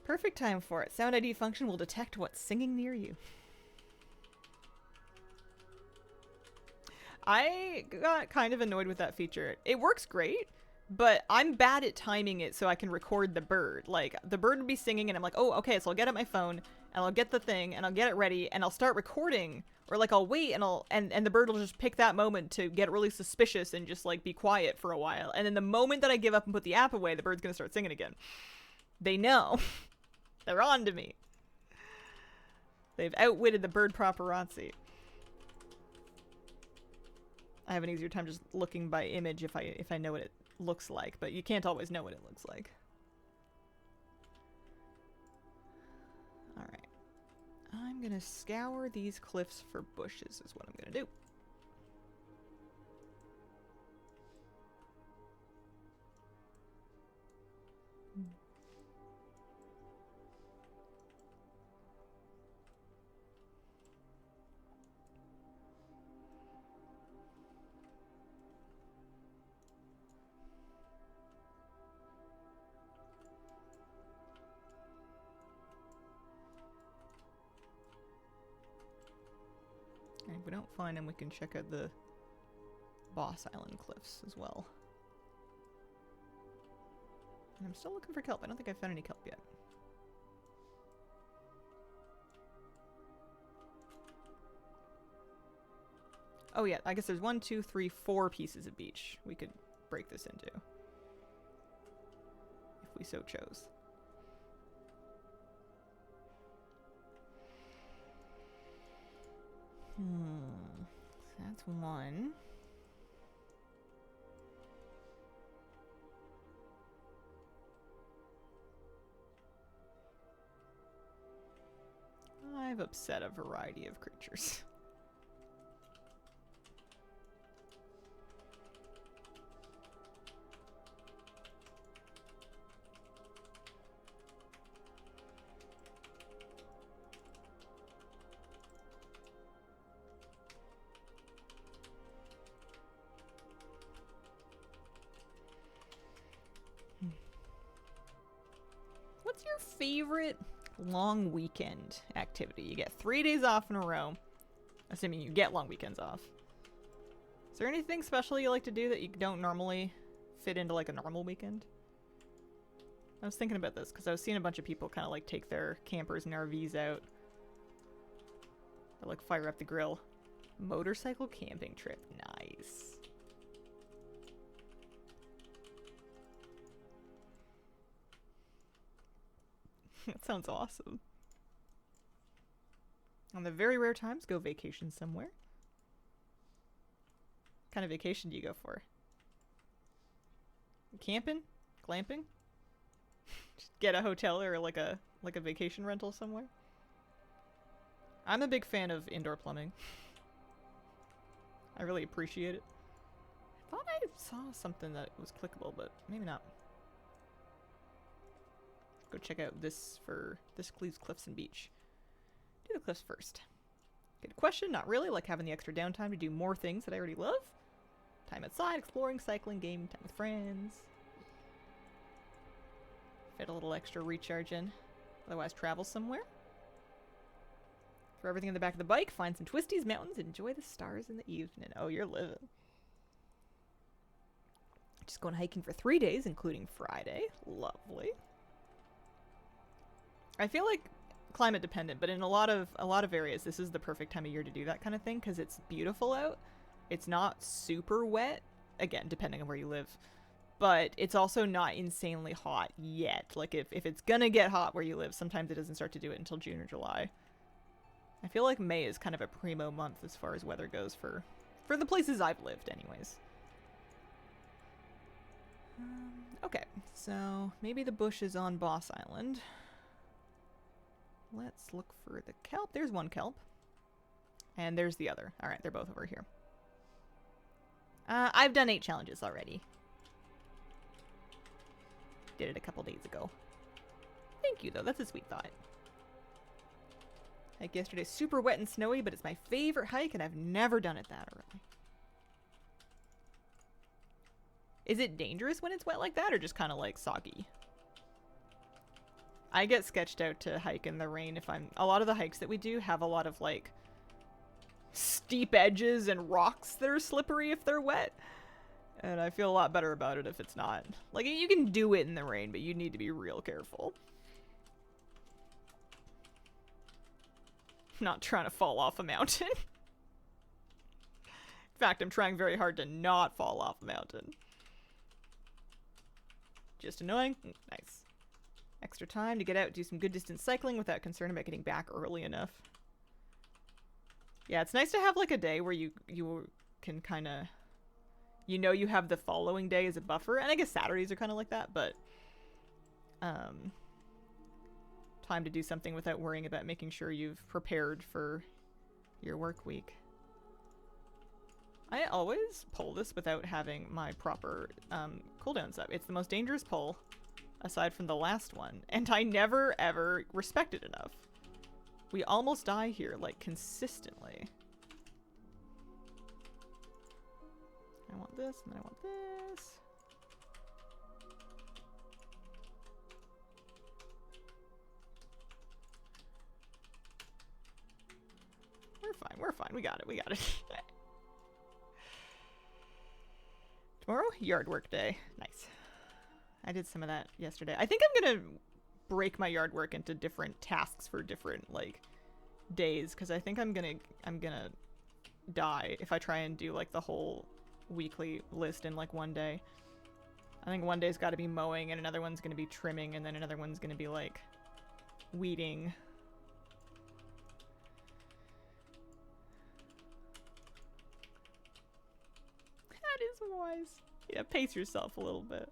Perfect time for it. Sound ID function will detect what's singing near you. I got kind of annoyed with that feature. It works great, but I'm bad at timing it so I can record the bird. Like, the bird would be singing and I'm like, oh, okay, so I'll get out my phone and I'll get the thing and I'll get it ready and I'll start recording, or like I'll wait and and the bird will just pick that moment to get really suspicious and just like be quiet for a while. And then the moment that I give up and put the app away, the bird's gonna start singing again. They know. They're on to me. They've outwitted the bird paparazzi. I have an easier time just looking by image if I know what it looks like, but you can't always know what it looks like. Alright. I'm gonna scour these cliffs for bushes is what I'm gonna do. If we don't find him, we can check out the Boss Island cliffs as well. And I'm still looking for kelp. I don't think I've found any kelp yet. Oh yeah, I guess there's 1, 2, 3, 4 pieces of beach we could break this into. If we so chose. So that's 1. I've upset a variety of creatures. What's your favorite long weekend activity? You get 3 days off in a row, assuming you get long weekends off. Is there anything special you like to do that you don't normally fit into like a normal weekend? I was thinking about this because I was seeing a bunch of people kind of like take their campers and RVs out. Or like fire up the grill. Motorcycle camping trip. Nice. That sounds awesome. On the very rare times, go vacation somewhere. What kind of vacation do you go for? Camping? Glamping? Just get a hotel or like a vacation rental somewhere? I'm a big fan of indoor plumbing. I really appreciate it. I thought I saw something that was clickable, but maybe not. Go check out this Cleves Cliffs and Beach. Do the cliffs first. Good question, not really. Like having the extra downtime to do more things that I already love. Time outside, exploring, cycling, gaming, time with friends. Fit a little extra recharge in. Otherwise, travel somewhere. Throw everything in the back of the bike, find some twisties, mountains, enjoy the stars in the evening. Oh, you're living. Just going hiking for 3 days, including Friday. Lovely. I feel like climate dependent, but in a lot of areas, this is the perfect time of year to do that kind of thing because it's beautiful out. It's not super wet, again, depending on where you live, but it's also not insanely hot yet. Like if it's gonna get hot where you live, sometimes it doesn't start to do it until June or July. I feel like May is kind of a primo month as far as weather goes for the places I've lived anyways. Okay, so maybe the bush is on Boss Island. Let's look for the kelp. There's one kelp. And there's the other. Alright, they're both over here. I've done 8 challenges already. Did it a couple days ago. Thank you, though. That's a sweet thought. Like yesterday, super wet and snowy, but it's my favorite hike, and I've never done it that early. Is it dangerous when it's wet like that, or just kind of like soggy? I get sketched out to hike in the rain if I'm... A lot of the hikes that we do have a lot of, like, steep edges and rocks that are slippery if they're wet. And I feel a lot better about it if it's not. Like, you can do it in the rain, but you need to be real careful. Not trying to fall off a mountain. In fact, I'm trying very hard to not fall off a mountain. Just annoying. Nice. Extra time to get out and do some good distance cycling without concern about getting back early enough. Yeah, it's nice to have like a day where you can kind of, you know, you have the following day as a buffer. And I guess Saturdays are kind of like that, but time to do something without worrying about making sure you've prepared for your work week. I always pull this without having my proper cooldowns up. It's the most dangerous pull aside from the last one, and I never ever respect it enough. We almost die here, like, consistently. I want this, and then I want this. We're fine, We're fine. We got it. We got it. Tomorrow, yard work day. Nice. I did some of that yesterday. I think I'm gonna break my yard work into different tasks for different, like, days, because I think I'm gonna die if I try and do, like, the whole weekly list in, like, one day. I think one day's got to be mowing, and another one's gonna be trimming, and then another one's gonna be, like, weeding. That is wise. Yeah, pace yourself a little bit.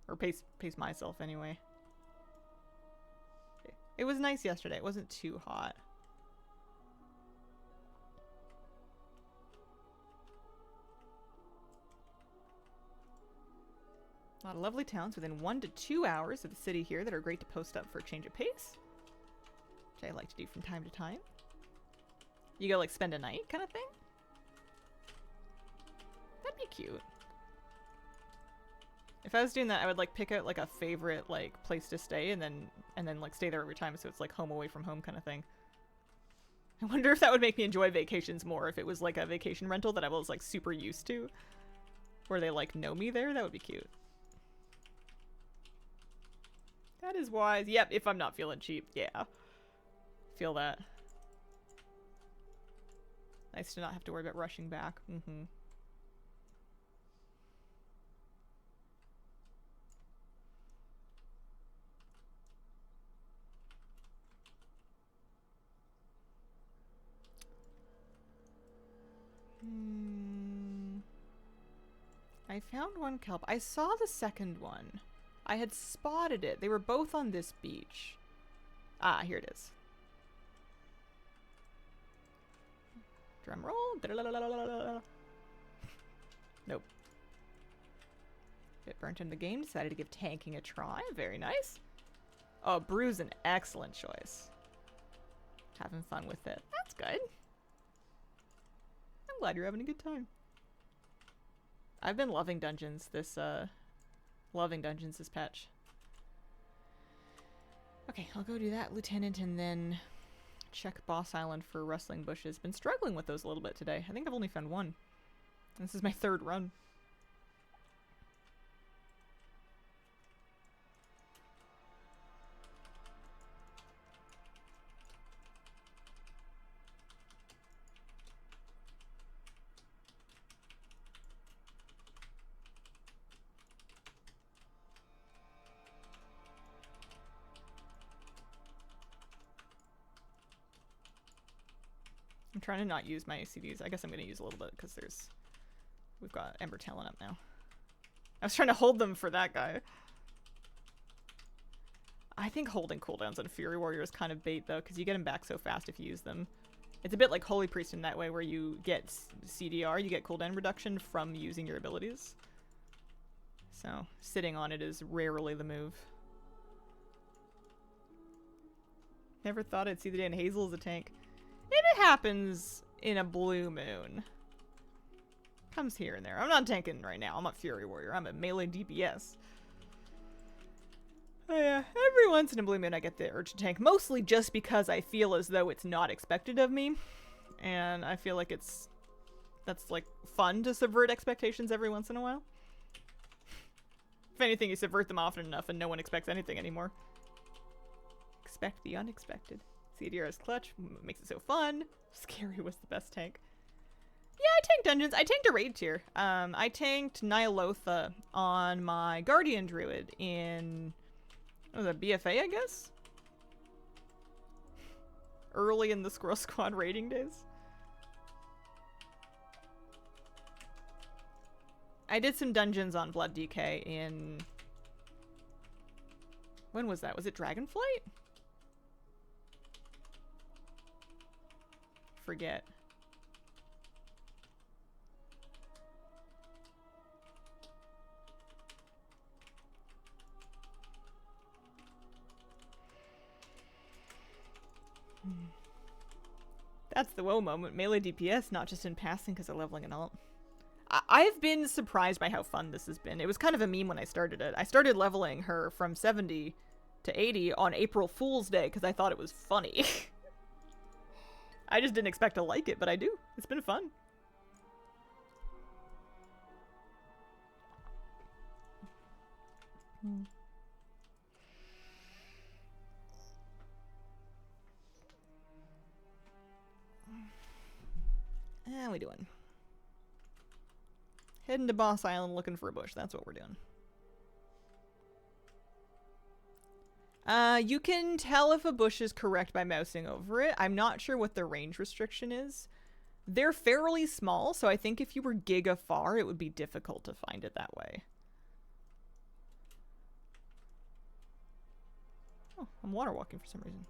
Or pace myself anyway. It was nice yesterday. It wasn't too hot. A lot of lovely towns within 1 to 2 hours of the city here that are great to post up for a change of pace. Which I like to do from time to time. You go, like, spend a night kind of thing? That'd be cute. If I was doing that, I would, like, pick out, like, a favorite, like, place to stay and then like, stay there every time, so it's, like, home away from home kind of thing. I wonder if that would make me enjoy vacations more, if it was, like, a vacation rental that I was, like, super used to. Where they, like, know me there. That would be cute. That is wise. Yep, if I'm not feeling cheap. Yeah. Feel that. Nice to not have to worry about rushing back. Mm-hmm. I found one kelp. I saw the second one. I had spotted it. They were both on this beach. Ah, here it is. Drum roll. Nope. Bit burnt in the game. Decided to give tanking a try. Very nice. Oh, Brew's an excellent choice. Having fun with it. That's good. I'm glad you're having a good time. I've been loving dungeons this patch. Okay, I'll go do that, Lieutenant, and then check Boss Island for rustling bushes. Been struggling with those a little bit today. I think I've only found one. This is my third run. I'm trying to not use my ACDs. I guess I'm going to use a little bit because we've got Ember Talon up now. I was trying to hold them for that guy. I think holding cooldowns on Fury Warrior is kind of bait though, because you get them back so fast if you use them. It's a bit like Holy Priest in that way, where you get CDR, you get cooldown reduction from using your abilities. So sitting on it is rarely the move. Never thought I'd see the day in Hazel as a tank. It happens in a blue moon. Comes here and there. I'm not tanking right now. I'm not Fury Warrior. I'm a melee DPS. Oh yeah, every once in a blue moon I get the urge to tank. Mostly just because I feel as though it's not expected of me. And I feel like that's like fun to subvert expectations every once in a while. If anything, you subvert them often enough and no one expects anything anymore. Expect the unexpected. CDR's clutch makes it so fun. Scary was the best tank. Yeah, I tanked dungeons. I tanked a raid tier. I tanked Nyalotha on my Guardian Druid in, what was that, BFA, I guess? Early in the Squirrel Squad raiding days. I did some dungeons on Blood DK in... When was that? Was it Dragonflight? Forget. That's the WoW moment. Melee DPS, not just in passing because of leveling an alt. I've been surprised by how fun this has been. It was kind of a meme when I started it. I started leveling her from 70 to 80 on April Fool's Day because I thought it was funny. I just didn't expect to like it, but I do. It's been fun. How we doing? Heading to Boss Island looking for a bush. That's what we're doing. You can tell if a bush is correct by mousing over it. I'm not sure what the range restriction is. They're fairly small, so I think if you were giga far, it would be difficult to find it that way. Oh, I'm water walking for some reason.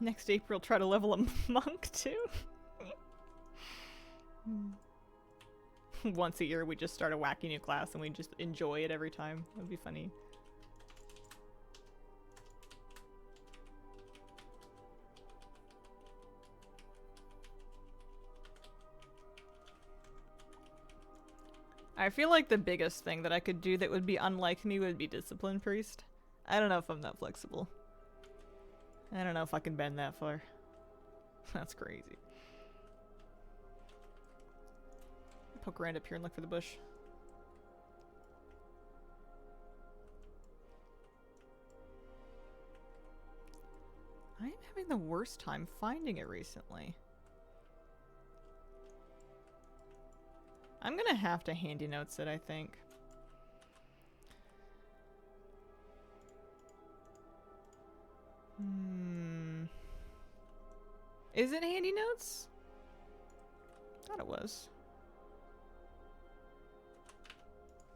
Next April, try to level a monk too. Once a year, we just start a wacky new class and we just enjoy it every time. That'd be funny. I feel like the biggest thing that I could do that would be unlike me would be Discipline Priest. I don't know if I'm that flexible. I don't know if I can bend that far. That's crazy. Poke around up here and look for the bush. I am having the worst time finding it recently. I'm gonna have to handy notes it, I think. Is it handy notes? Thought it was.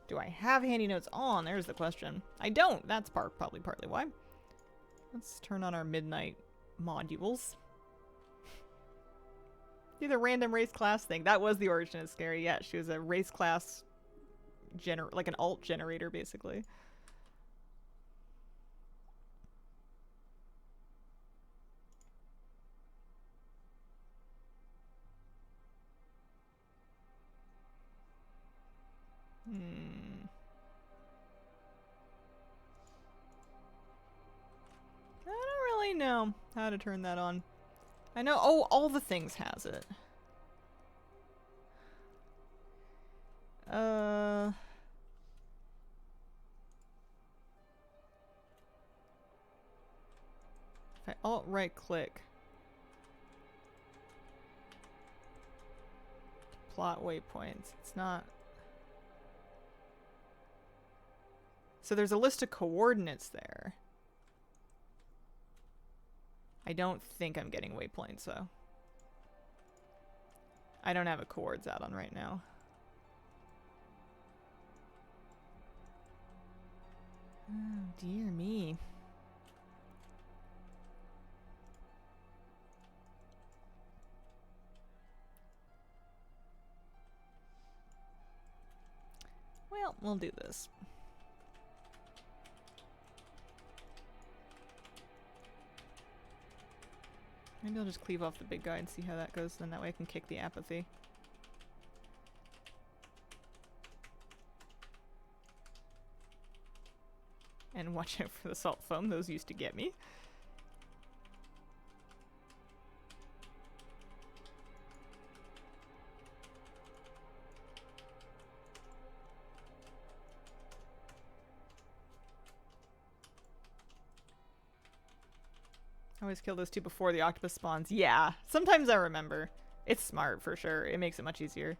Do I have handy notes on? There's the question. I don't. That's probably partly why. Let's turn on our midnight modules. Do the random race class thing. That was the origin of Scary. Yeah, she was a race class like an alt generator, basically. I don't really know how to turn that on. I know, oh, all the things has it. If I alt right click. Plot waypoints. It's not. So there's a list of coordinates there. I don't think I'm getting waypoints, though. I don't have a coords out on right now. Oh, dear me. Well, we'll do this. Maybe I'll just cleave off the big guy and see how that goes, then that way I can kick the apathy. And watch out for the salt foam, those used to get me. I always kill those two before the octopus spawns. Yeah, sometimes I remember. It's smart for sure. It makes it much easier.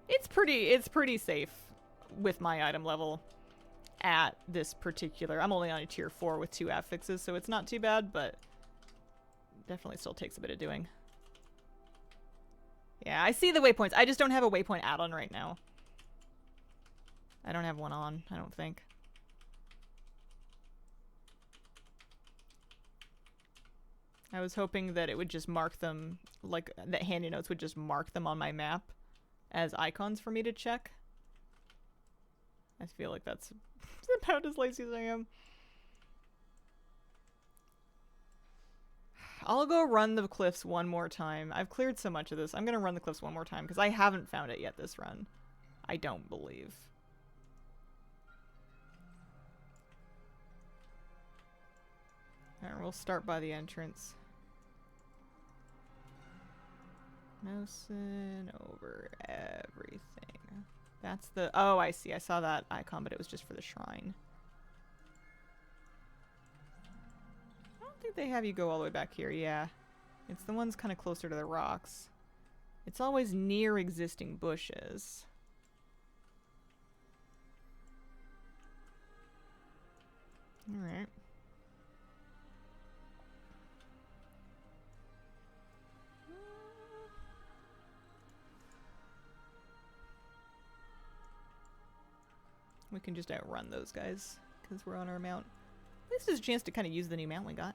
It's pretty safe with my item level at this particular. I'm only on a tier 4 with 2 affixes, so it's not too bad, but definitely still takes a bit of doing. Yeah, I see the waypoints. I just don't have a waypoint add-on right now. I don't have one on, I don't think. I was hoping that it would just mark them, like, that Handy Notes would just mark them on my map as icons for me to check. I feel like that's about as lazy as I am. I'll go run the cliffs one more time. I've cleared so much of this. I'm gonna run the cliffs one more time because I haven't found it yet this run. I don't believe. Alright, we'll start by the entrance. Mousing over everything. That's the... Oh, I see. I saw that icon, but it was just for the shrine. I don't think they have you go all the way back here. Yeah. It's the ones kind of closer to the rocks. It's always near existing bushes. Alright. We can just outrun those guys because we're on our mount. At least there's a chance to kind of use the new mount we got.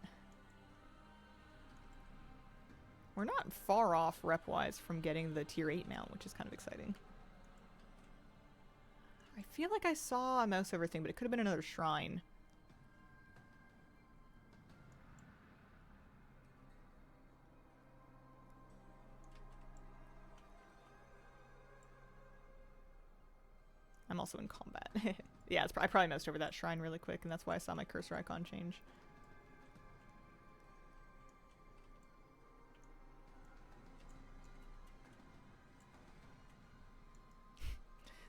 We're not far off rep-wise from getting the tier 8 mount, which is kind of exciting. I feel like I saw a mouse over thing, but it could have been another shrine. I'm also in combat. Yeah, I probably moused over that shrine really quick, and that's why I saw my cursor icon change.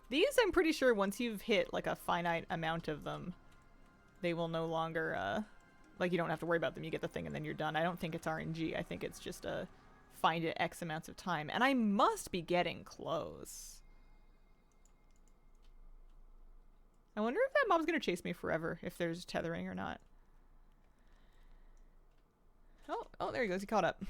These, I'm pretty sure once you've hit like a finite amount of them, they will no longer, like you don't have to worry about them. You get the thing and then you're done. I don't think it's RNG. I think it's just a find it X amounts of time. And I must be getting close. I wonder if that mob's gonna chase me forever, if there's tethering or not. Oh, there he goes. He caught up.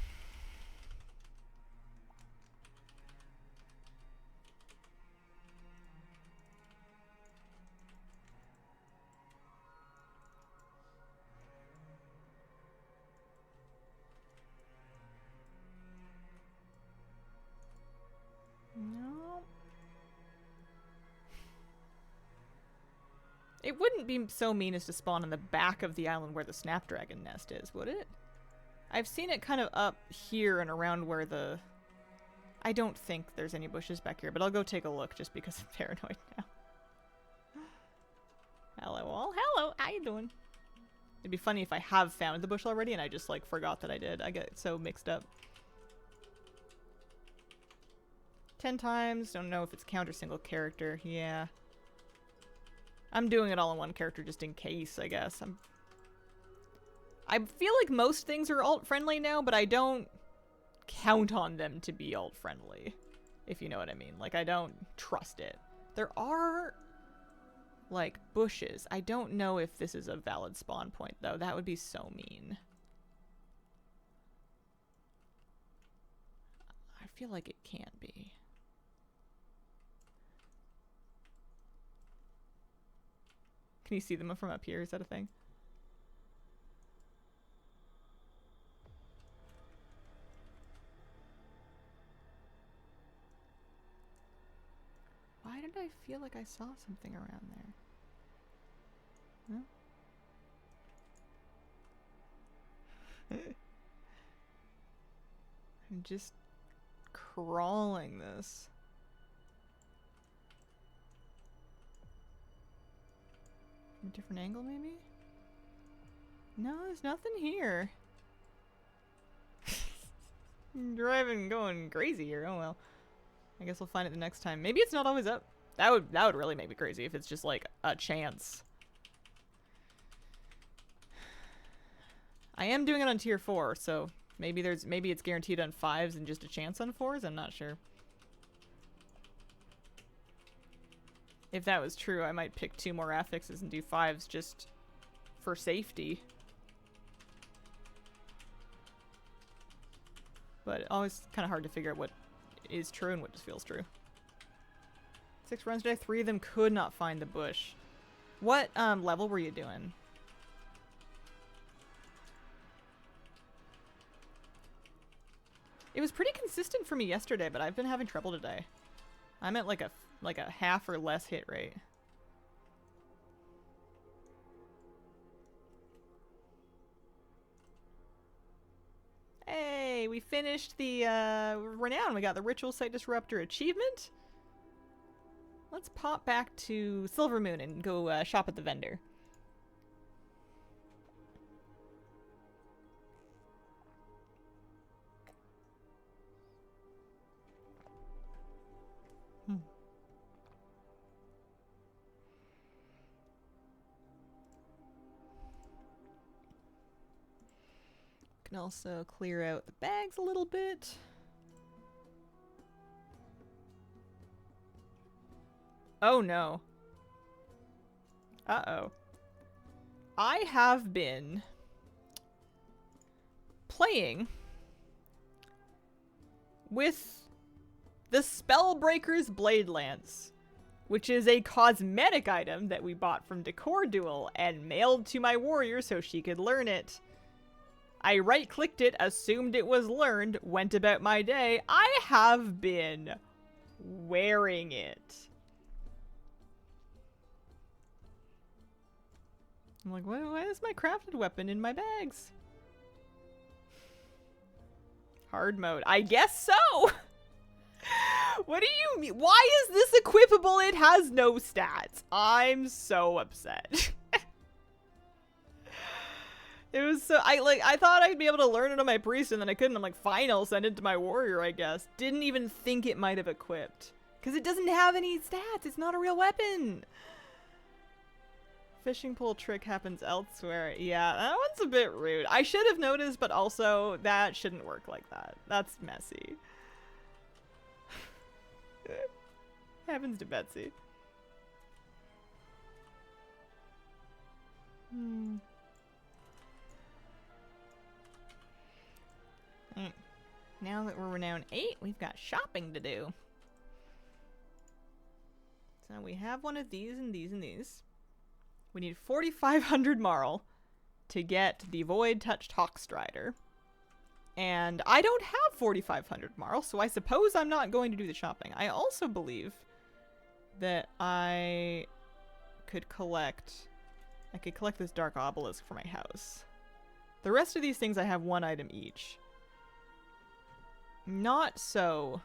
No. It wouldn't be so mean as to spawn in the back of the island where the Snapdragon nest is, would it? I've seen it kind of up here and around where the... I don't think there's any bushes back here, but I'll go take a look just because I'm paranoid now. Hello all. Hello, how you doing? It'd be funny if I have found the bush already and I just like forgot that I did. I get so mixed up. 10 times, don't know if it's count or single character. Yeah. I'm doing it all in one character just in case, I guess. I feel like most things are alt-friendly now, but I don't count on them to be alt-friendly, if you know what I mean. Like, I don't trust it. There are, like, bushes. I don't know if this is a valid spawn point, though. That would be so mean. I feel like it can't be. Can you see them from up here? Is that a thing? Why did I feel like I saw something around there? Huh? I'm just crawling this. From a different angle, maybe? No, there's nothing here. Driving, going crazy here. Oh well. I guess we'll find it the next time. Maybe it's not always up. That would really make me crazy if it's just like a chance. I am doing it on tier 4, so maybe it's guaranteed on 5s and just a chance on 4s. I'm not sure. If that was true, I might pick 2 more affixes and do 5s just for safety. But always kind of hard to figure out what is true and what just feels true. 6 runs today, 3 of them could not find the bush. What level were you doing? It was pretty consistent for me yesterday, but I've been having trouble today. I'm at like a half or less hit rate. Hey, we finished the Renown. We got the Ritual Site Disruptor achievement. Let's pop back to Silvermoon and go shop at the vendor. Can also clear out the bags a little bit. Oh no. Uh-oh. I have been playing with the Spellbreaker's Blade Lance, which is a cosmetic item that we bought from Decor Duel and mailed to my warrior so she could learn it. I right-clicked it, assumed it was learned, went about my day. I have been wearing it. I'm like, why is my crafted weapon in my bags? Hard mode. I guess so! What do you mean? Why is this equipable? It has no stats. I'm so upset. It was so, I thought I'd be able to learn it on my priest and then I couldn't. I'm like, fine, I'll send it to my warrior, I guess. Didn't even think it might have equipped. Because it doesn't have any stats. It's not a real weapon. Fishing pole trick happens elsewhere. Yeah, that one's a bit rude. I should have noticed, but also that shouldn't work like that. That's messy. Happens to Betsy. Now that we're renowned 8, we've got shopping to do. So we have one of these and these and these. We need 4,500 Marl to get the Void-touched Hawkstrider. And I don't have 4,500 Marl, so I suppose I'm not going to do the shopping. I also believe that I could collect this Dark Obelisk for my house. The rest of these things I have one item each. Not so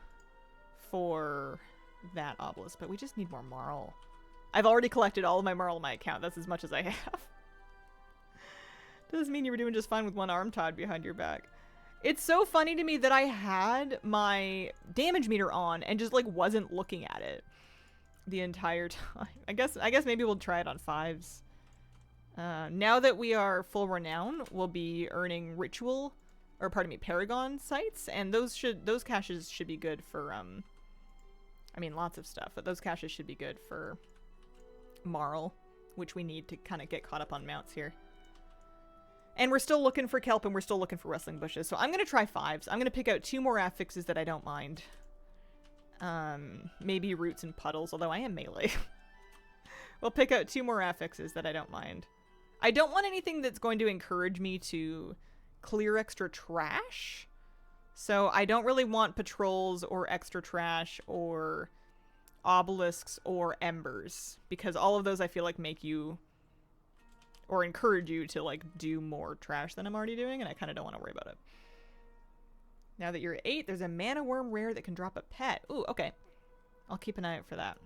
for that obelisk, but we just need more Marl. I've already collected all of my Marl in my account. That's as much as I have. Doesn't mean you were doing just fine with one arm tied behind your back. It's so funny to me that I had my damage meter on and just like wasn't looking at it the entire time. I guess maybe we'll try it on 5s. Now that we are full renown, we'll be earning ritual, or pardon me, Paragon sites, and those caches should be good for I mean lots of stuff, but those caches should be good for Marl, which we need to kind of get caught up on mounts here. And we're still looking for kelp and we're still looking for rustling bushes. So I'm going to try 5s. I'm going to pick out 2 more affixes that I don't mind. Maybe roots and puddles, although I am melee. We'll pick out 2 more affixes that I don't mind. I don't want anything that's going to encourage me to clear extra trash. So I don't really want patrols or extra trash or obelisks or embers, because all of those I feel like make you or encourage you to like do more trash than I'm already doing, and I kind of don't want to worry about it. Now that you're at 8, there's a mana worm rare that can drop a pet. Ooh, okay. I'll keep an eye out for that.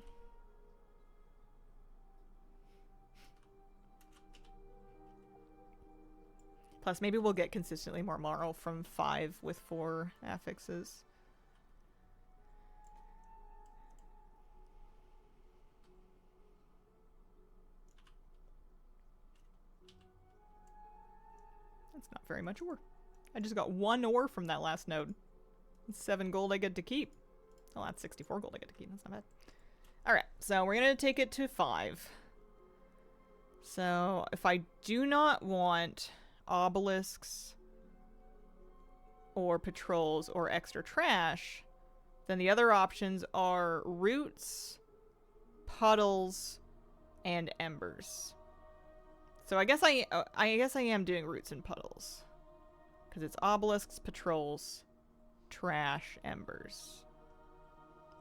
Plus, maybe we'll get consistently more Marl from 5 with 4 affixes. That's not very much ore. I just got 1 ore from that last node. That's 7 gold I get to keep. Oh, that's 64 gold I get to keep. That's not bad. Alright, so we're going to take it to 5. So, if I do not want obelisks or patrols or extra trash, Then the other options are roots, puddles, and embers. So I guess I am doing roots and puddles. Because it's obelisks, patrols, trash, embers.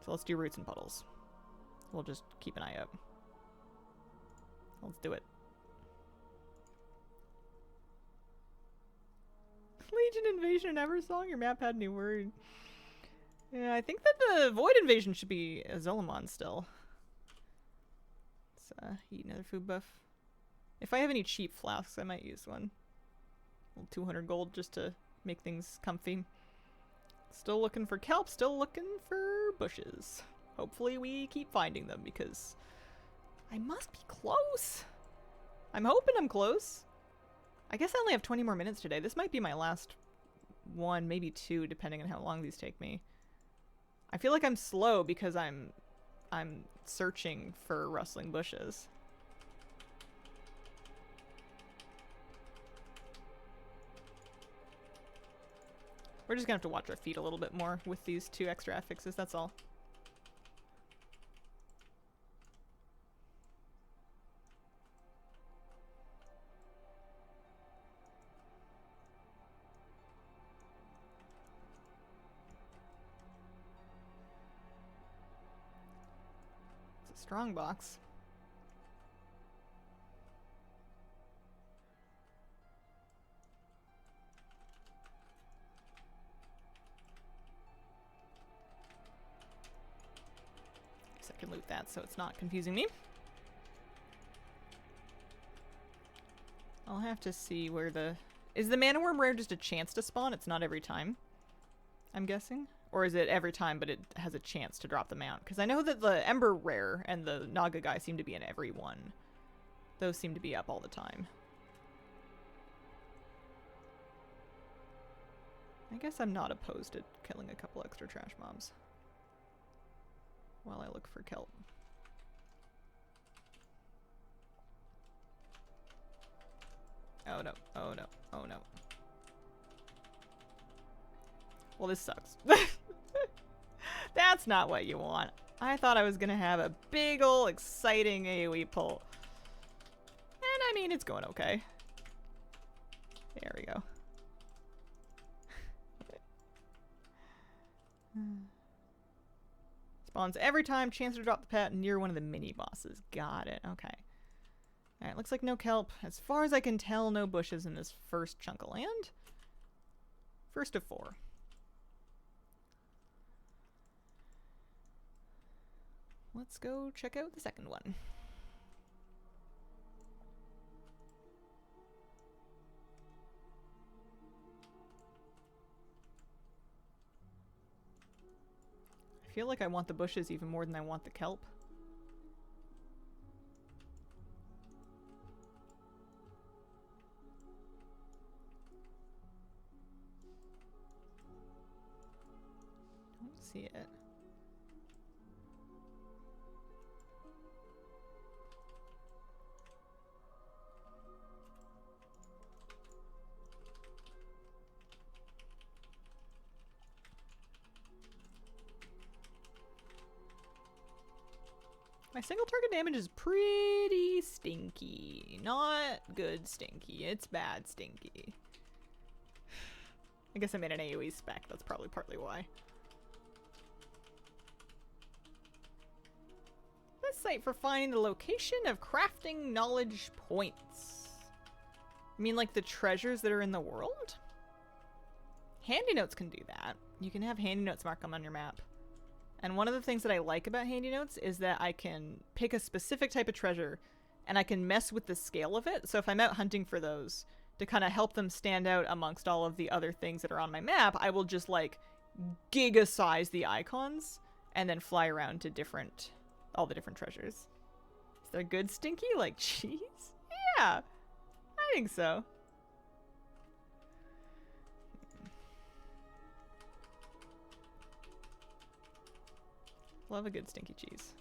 So let's do roots and puddles. We'll just keep an eye out. Let's do it. Legion Invasion and Eversong? Your map had a new word. Yeah, I think that the Void Invasion should be a Zolamon still. Let's eat another food buff. If I have any cheap flasks, I might use one. 200 gold just to make things comfy. Still looking for kelp, still looking for bushes. Hopefully we keep finding them because I must be close. I'm hoping I'm close. I guess I only have 20 more minutes today. This might be my last one, maybe two, depending on how long these take me. I feel like I'm slow because I'm searching for rustling bushes. We're just gonna have to watch our feet a little bit more with these 2 extra affixes, that's all. It's a strong box. Guess I can loot that so it's not confusing me. I'll have to see where the... Is the Mana Worm rare just a chance to spawn? It's not every time, I'm guessing? Or is it every time but it has a chance to drop the mount? Because I know that the Ember rare and the Naga guy seem to be in every one. Those seem to be up all the time. I guess I'm not opposed to killing a couple extra trash mobs while I look for kelp. Oh no, oh no, oh no. Well, this sucks. That's not what you want. I thought I was gonna have a big ol' exciting AoE pull. And I mean, it's going okay. There we go. Spawns every time, chance to drop the pet near one of the mini bosses. Got it, okay. Alright, looks like no kelp. As far as I can tell, no bushes in this first chunk of land. First of 4. Let's go check out the second one. I feel like I want the bushes even more than I want the kelp. Don't see it. My single target damage is pretty stinky. Not good stinky. It's bad stinky. I guess I made an AoE spec. That's probably partly why. This site for finding the location of crafting knowledge points. You mean like the treasures that are in the world? Handy notes can do that. You can have handy notes mark them on your map. And one of the things that I like about handy notes is that I can pick a specific type of treasure and I can mess with the scale of it. So if I'm out hunting for those to kind of help them stand out amongst all of the other things that are on my map, I will just like giga size the icons and then fly around to all the different treasures. Is there good stinky like cheese? Yeah, I think so. Love a good stinky cheese.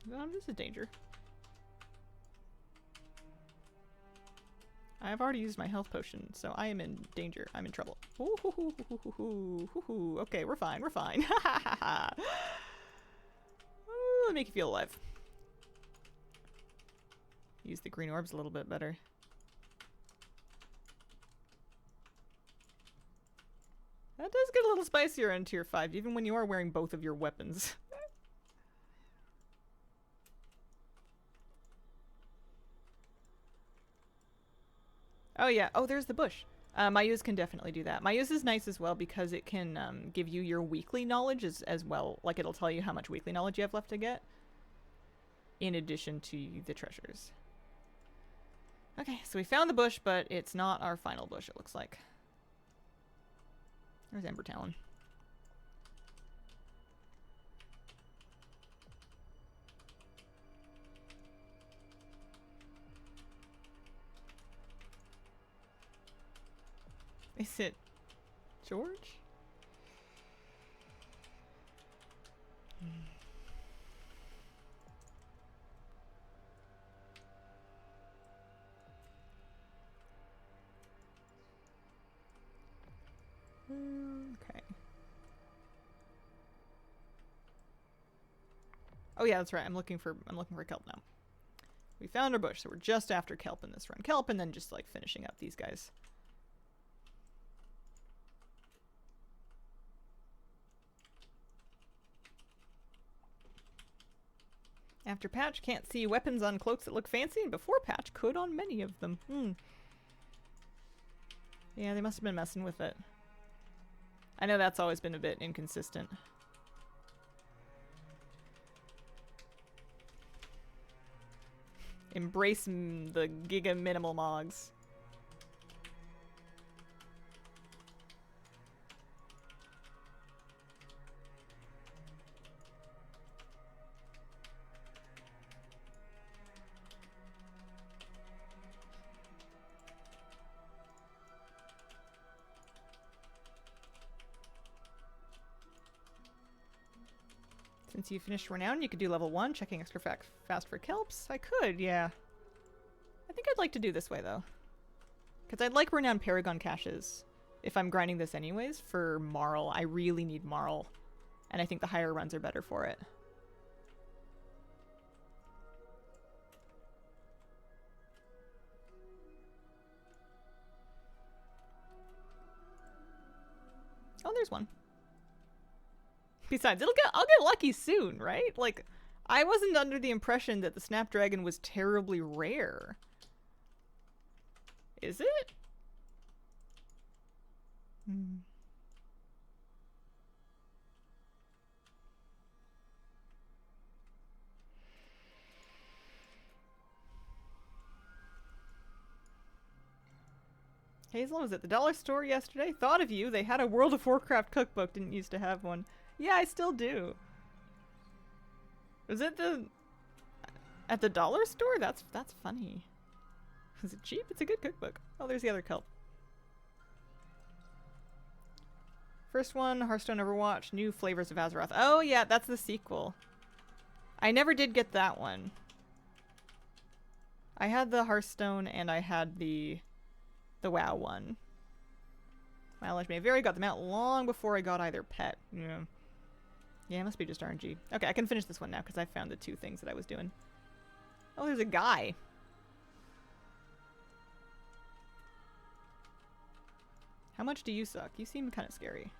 This is danger. I've already used my health potion, so I am in danger. I'm in trouble. Ooh, hoo, hoo, hoo, hoo, hoo, hoo, hoo. Okay, we're fine. We're fine. Ooh, let me make you feel alive. Use the green orbs a little bit better. That does get a little spicier in tier 5, even when you are wearing both of your weapons. Oh yeah, oh there's the bush. Mayus can definitely do that. Mayus is nice as well because it can give you your weekly knowledge as well. Like it'll tell you how much weekly knowledge you have left to get. In addition to the treasures. Okay, so we found the bush, but it's not our final bush, it looks like. There's Ember Talon. Is it George? Okay. Oh yeah, that's right. I'm looking for kelp now. We found our bush, so we're just after kelp in this run. Kelp and then just like finishing up these guys. After patch, can't see weapons on cloaks that look fancy, and before patch, could on many of them. Yeah, they must have been messing with it. I know that's always been a bit inconsistent. Embrace the giga minimal mogs. Since you finished Renown, you could do level 1, checking extra fast for kelps. I could, yeah. I think I'd like to do this way, though. Because I'd like Renown Paragon caches. If I'm grinding this anyways, for Marl. I really need Marl. And I think the higher runs are better for it. Oh, there's one. Besides, I'll get lucky soon, right? Like, I wasn't under the impression that the Snapdragon was terribly rare. Is it? Hazel was at the dollar store yesterday. Thought of you. They had a World of Warcraft cookbook. Didn't used to have one. Yeah, I still do. Was it at the dollar store? That's funny. Is it cheap? It's a good cookbook. Oh, there's the other kelp. First one, Hearthstone Overwatch, New Flavors of Azeroth. Oh yeah, that's the sequel. I never did get that one. I had the Hearthstone and I had the WoW one. My knowledge may vary. Got them out long before I got either pet. Yeah. Yeah, it must be just RNG. Okay, I can finish this one now because I found the two things that I was doing. Oh, there's a guy. How much do you suck? You seem kind of scary.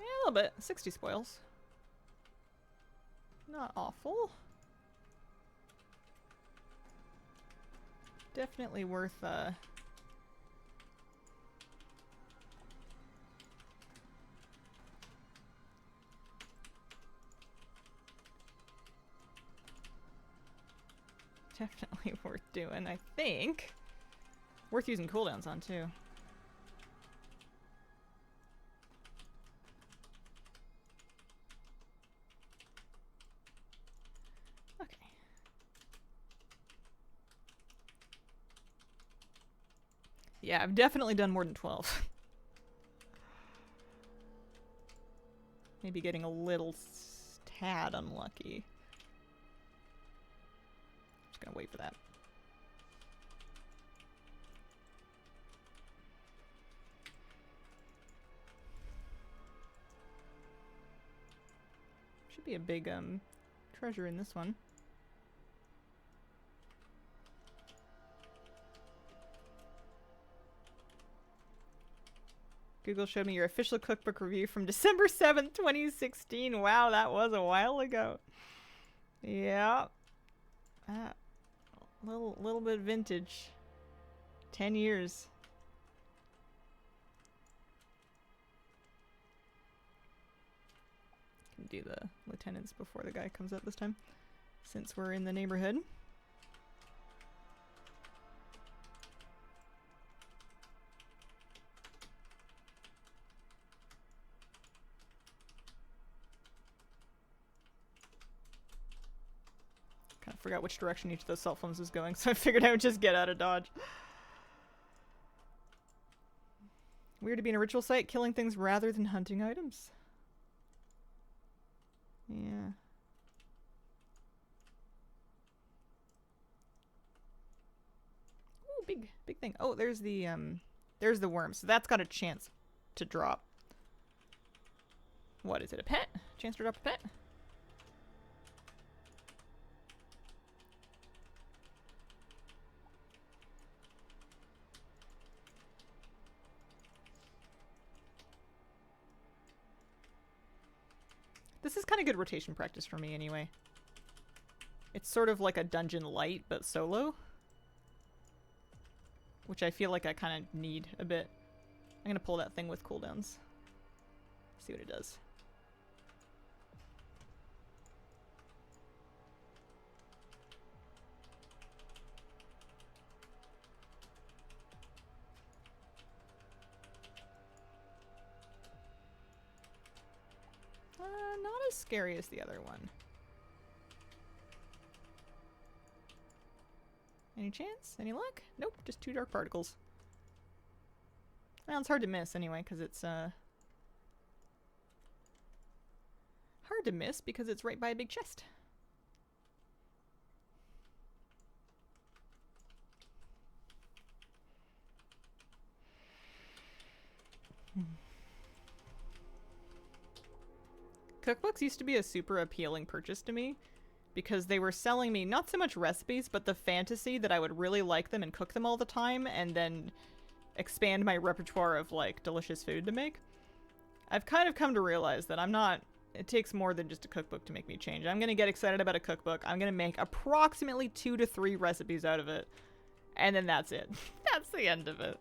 A little bit. 60 spoils. Not awful. Definitely worth definitely worth doing, I think. Worth using cooldowns on too. Yeah, I've definitely done more than 12. Maybe getting a little tad unlucky. Just gonna wait for that. Should be a big treasure in this one. Google showed me your official cookbook review from December 7th, 2016. Wow, that was a while ago. Yeah. Little bit vintage. 10 years. Can do the lieutenants before the guy comes up this time, since we're in the neighborhood. Kind of forgot which direction each of those cell phones was going, so I figured I would just get out of Dodge. Weird to be in a ritual site, killing things rather than hunting items. Yeah. Ooh, big thing. Oh, there's the worm. So that's got a chance to drop. What is it? A pet? Chance to drop a pet? This is kind of good rotation practice for me anyway. It's sort of like a dungeon light, but solo. Which I feel like I kind of need a bit. I'm gonna pull that thing with cooldowns. See what it does. Not as scary as the other one. Any chance? Any luck? Nope, just 2 dark particles. Well, it's hard to miss anyway, because it's hard to miss because it's right by a big chest. Cookbooks used to be a super appealing purchase to me because they were selling me not so much recipes, but the fantasy that I would really like them and cook them all the time and then expand my repertoire of like delicious food to make. I've kind of come to realize that it takes more than just a cookbook to make me change. I'm going to get excited about a cookbook. I'm going to make approximately 2 to 3 recipes out of it. And then that's it. That's the end of it.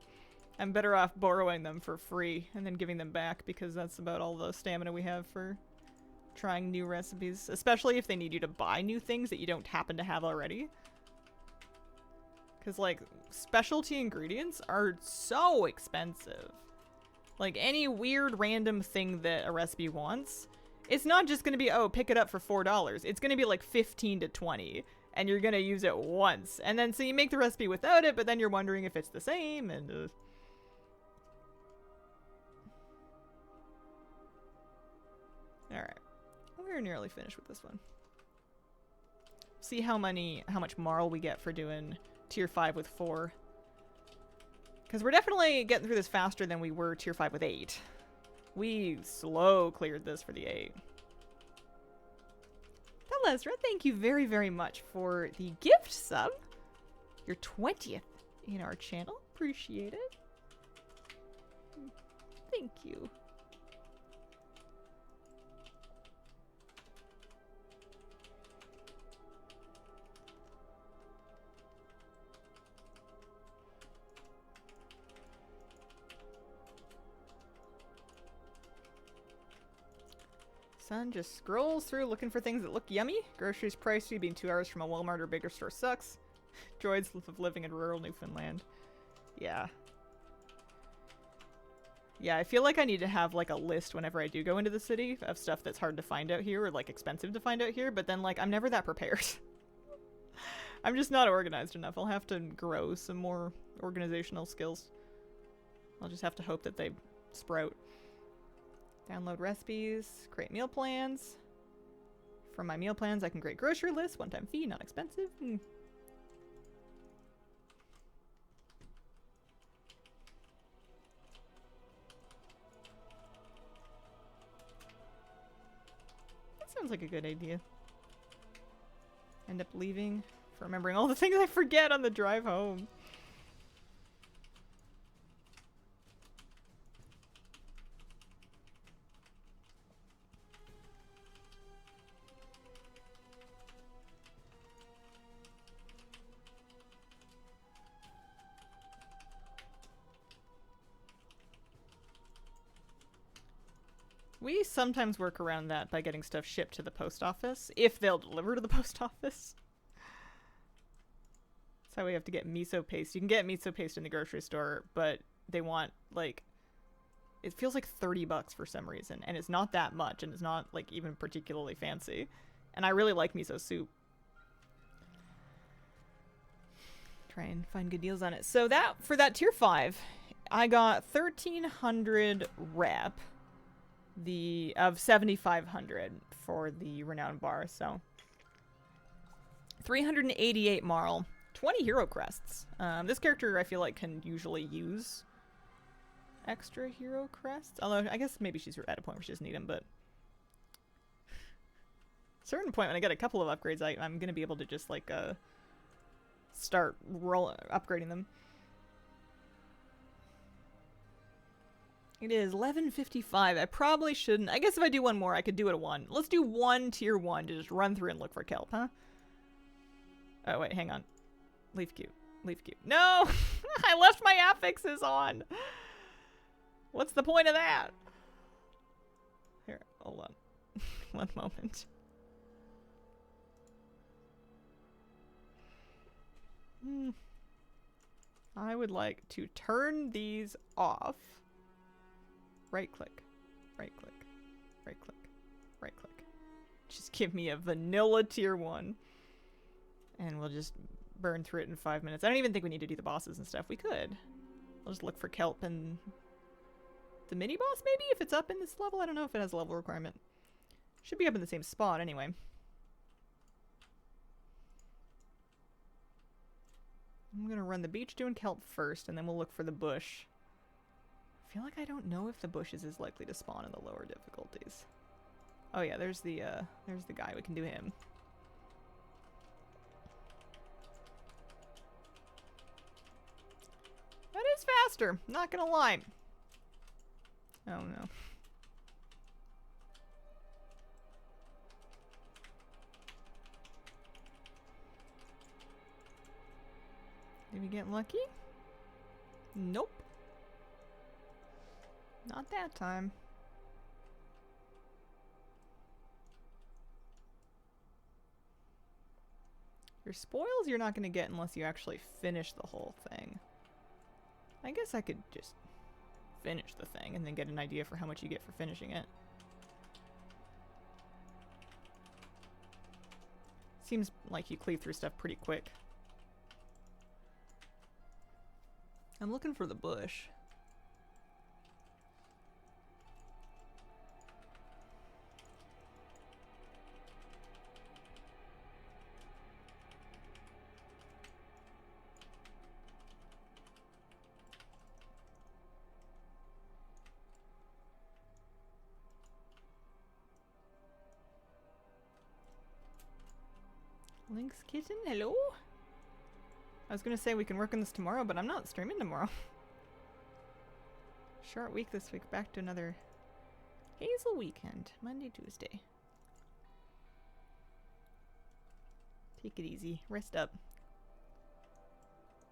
I'm better off borrowing them for free and then giving them back because that's about all the stamina we have for trying new recipes, especially if they need you to buy new things that you don't happen to have already. Because, like, specialty ingredients are so expensive. Like, any weird random thing that a recipe wants, it's not just going to be, oh, pick it up for $4. It's going to be like 15 to 20, and you're going to use it once. And then, so you make the recipe without it, but then you're wondering if it's the same, and... Alright. We're nearly finished with this one. See how much marl we get for doing tier 5 with 4. Because we're definitely getting through this faster than we were tier 5 with 8. We slow cleared this for the 8. Telesra, thank you very, very much for the gift sub. Your 20th in our channel. Appreciate it. Thank you. Son just scrolls through looking for things that look yummy. Groceries pricey, being 2 hours from a Walmart or bigger store sucks. Joys of living in rural Newfoundland. Yeah. Yeah, I feel like I need to have like a list whenever I do go into the city of stuff that's hard to find out here or like expensive to find out here, but then like I'm never that prepared. I'm just not organized enough. I'll have to grow some more organizational skills. I'll just have to hope that they sprout. Download recipes, create meal plans. From my meal plans, I can create grocery lists, one-time fee, not expensive. That sounds like a good idea. End up leaving for remembering all the things I forget on the drive home. We sometimes work around that by getting stuff shipped to the post office, if they'll deliver to the post office. That's how we have to get miso paste. You can get miso paste in the grocery store, but they want, like, it feels like $30 for some reason, and it's not that much, and it's not, like, even particularly fancy. And I really like miso soup. Try and find good deals on it. So that, for that tier 5, I got 1,300 rep. Of 7,500 for the renowned bar, so 388 marl, 20 hero crests. This character I feel like can usually use extra hero crests, although I guess maybe she's at a point where she doesn't need them, but at a certain point when I get a couple of upgrades, I'm gonna be able to just like start upgrading them. It is 11:55. I probably shouldn't. I guess if I do one more, I could do it at 1. Let's do 1 tier 1 to just run through and look for kelp, huh? Oh, wait, hang on. Leaf cube. Leaf cube. No! I left my affixes on! What's the point of that? Here, hold on. One moment. I would like to turn these off. Right click, right click, right click, right click. Just give me a vanilla tier 1. And we'll just burn through it in 5 minutes. I don't even think we need to do the bosses and stuff. We could. We'll just look for kelp and the mini boss maybe if it's up in this level. I don't know if it has a level requirement. Should be up in the same spot anyway. I'm gonna run the beach doing kelp first and then we'll look for the bush. I feel like I don't know if the bushes is likely to spawn in the lower difficulties. Oh yeah, there's the guy. We can do him. That is faster, not gonna lie. Oh no. Did we get lucky? Nope. Not that time. Your spoils you're not going to get unless you actually finish the whole thing. I guess I could just finish the thing and then get an idea for how much you get for finishing it. Seems like you cleave through stuff pretty quick. I'm looking for the bush. Link's kitten, hello? I was gonna say we can work on this tomorrow, but I'm not streaming tomorrow. Short week this week, back to another Hazel weekend. Monday, Tuesday. Take it easy, rest up.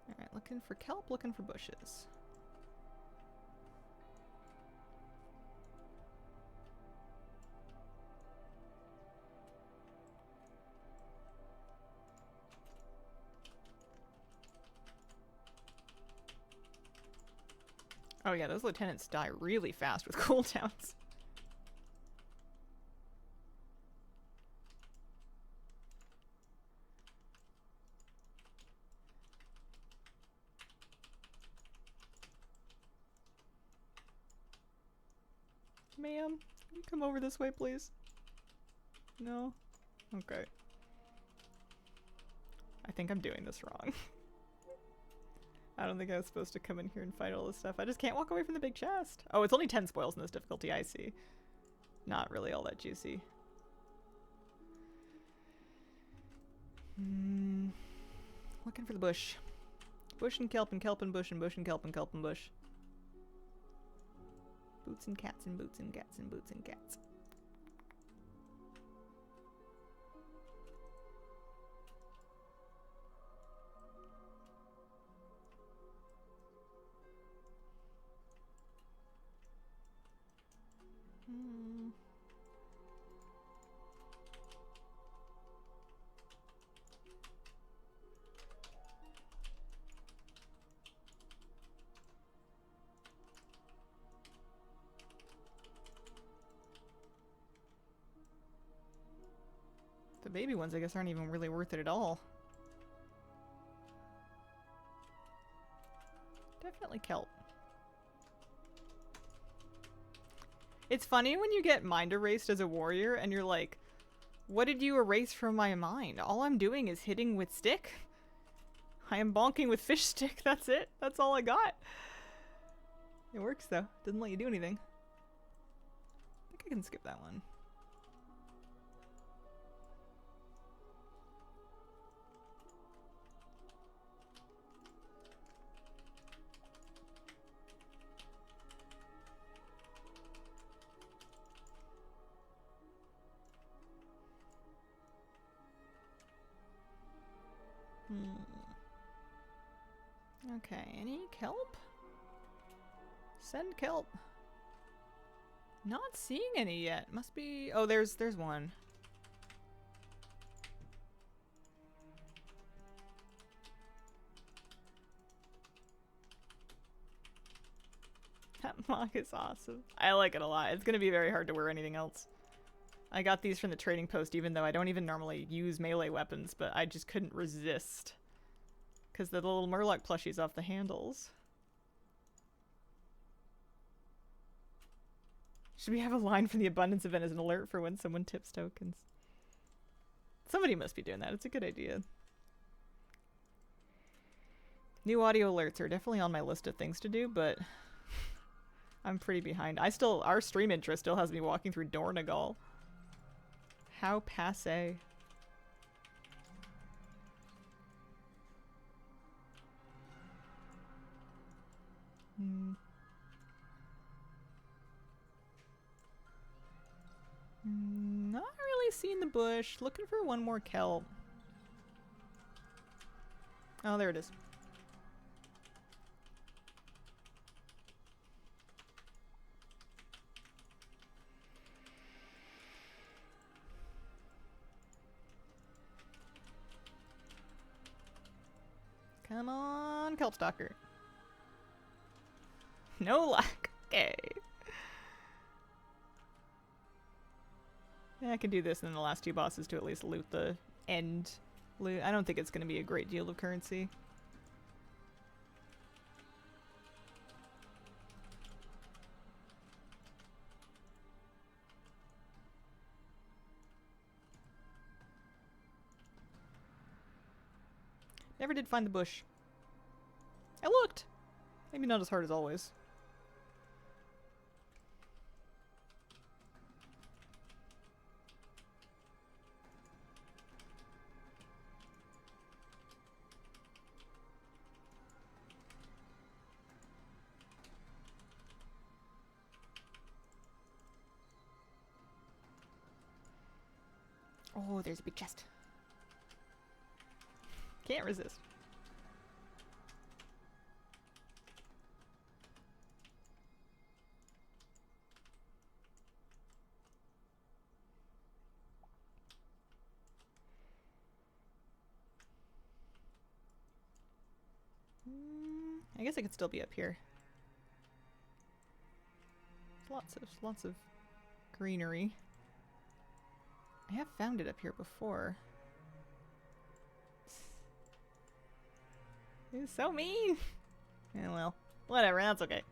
Alright, looking for kelp, looking for bushes. Oh yeah, those lieutenants die really fast with cooldowns. Ma'am, can you come over this way, please? No? Okay. I think I'm doing this wrong. I don't think I was supposed to come in here and fight all this stuff. I just can't walk away from the big chest. Oh, it's only 10 spoils in this difficulty, I see. Not really all that juicy. Looking for the bush. Bush and kelp and kelp and bush and bush and kelp and kelp and bush. Boots and cats and boots and cats and boots and cats. The baby ones, I guess, aren't even really worth it at all. Definitely kelp. It's funny when you get mind erased as a warrior and you're like, what did you erase from my mind? All I'm doing is hitting with stick. I am bonking with fish stick, that's it. That's all I got. It works though. Doesn't let you do anything. I think I can skip that one. Okay, any kelp? Send kelp. Not seeing any yet. Must be... Oh, there's one. That mock is awesome. I like it a lot. It's gonna be very hard to wear anything else. I got these from the trading post even though I don't even normally use melee weapons, but I just couldn't resist. Because the little Murloc plushie's off the handles. Should we have a line from the abundance event as an alert for when someone tips tokens? Somebody must be doing that. It's a good idea. New audio alerts are definitely on my list of things to do, but I'm pretty behind. Our stream interest still has me walking through Dornagal. How passe. Not really seeing the bush. Looking for one more kelp. Oh, there it is. Come on, kelp stalker. No luck. Okay. Yeah, I can do this and then the last two bosses to at least loot the end loot. I don't think it's going to be a great deal of currency. Never did find the bush. I looked! Maybe not as hard as always. Oh, there's a big chest. Can't resist. I guess it could still be up here. Lots of greenery. I have found it up here before. It's so mean. Yeah, well, whatever. That's okay.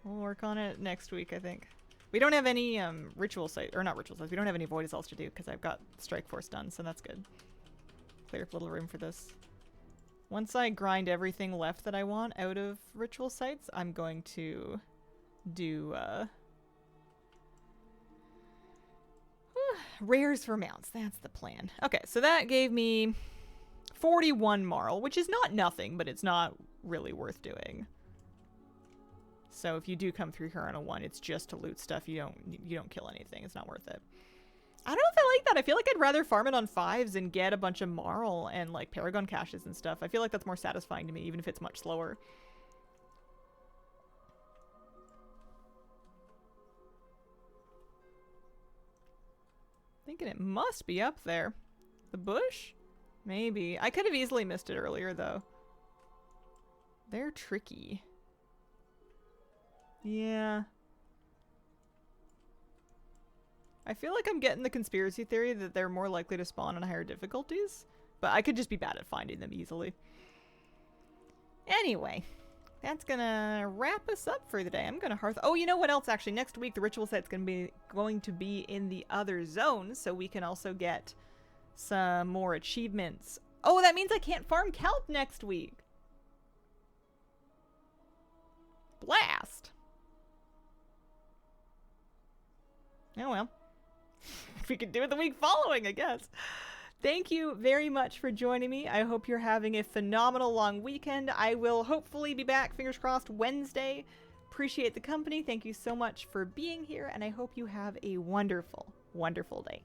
We'll work on it next week, I think. We don't have any ritual sites, or not ritual sites. We don't have any void assaults to do because I've got Strike Force done, so that's good. Clear up a little room for this. Once I grind everything left that I want out of ritual sites, I'm going to do rares for mounts. That's the plan. Okay, so that gave me 41 marl, which is not nothing, but it's not really worth doing. So if you do come through here on a 1, it's just to loot stuff. You don't kill anything. It's not worth it. I don't know if I like that. I feel like I'd rather farm it on 5s and get a bunch of marl and like Paragon caches and stuff. I feel like that's more satisfying to me, even if it's much slower. Thinking it must be up there. The bush? Maybe. I could have easily missed it earlier though. They're tricky. Yeah. I feel like I'm getting the conspiracy theory that they're more likely to spawn on higher difficulties, but I could just be bad at finding them easily. Anyway, that's gonna wrap us up for the day. I'm gonna hearth. Oh, you know what else? Actually, next week the ritual set's going to be in the other zone, so we can also get some more achievements. Oh, that means I can't farm kelp next week. Blast. Oh well. We could do it the week following, I guess. Thank you very much for joining me. I hope you're having a phenomenal long weekend. I will hopefully be back, fingers crossed, Wednesday. Appreciate the company. Thank you so much for being here, and I hope you have a wonderful, wonderful day.